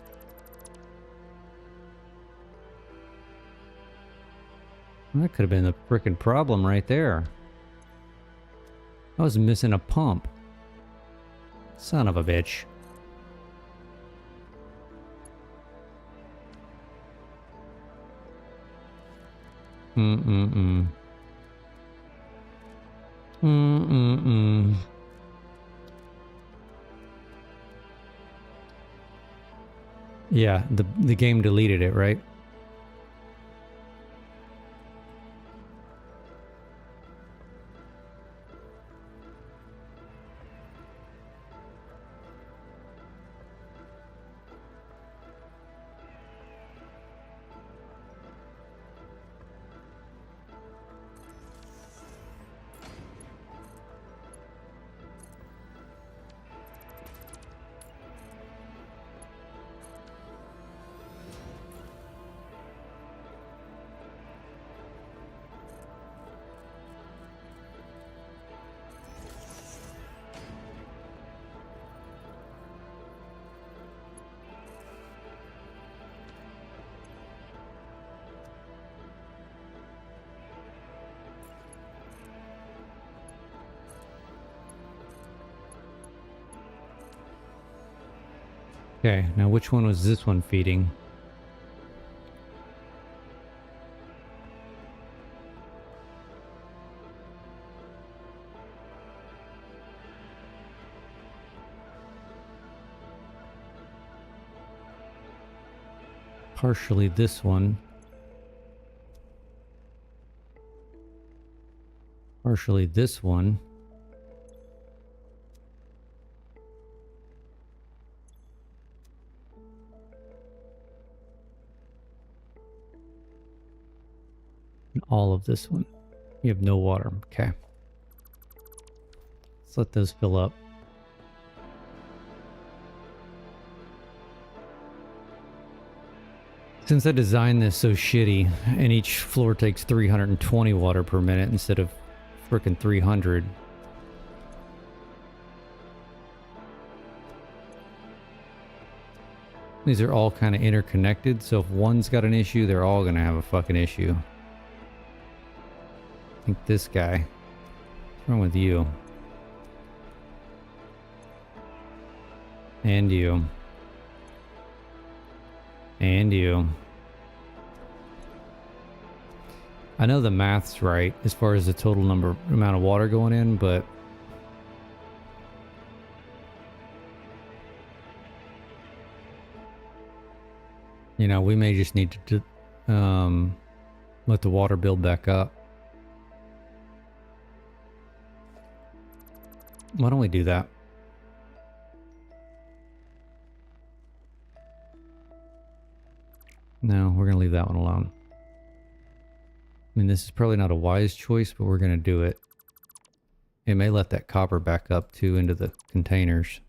That could have been the frickin' problem right there. I was missing a pump. Son of a bitch. Mm-mm-mm. Mm-mm-mm. Yeah, the game deleted it, right? Okay, now which one was this one feeding? Partially this one. Partially this one. And all of this one. You have no water. Okay. Let's let those fill up. Since I designed this so shitty, and each floor takes 320 water per minute instead of frickin' 300. These are all kind of interconnected, so if one's got an issue, they're all gonna have a fucking issue. I think this guy. What's wrong with you? And you. And you. I know the math's right as far as the total amount of water going in, but you know, we may just need to let the water build back up. Why don't we do that? No, we're going to leave that one alone. I mean, this is probably not a wise choice, but we're going to do it. It may let that copper back up too into the containers.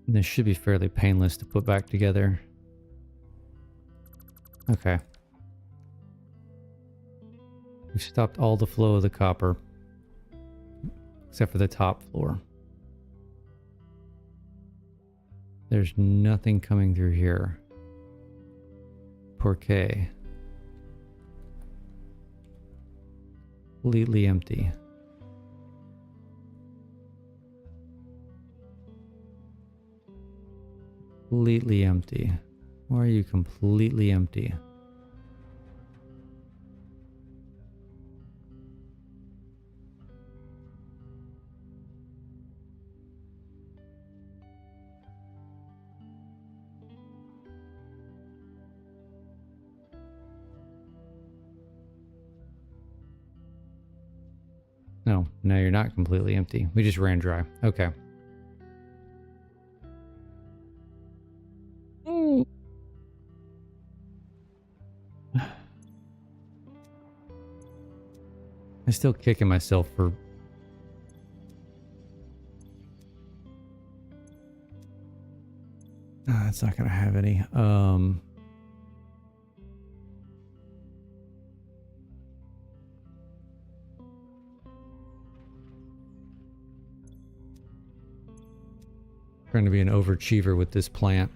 And this should be fairly painless to put back together. Okay. We stopped all the flow of the copper. Except for the top floor. There's nothing coming through here. Porque. Completely empty. Completely empty. Why are you completely empty? No, no, you're not completely empty. We just ran dry. Okay. I'm still kicking myself for... it's not gonna have any. Trying to be an overachiever with this plant.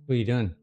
What are you doing?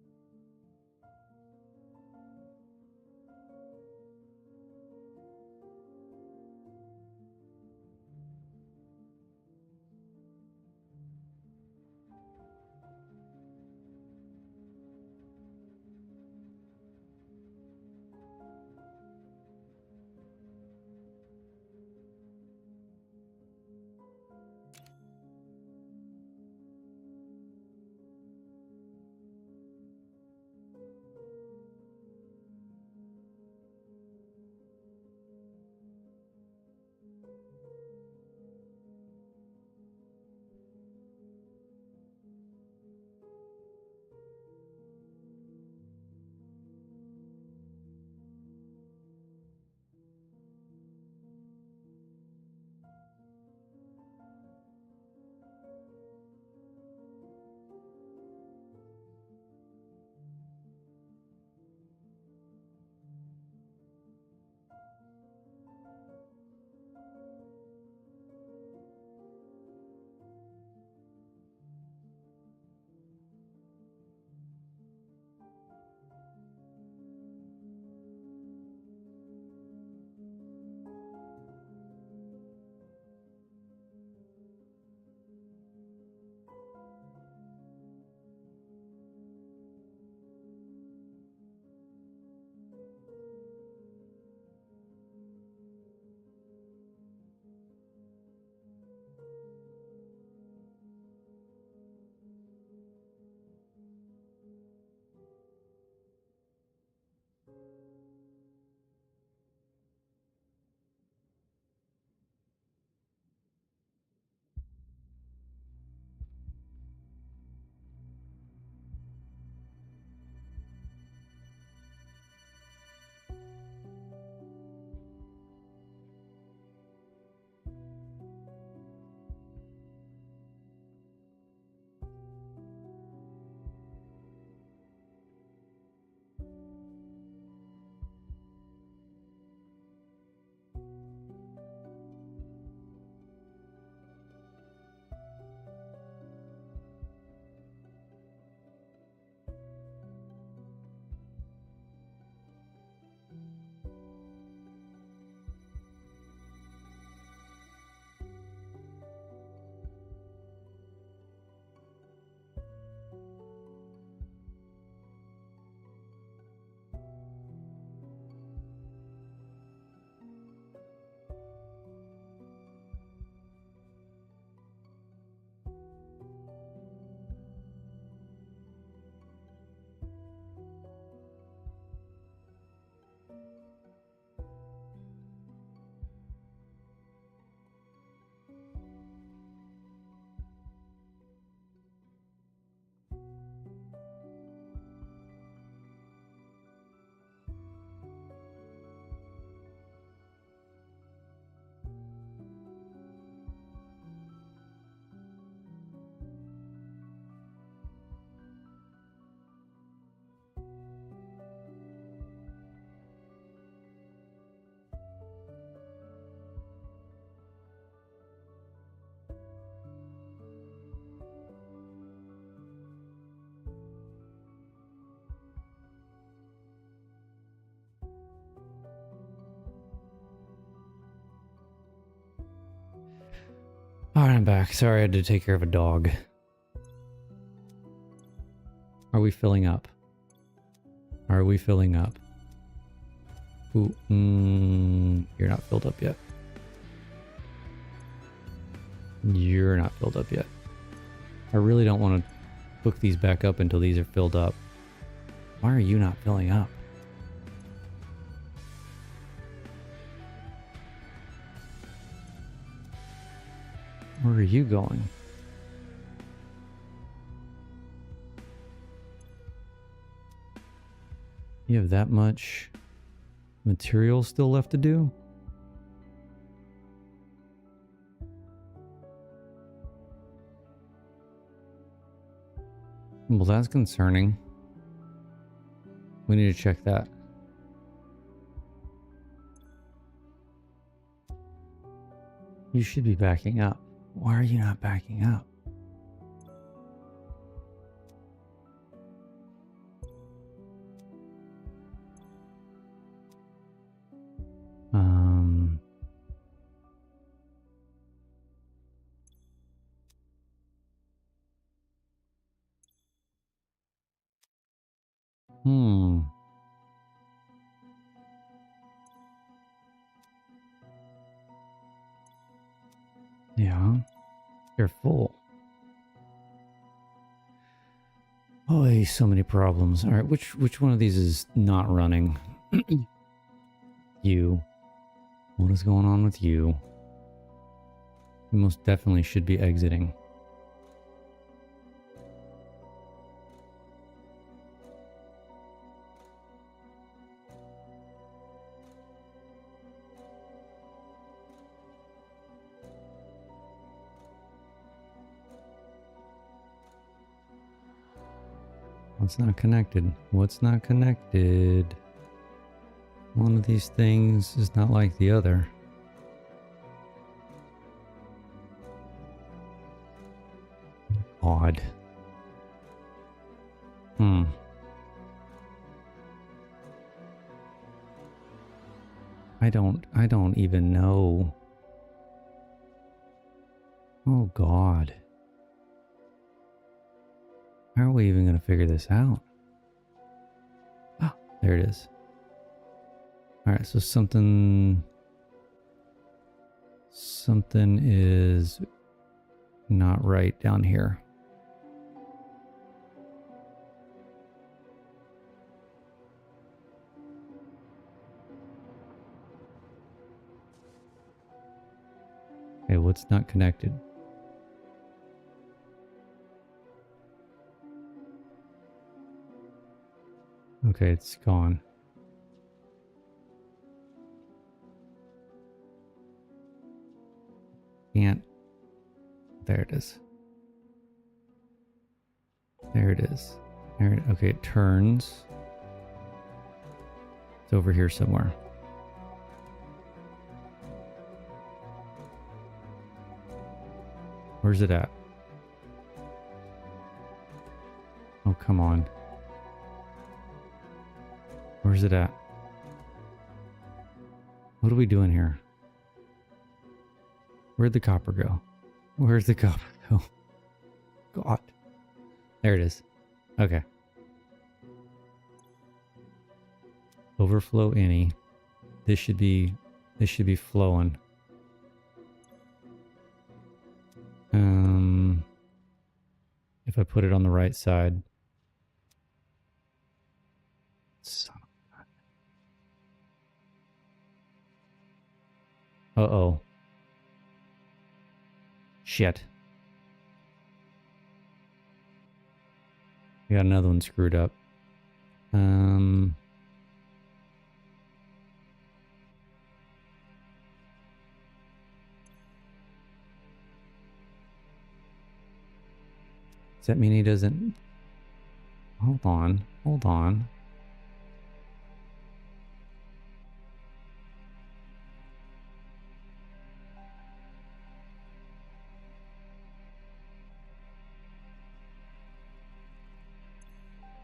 All right, I'm back. Sorry, I had to take care of a dog. Are we filling up? Are we filling up? Ooh, you're not filled up yet. You're not filled up yet. I really don't want to hook these back up until these are filled up. Why are you not filling up? Where are you going? You have that much material still left to do? Well, that's concerning. We need to check that. You should be backing up. Why are you not backing up? Hmm. Yeah. They're full. Oh, so many problems. All right, which one of these is not running? You. What is going on with you? You most definitely should be exiting. What's not connected? What's not connected? One of these things is not like the other. Odd. Hmm. I don't even know. Oh God. How are we even going to figure this out? Ah, there it is. All right, so something is not right down here. Okay, what's not connected? Okay, it's gone. Can't. There it is. There it is. There it, okay, it turns. It's over here somewhere. Where's it at? Oh, come on. Where's it at? What are we doing here? Where'd the copper go? Where's the copper go? God. There it is. Okay. Overflow any. This should be flowing. If I put it on the right side. Son of a... Uh-oh. Shit. We got another one screwed up. Does that mean he doesn't... Hold on. Hold on.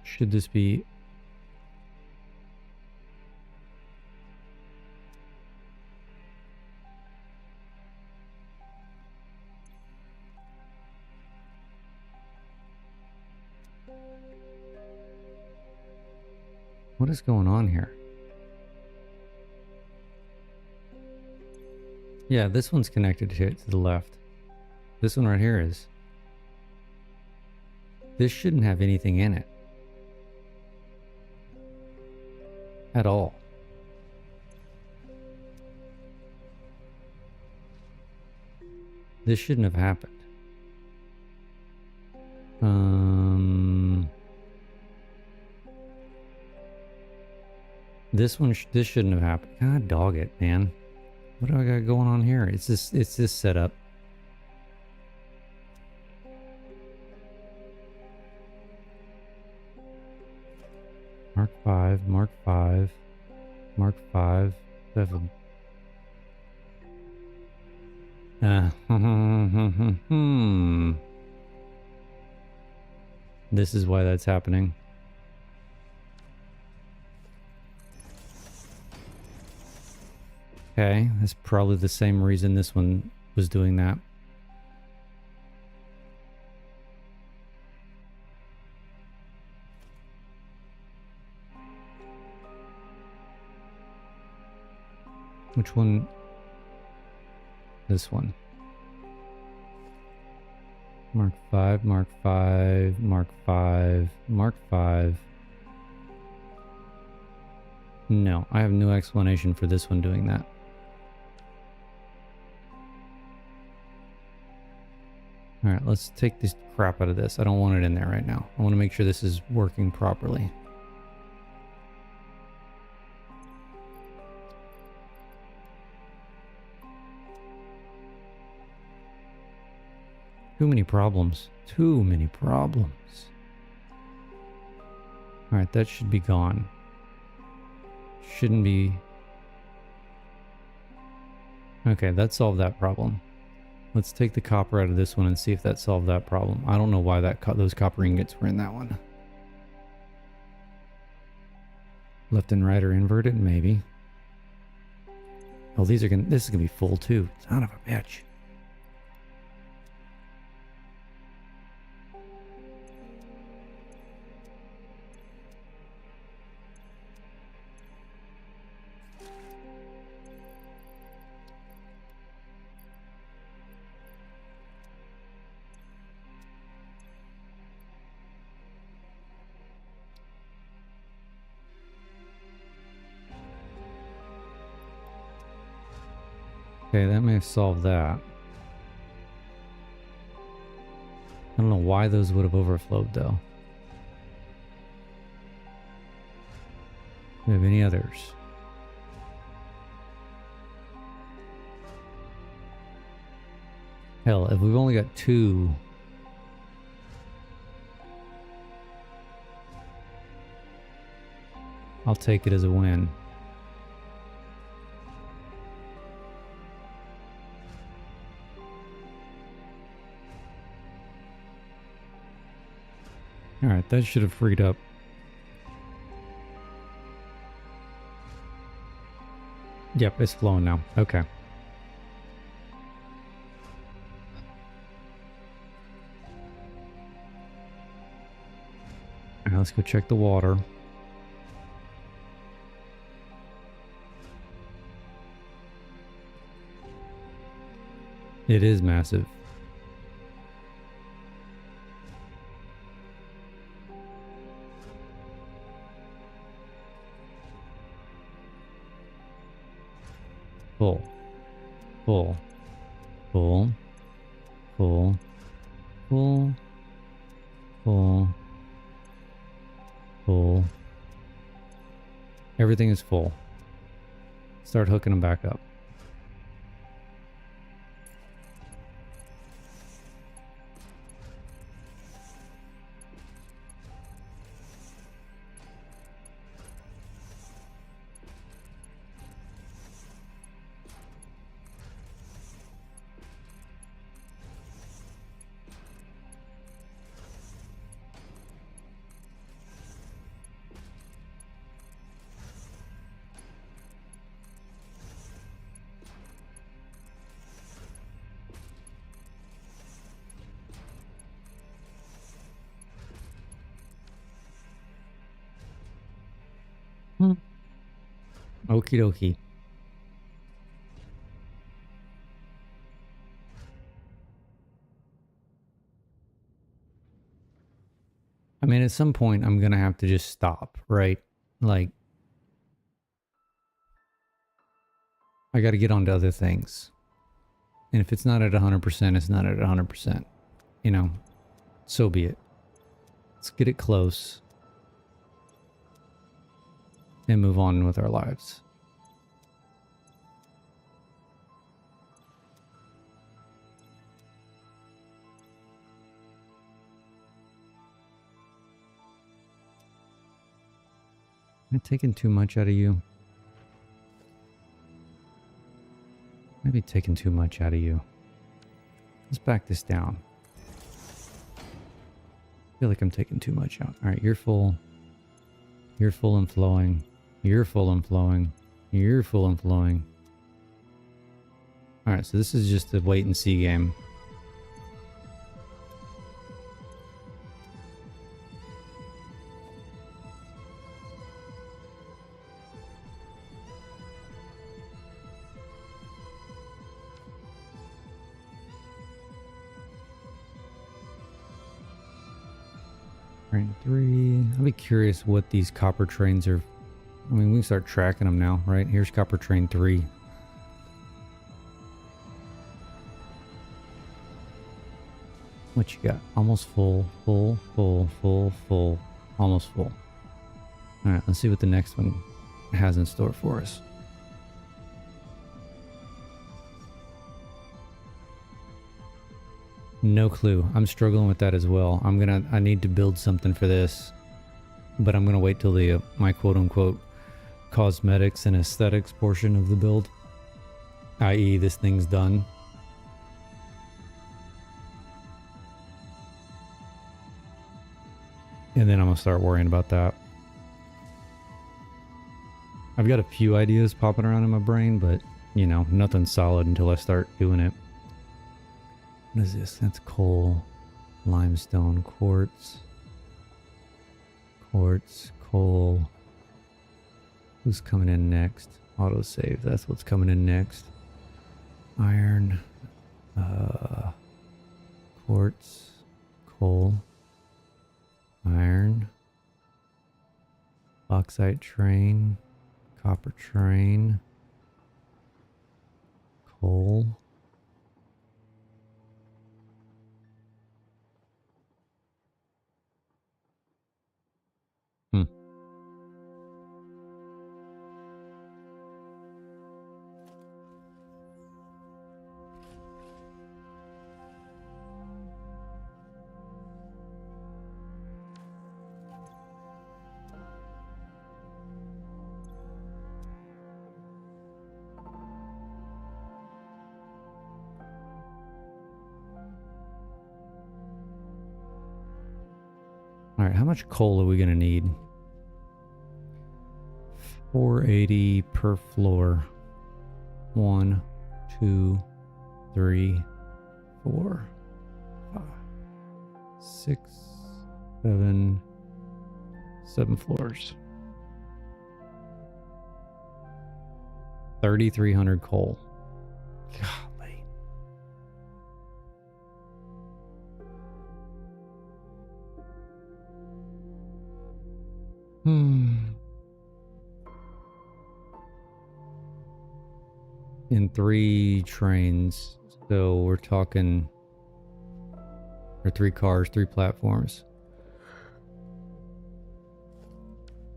Should this be... What is going on here? Yeah, this one's connected to it to the left. This one right here is. This shouldn't have anything in it. At all. This shouldn't have happened. This shouldn't have happened. God dog it, man. What do I got going on here? It's this setup. Mark 5, Mark 5, Mark 5, 7. This is why that's happening. Okay, that's probably the same reason this one was doing that. Which one? This one. Mark 5, Mark 5, Mark 5, Mark 5. No, I have no explanation for this one doing that. Alright, let's take this crap out of this. I don't want it in there right now. I want to make sure this is working properly. Too many problems. Too many problems. Alright, that should be gone. Shouldn't be... Okay, that solved that problem. Let's take the copper out of this one and see if that solved that problem. I don't know why those copper ingots were in that one. Left and right are inverted? Maybe. Oh, this is gonna be full too. Son of a bitch. Okay, that may have solved that. I don't know why those would have overflowed though. Do we have any others? Hell, if we've only got 2... I'll take it as a win. Alright, that should have freed up. Yep, it's flowing now. Okay. Alright, let's go check the water. It is massive. Full. Full. Full. Full. Full. Full. Full. Everything is full. Start hooking them back up. Okie dokie. I mean, at some point, I'm gonna have to just stop, right? Like, I gotta get on to other things. And if it's not at 100%, it's not at 100%. You know, so be it. Let's get it close. And move on with our lives. Am I taking too much out of you? Maybe taking too much out of you. Let's back this down. I feel like I'm taking too much out. Alright, you're full. You're full and flowing. You're full and flowing. You're full and flowing. Alright, so this is just a wait and see game. Train 3. I'll be curious what these copper trains are. I mean, we can start tracking them now, right? Here's copper train 3. What you got? Almost full, full, full, full, full, almost full. All right, let's see what the next one has in store for us. No clue. I'm struggling with that as well. I need to build something for this, but I'm gonna wait till the my quote-unquote cosmetics and aesthetics portion of the build, i.e. this thing's done. And then I'm gonna start worrying about that. I've got a few ideas popping around in my brain, but you know, nothing solid until I start doing it. What is this? That's coal, limestone, quartz, coal. Who's coming in next? Autosave, that's what's coming in next. Iron, quartz, coal, iron, bauxite train, copper train, coal. All right, how much coal are we going to need? 480 per floor. 1, 2, 3, 4, 5, 6, 7 floors. 3,300 coal. Golly. In 3 trains, so we're talking, or 3 cars, 3 platforms.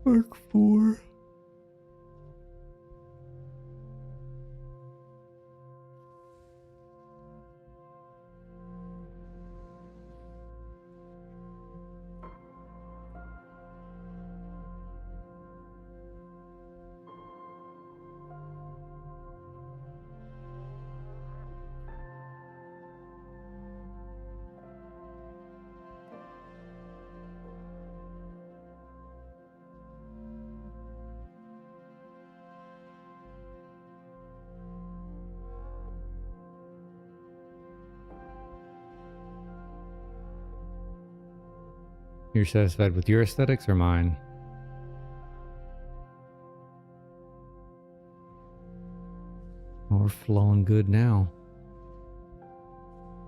Mark 4. You're satisfied with your aesthetics or mine? Well, we're flowing good now.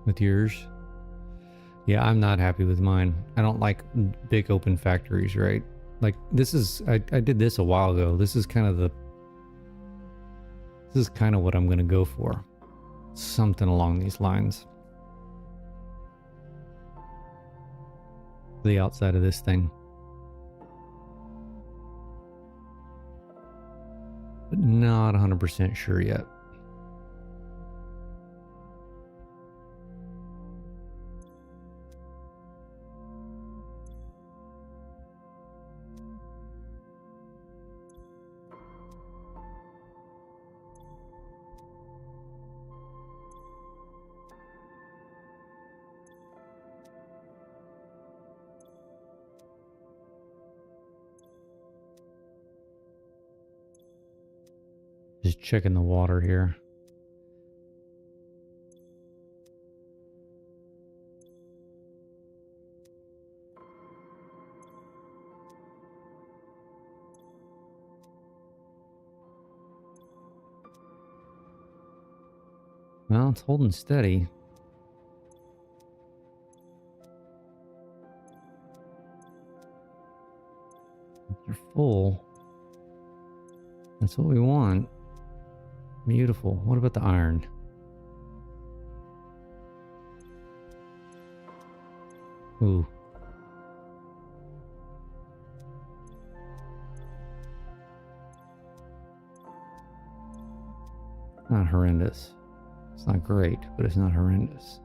With yours? Yeah, I'm not happy with mine. I don't like big open factories, right? Like this is, I did this a while ago. This is kind of what I'm gonna go for. Something along these lines. The outside of this thing. But not 100% sure yet. Just checking the water here. Well, it's holding steady. They're full. That's what we want. Beautiful. What about the iron? Ooh. Not horrendous. It's not great, but it's not horrendous.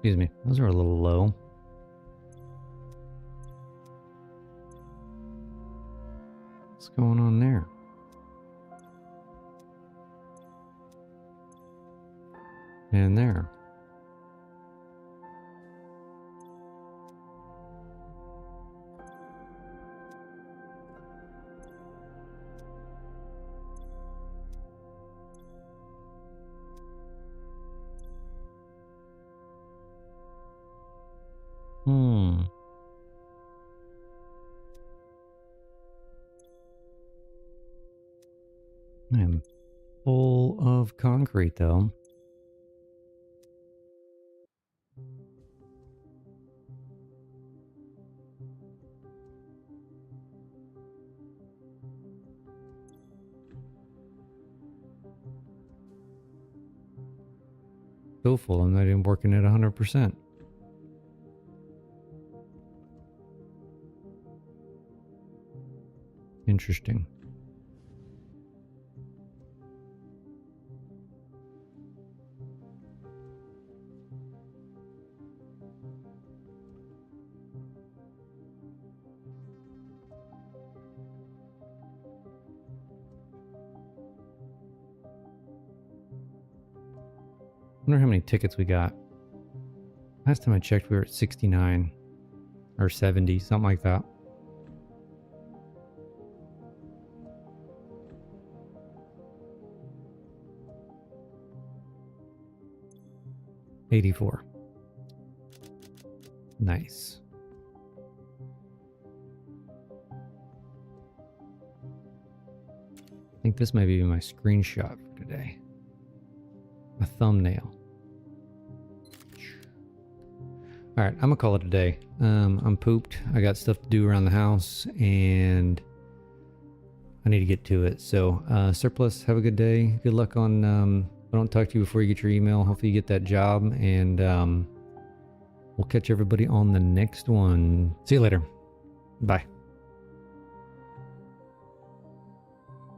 Excuse me. Those are a little low. What's going on there? And there. I am full of concrete, though. So full, I'm not even working at 100%. Interesting. I wonder how many tickets we got. Last time I checked, we were at 69 or 70, something like that. $84. Nice. I think this might be my screenshot for today. A thumbnail. All right, I'm gonna call it a day. I'm pooped. I got stuff to do around the house and I need to get to it. So Surplus, have a good day. Good luck on, if I don't talk to you before you get your email, hopefully you get that job, and we'll catch everybody on the next one. See you later. Bye.